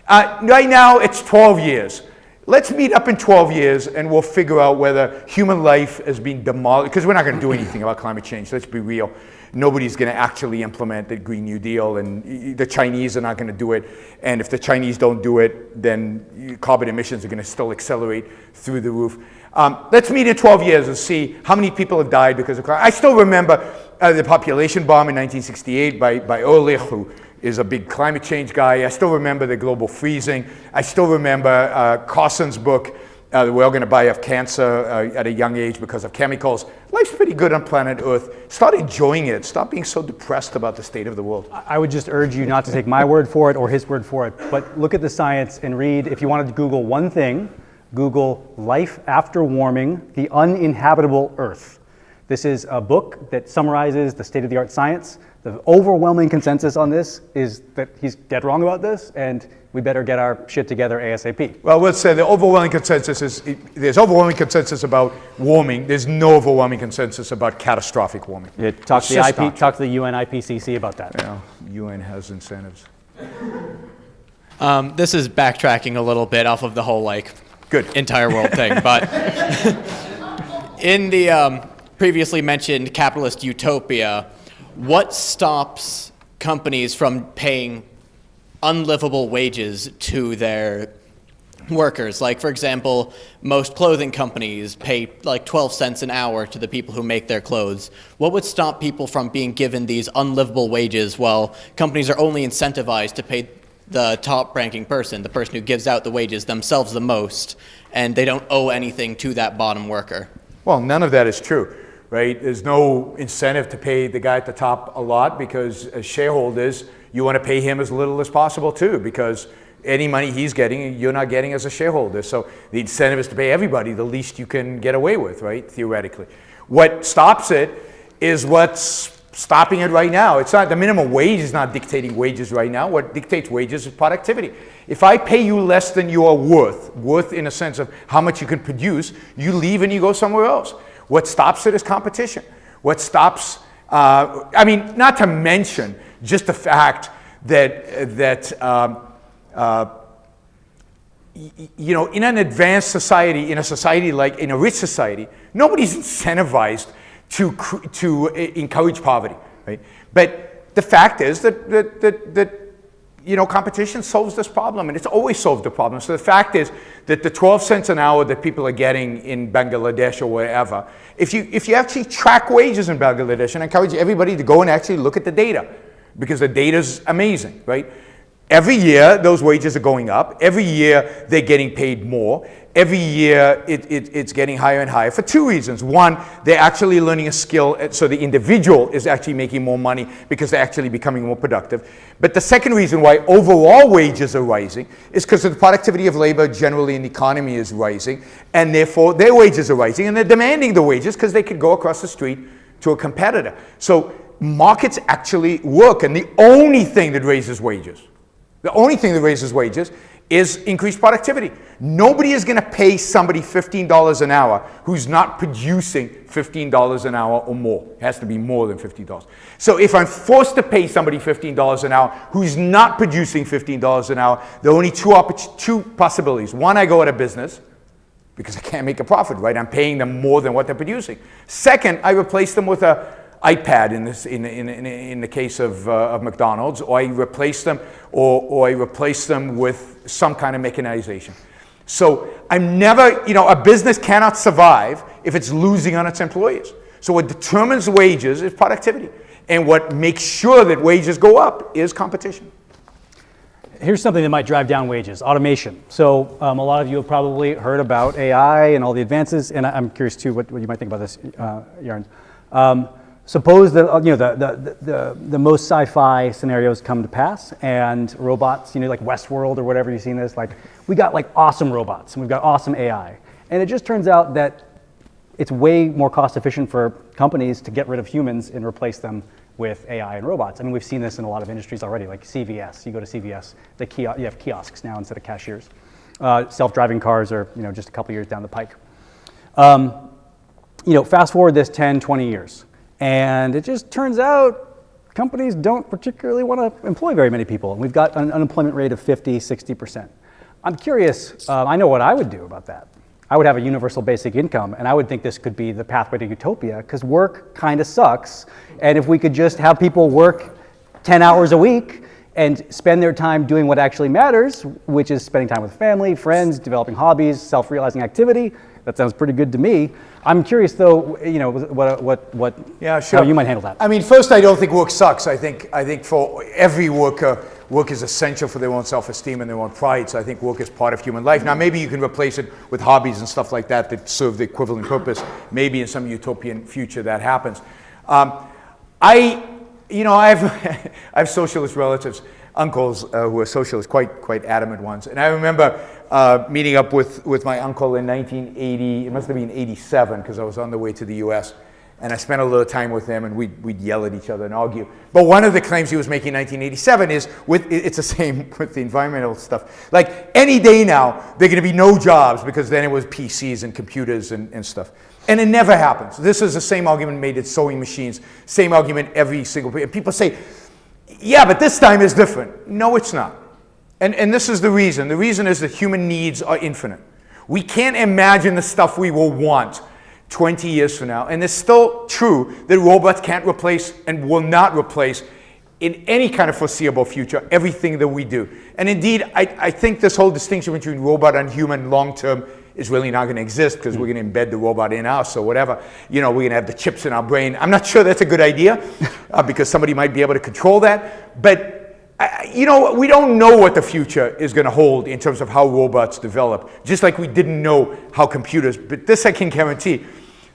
Right now, it's 12 years. Let's meet up in 12 years and we'll figure out whether human life is being demolished, because we're not going to do anything about climate change. Let's be real. Nobody's going to actually implement the Green New Deal, and the Chinese are not going to do it. And if the Chinese don't do it, then carbon emissions are going to still accelerate through the roof. Let's meet in 12 years and see how many people have died because of climate. I still remember the population bomb in 1968 by Ehrlich, who is a big climate change guy. I still remember the global freezing. I still remember Carson's book, We're All Going to Die of Cancer at a Young Age Because of Chemicals. Life's pretty good on planet Earth. Start enjoying it. Stop being so depressed about the state of the world. I would just urge you not to take my word for it or his word for it, but look at the science and read. If you wanted to Google one thing, Google Life After Warming, the Uninhabitable Earth. This is a book that summarizes the state-of-the-art science. The overwhelming consensus on this is that he's dead wrong about this, and we better get our shit together ASAP. Well, let's say the overwhelming consensus is, there's overwhelming consensus about warming. There's no overwhelming consensus about catastrophic warming. Yeah, talk to the UN IPCC about that. Yeah, UN has incentives. This is backtracking a little bit off of the whole entire world thing, but in the previously mentioned capitalist utopia, what stops companies from paying unlivable wages to their workers? Like, for example, most clothing companies pay 12 cents an hour to the people who make their clothes. What would stop people from being given these unlivable wages while companies are only incentivized to pay the top-ranking person, the person who gives out the wages themselves the most, and they don't owe anything to that bottom worker? Well, none of that is true, right? There's no incentive to pay the guy at the top a lot, because as shareholders, you want to pay him as little as possible too, because any money he's getting, you're not getting as a shareholder. So the incentive is to pay everybody the least you can get away with, right, theoretically. What stops it is what's stopping it right now. It's not, the minimum wage is not dictating wages right now. What dictates wages is productivity. If I pay you less than you are worth in a sense of how much you can produce, you leave and you go somewhere else. What stops it is competition. What stops, not to mention just the fact that in an advanced society, in a society like in a rich society, nobody's incentivized to encourage poverty, right? But the fact is that competition solves this problem, and it's always solved the problem. So the fact is that the 12 cents an hour that people are getting in Bangladesh or wherever, if you actually track wages in Bangladesh, and I encourage everybody to go and actually look at the data, because the data's amazing, right? Every year, those wages are going up. Every year, they're getting paid more. Every year, it's getting higher and higher for two reasons. One, they're actually learning a skill, so the individual is actually making more money because they're actually becoming more productive. But the second reason why overall wages are rising is because the productivity of labor generally in the economy is rising, and therefore their wages are rising, and they're demanding the wages because they could go across the street to a competitor. So markets actually work, and the only thing that raises wages is increased productivity. Nobody is going to pay somebody $15 an hour who's not producing $15 an hour or more. It has to be more than $15. So if I'm forced to pay somebody $15 an hour who's not producing $15 an hour, there are only two possibilities. One, I go out of business because I can't make a profit, right? I'm paying them more than what they're producing. Second, I replace them with an iPad in the case of McDonald's, or I replace them with some kind of mechanization. So I'm never, a business cannot survive if it's losing on its employees. So what determines wages is productivity, and what makes sure that wages go up is competition. Here's something that might drive down wages: automation. So a lot of you have probably heard about AI and all the advances, and I'm curious too what you might think about this, Yaron. Suppose that the most sci-fi scenarios come to pass, and robots, like Westworld or whatever you've seen this, we got awesome robots and we've got awesome AI, and it just turns out that it's way more cost efficient for companies to get rid of humans and replace them with AI and robots. I mean, we've seen this in a lot of industries already, like CVS. You go to CVS, you have kiosks now instead of cashiers. Self-driving cars are just a couple years down the pike. Fast forward this 10, 20 years. And it just turns out companies don't particularly want to employ very many people. And we've got an unemployment rate of 50, 60%. I'm curious, I know what I would do about that. I would have a universal basic income, and I would think this could be the pathway to utopia, because work kind of sucks. And if we could just have people work 10 hours a week and spend their time doing what actually matters, which is spending time with family, friends, developing hobbies, self-realizing activity, that sounds pretty good to me. I'm curious, though, how you might handle that. I mean, first, I don't think work sucks. I think for every worker, work is essential for their own self-esteem and their own pride. So I think work is part of human life. Now, maybe you can replace it with hobbies and stuff like that that serve the equivalent purpose. Maybe in some utopian future that happens. I have socialist relatives, uncles who are socialists, quite adamant ones. And I remember meeting up with my uncle in 1980, it must have been 87, because I was on the way to the US. And I spent a little time with him, and we'd yell at each other and argue. But one of the claims he was making in 1987 is, it's the same with the environmental stuff. Like, any day now, there are going to be no jobs, because then it was PCs and computers and stuff. And it never happens. This is the same argument made at sewing machines, same argument every single, and people say, yeah, but this time is different. No, it's not. And this is the reason. The reason is that human needs are infinite. We can't imagine the stuff we will want 20 years from now. And it's still true that robots can't replace and will not replace in any kind of foreseeable future everything that we do. And indeed, I think this whole distinction between robot and human long-term is really not going to exist, because we're going to embed the robot in us or whatever. You know, we're going to have the chips in our brain. I'm not sure that's a good idea because somebody might be able to control that. But you know, we don't know what the future is going to hold in terms of how robots develop, just like we didn't know how computers, but this I can guarantee,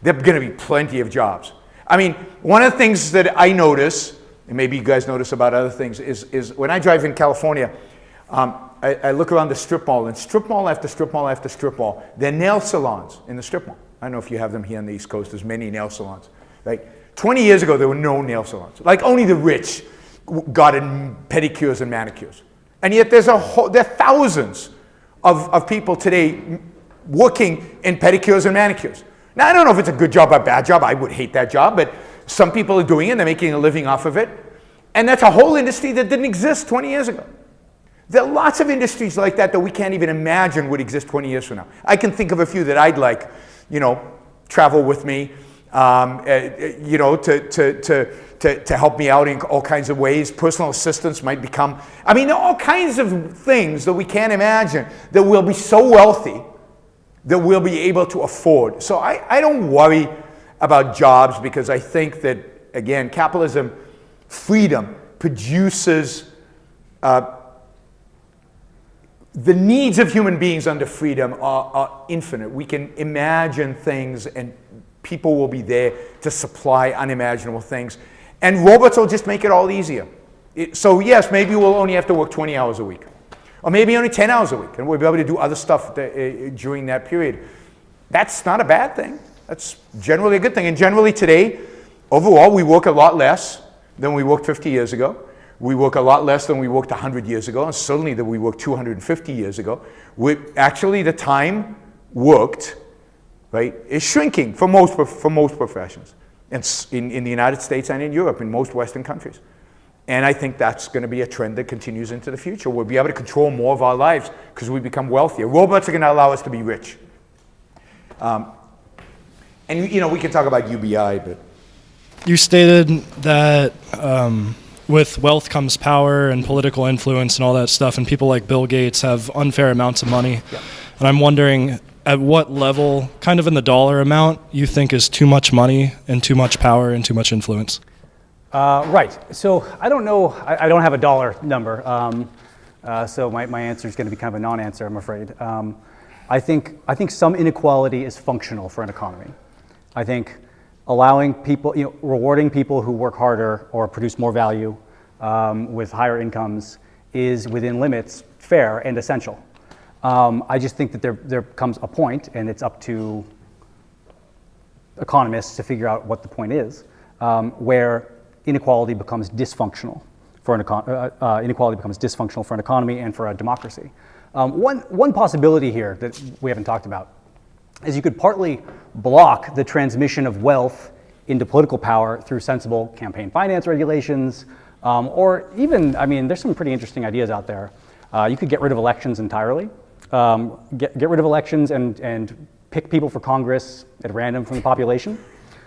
there are going to be plenty of jobs. I mean, one of the things that I notice, and maybe you guys notice about other things, is when I drive in California, I look around the strip mall, and strip mall after strip mall after strip mall, there are nail salons in the strip mall. I don't know if you have them here on the East Coast. There's many nail salons. Like 20 years ago, there were no nail salons. Like only the rich got in pedicures and manicures. And yet there are thousands of people today working in pedicures and manicures. Now, I don't know if it's a good job or a bad job. I would hate that job, but some people are doing it. They're making a living off of it. And that's a whole industry that didn't exist 20 years ago. There are lots of industries like that that we can't even imagine would exist 20 years from now. I can think of a few that I'd like, you know, travel with me, you know, to help me out in all kinds of ways. Personal assistants might become, I mean, there are all kinds of things that we can't imagine that we'll be so wealthy that we'll be able to afford. So I don't worry about jobs, because I think that, again, capitalism, freedom, produces the needs of human beings under freedom are infinite. We can imagine things, and people will be there to supply unimaginable things. And robots will just make it all easier. So yes, maybe we'll only have to work 20 hours a week. Or maybe only 10 hours a week, and we'll be able to do other stuff during that period. That's not a bad thing. That's generally a good thing. And generally today, overall, we work a lot less than we worked 50 years ago. We work a lot less than we worked 100 years ago, and certainly than we worked 250 years ago. Actually, the time worked, right, is shrinking for most professions, in the United States and in Europe, in most Western countries. And I think that's going to be a trend that continues into the future. We'll be able to control more of our lives because we become wealthier. Robots are going to allow us to be rich. And you know, we can talk about UBI, but you stated that with wealth comes power and political influence and all that stuff, and people like Bill Gates have unfair amounts of money. Yeah. And I'm wondering at what level, kind of in the dollar amount, you think is too much money and too much power and too much influence? Right. So I don't know. I don't have a dollar number. So my answer is going to be kind of a non-answer, I'm afraid. I think some inequality is functional for an economy. I think allowing people, you know, rewarding people who work harder or produce more value with higher incomes is within limits fair and essential. I just think that there comes a point, and it's up to economists to figure out what the point is, where inequality becomes dysfunctional for an economy and for a democracy. One possibility here that we haven't talked about is you could partly block the transmission of wealth into political power through sensible campaign finance regulations, or even, I mean, there's some pretty interesting ideas out there. You could get rid of elections entirely, get rid of elections and pick people for Congress at random from the population.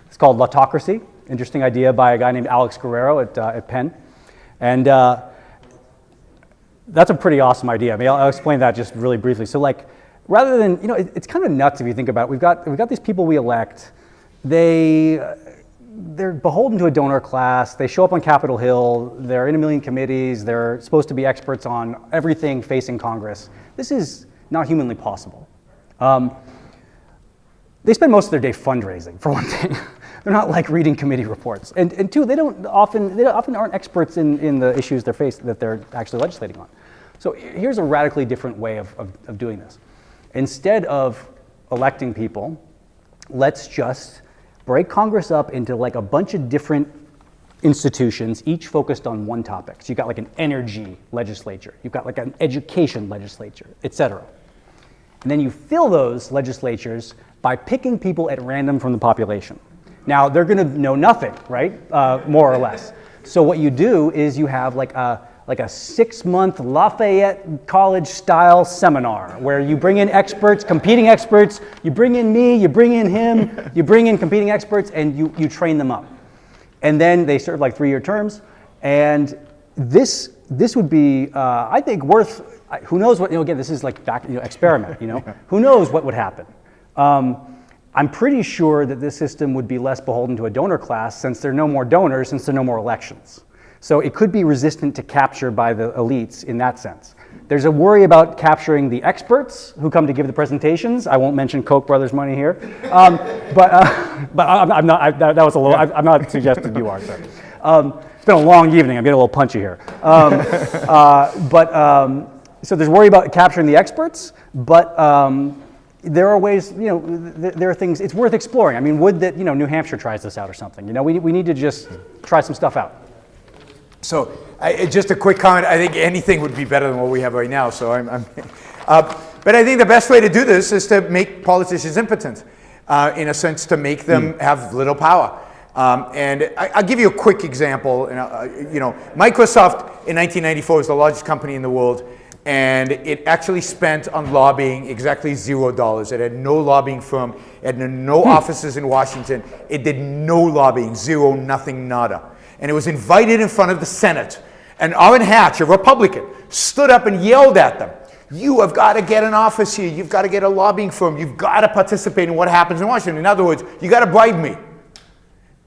It's called autocracy. Interesting idea by a guy named Alex Guerrero at Penn. And that's a pretty awesome idea. I mean, I'll explain that just really briefly. So like, rather than, you know, it's kind of nuts if you think about it. We've got these people we elect. They're beholden to a donor class. They show up on Capitol Hill. They're in a million committees. They're supposed to be experts on everything facing Congress. This is not humanly possible. They spend most of their day fundraising, for one thing. They're not like reading committee reports. And two, they often aren't experts in the issues that they're actually legislating on. So here's a radically different way of doing this. Instead of electing people, let's just break Congress up into like a bunch of different institutions, each focused on one topic. So you've got like an energy legislature, you've got like an education legislature, etc. And then you fill those legislatures by picking people at random from the population. Now, they're going to know nothing, right? More or less. So what you do is you have like a 6-month Lafayette College-style seminar where you bring in experts, competing experts, you bring in me, you bring in him, you bring in competing experts, and you train them up. And then they serve like 3-year terms. And this would be, I think, worth, who knows what, again, this is like back, experiment, who knows what would happen. I'm pretty sure that this system would be less beholden to a donor class since there are no more donors, since there are no more elections. So it could be resistant to capture by the elites in that sense. There's a worry about capturing the experts who come to give the presentations. I won't mention Koch brothers money here, but I'm not. That was a little. I'm not suggesting you are, sir. It's been a long evening. I'm getting a little punchy here. So there's worry about capturing the experts, but there are ways. There are things. It's worth exploring. I mean, would that New Hampshire tries this out or something? We need to just try some stuff out. So, just a quick comment. I think anything would be better than what we have right now. So but I think the best way to do this is to make politicians impotent, in a sense, to make them have little power. And I'll give you a quick example. Microsoft in 1994 was the largest company in the world, and it actually spent on lobbying exactly $0. It had no lobbying firm. It had no offices in Washington. It did no lobbying, zero, nothing, nada. And it was invited in front of the Senate. And Orrin Hatch, a Republican, stood up and yelled at them. You have got to get an office here. You've got to get a lobbying firm. You've got to participate in what happens in Washington. In other words, you got to bribe me.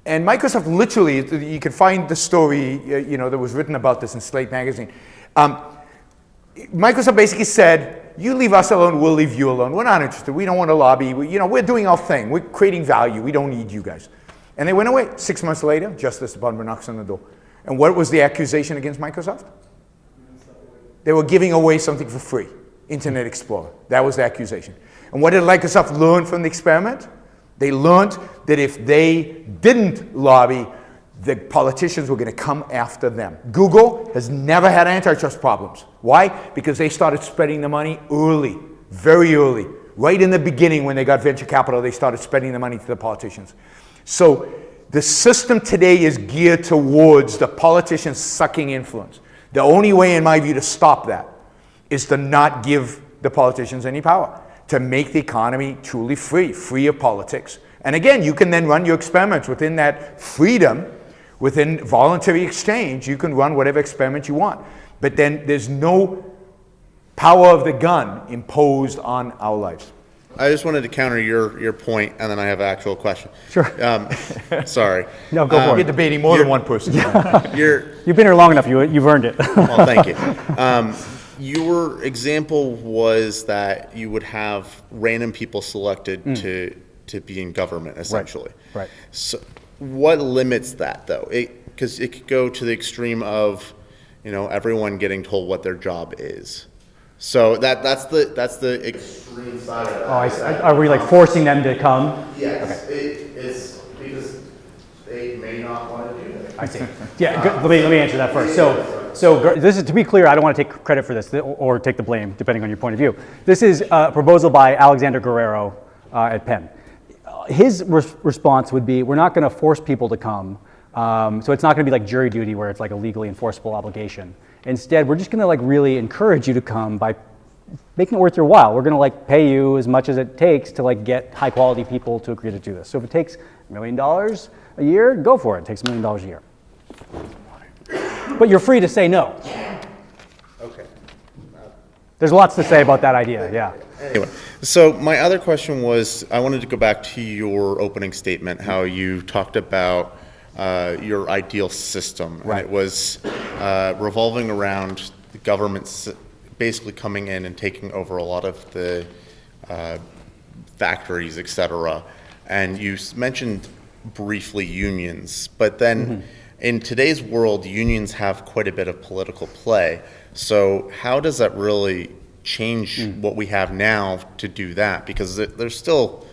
And Microsoft literally, you can find the story, that was written about this in Slate magazine. Microsoft basically said, you leave us alone, we'll leave you alone. We're not interested. We don't want to lobby. We're doing our thing. We're creating value. We don't need you guys. And they went away. 6 months later, Justice Department knocks on the door. And what was the accusation against Microsoft? They were giving away something for free, Internet Explorer. That was the accusation. And what did Microsoft learn from the experiment? They learned that if they didn't lobby, the politicians were going to come after them. Google has never had antitrust problems. Why? Because they started spreading the money early, very early. Right in the beginning when they got venture capital, they started spreading the money to the politicians. So the system today is geared towards the politicians sucking influence. The only way, in my view, to stop that is to not give the politicians any power, to make the economy truly free of politics. And again, you can then run your experiments within that freedom, within voluntary exchange. You can run whatever experiment you want. But then there's no power of the gun imposed on our lives. I just wanted to counter your point, and then I have an actual question. Sure. Sorry. No, go for it. You're debating more than one person. You've been here long enough. You've earned it. Well, thank you. Your example was that you would have random people selected to be in government, essentially. Right. So, what limits that, though? Because it could go to the extreme of, everyone getting told what their job is. So that's the extreme side of that. Are we like forcing them to come? Yes, okay. It's because they may not want to do that. I see. Yeah, good. Let me answer that first. So this is, to be clear, I don't want to take credit for this or take the blame, depending on your point of view. This is a proposal by Alexander Guerrero at Penn. His response would be, we're not going to force people to come. So it's not going to be like jury duty where it's like a legally enforceable obligation. Instead, we're just going to like really encourage you to come by making it worth your while. We're going to like pay you as much as it takes to like get high quality people to agree to do this. So if it takes $1 million a year, go for it. It takes $1 million a year. But you're free to say no. Okay. There's lots to say about that idea, yeah. Anyway, so my other question was, I wanted to go back to your opening statement, how you talked about your ideal system. Right. And it was revolving around the government basically coming in and taking over a lot of the factories, et cetera. And you mentioned briefly unions, but then in today's world, unions have quite a bit of political play. So how does that really change what we have now to do that? Because there's still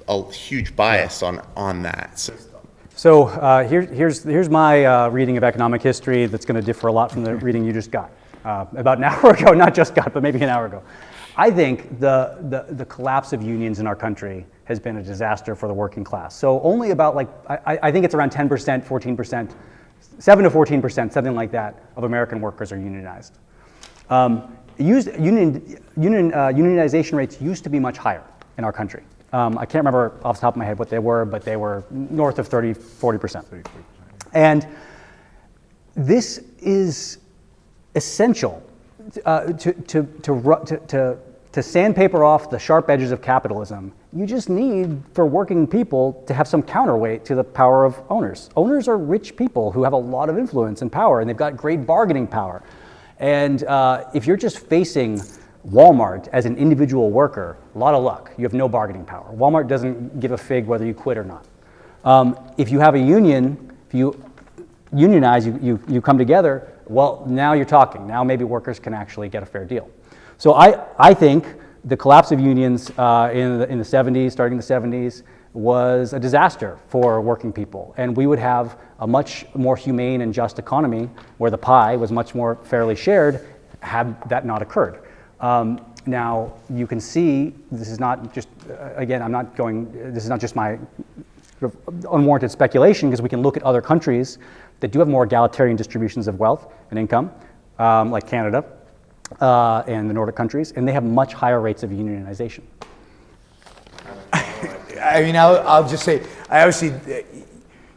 a huge bias on that. So here's my reading of economic history that's going to differ a lot from the reading you just got about an hour ago, not just got, but maybe an hour ago. I think the collapse of unions in our country has been a disaster for the working class. So only about I think it's around 10%, 14%, 7 to 14%, something like that, of American workers are unionized. Unionization rates used to be much higher in our country. I can't remember off the top of my head what they were, but they were north of 30, 40%. And this is essential to sandpaper off the sharp edges of capitalism. You just need, for working people, to have some counterweight to the power of owners. Owners are rich people who have a lot of influence and power, and they've got great bargaining power. And if you're just facing Walmart as an individual worker, a lot of luck. You have no bargaining power. Walmart doesn't give a fig whether you quit or not. If you have a union, if you unionize, you come together, well, now you're talking. Now maybe workers can actually get a fair deal. So I think the collapse of unions in the 70s, starting in the 70s, was a disaster for working people. And we would have a much more humane and just economy where the pie was much more fairly shared had that not occurred. Now, you can see, this is not just, again, this is not just my sort of unwarranted speculation, because we can look at other countries that do have more egalitarian distributions of wealth and income, like Canada and the Nordic countries, and they have much higher rates of unionization. I mean, I'll just say, I obviously,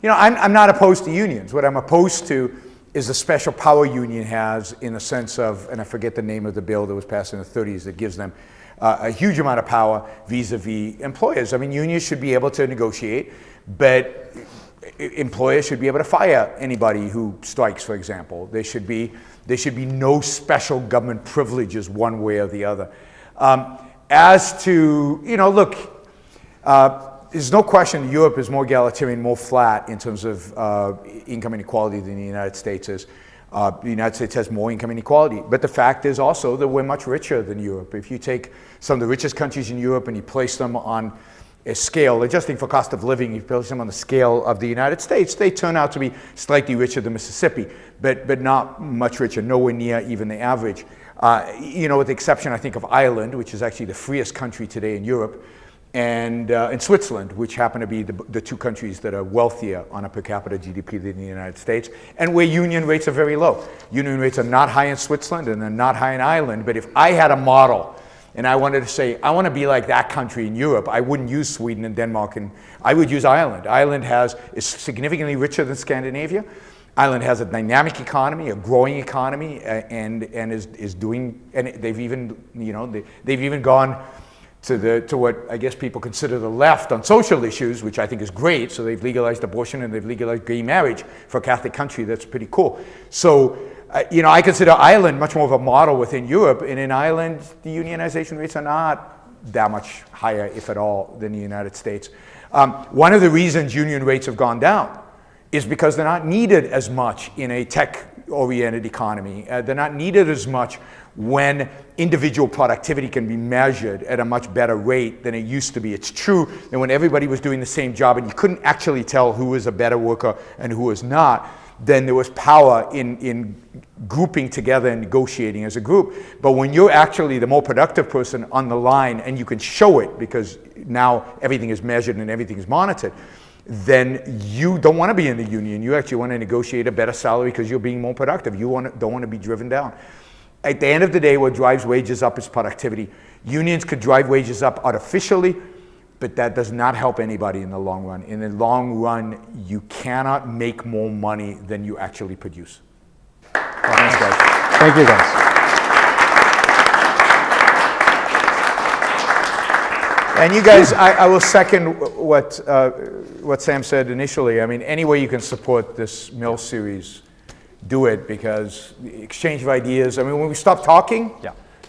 I'm not opposed to unions. What I'm opposed to is the special power union has in the sense of, and I forget the name of the bill that was passed in the 30s that gives them a huge amount of power vis-a-vis employers. I mean, unions should be able to negotiate, but employers should be able to fire anybody who strikes, for example. There should be no special government privileges one way or the other. As to, look, there's no question Europe is more egalitarian, more flat in terms of income inequality than the United States is. The United States has more income inequality. But the fact is also that we're much richer than Europe. If you take some of the richest countries in Europe and you place them on a scale, adjusting for cost of living, you place them on the scale of the United States, they turn out to be slightly richer than Mississippi, but not much richer, nowhere near even the average. With the exception, I think, of Ireland, which is actually the freest country today in Europe, and Switzerland, which happen to be the two countries that are wealthier on a per capita GDP than the United States, and where union rates are very low. Union rates are not high in Switzerland and they're not high in Ireland, but if I had a model and I wanted to say, I want to be like that country in Europe, I wouldn't use Sweden and Denmark, and I would use Ireland. Ireland is significantly richer than Scandinavia. Ireland has a dynamic economy, a growing economy, and is doing, and they've even, they've even gone to what I guess people consider the left on social issues, which I think is great. So they've legalized abortion and they've legalized gay marriage for a Catholic country. That's pretty cool. So, I consider Ireland much more of a model within Europe. And in Ireland, the unionization rates are not that much higher, if at all, than the United States. One of the reasons union rates have gone down is because they're not needed as much in a tech-oriented economy. They're not needed as much when individual productivity can be measured at a much better rate than it used to be. It's true that when everybody was doing the same job and you couldn't actually tell who was a better worker and who was not, then there was power in grouping together and negotiating as a group. But when you're actually the more productive person on the line and you can show it because now everything is measured and everything is monitored, then you don't want to be in the union. You actually want to negotiate a better salary because you're being more productive. You don't want to be driven down. At the end of the day, what drives wages up is productivity. Unions could drive wages up artificially, but that does not help anybody in the long run. In the long run, you cannot make more money than you actually produce. Thanks, guys. Thank you, guys. And you guys, I will second what Sam said initially. I mean, any way you can support this Mill series, do it, because the exchange of ideas, I mean, when we stop talking,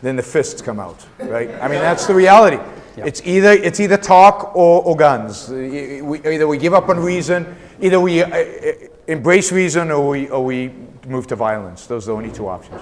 then the fists come out, right? I mean, that's the reality. Yeah. It's either talk or guns. Either we give up on reason, either we embrace reason, or we move to violence. Those are the only two options.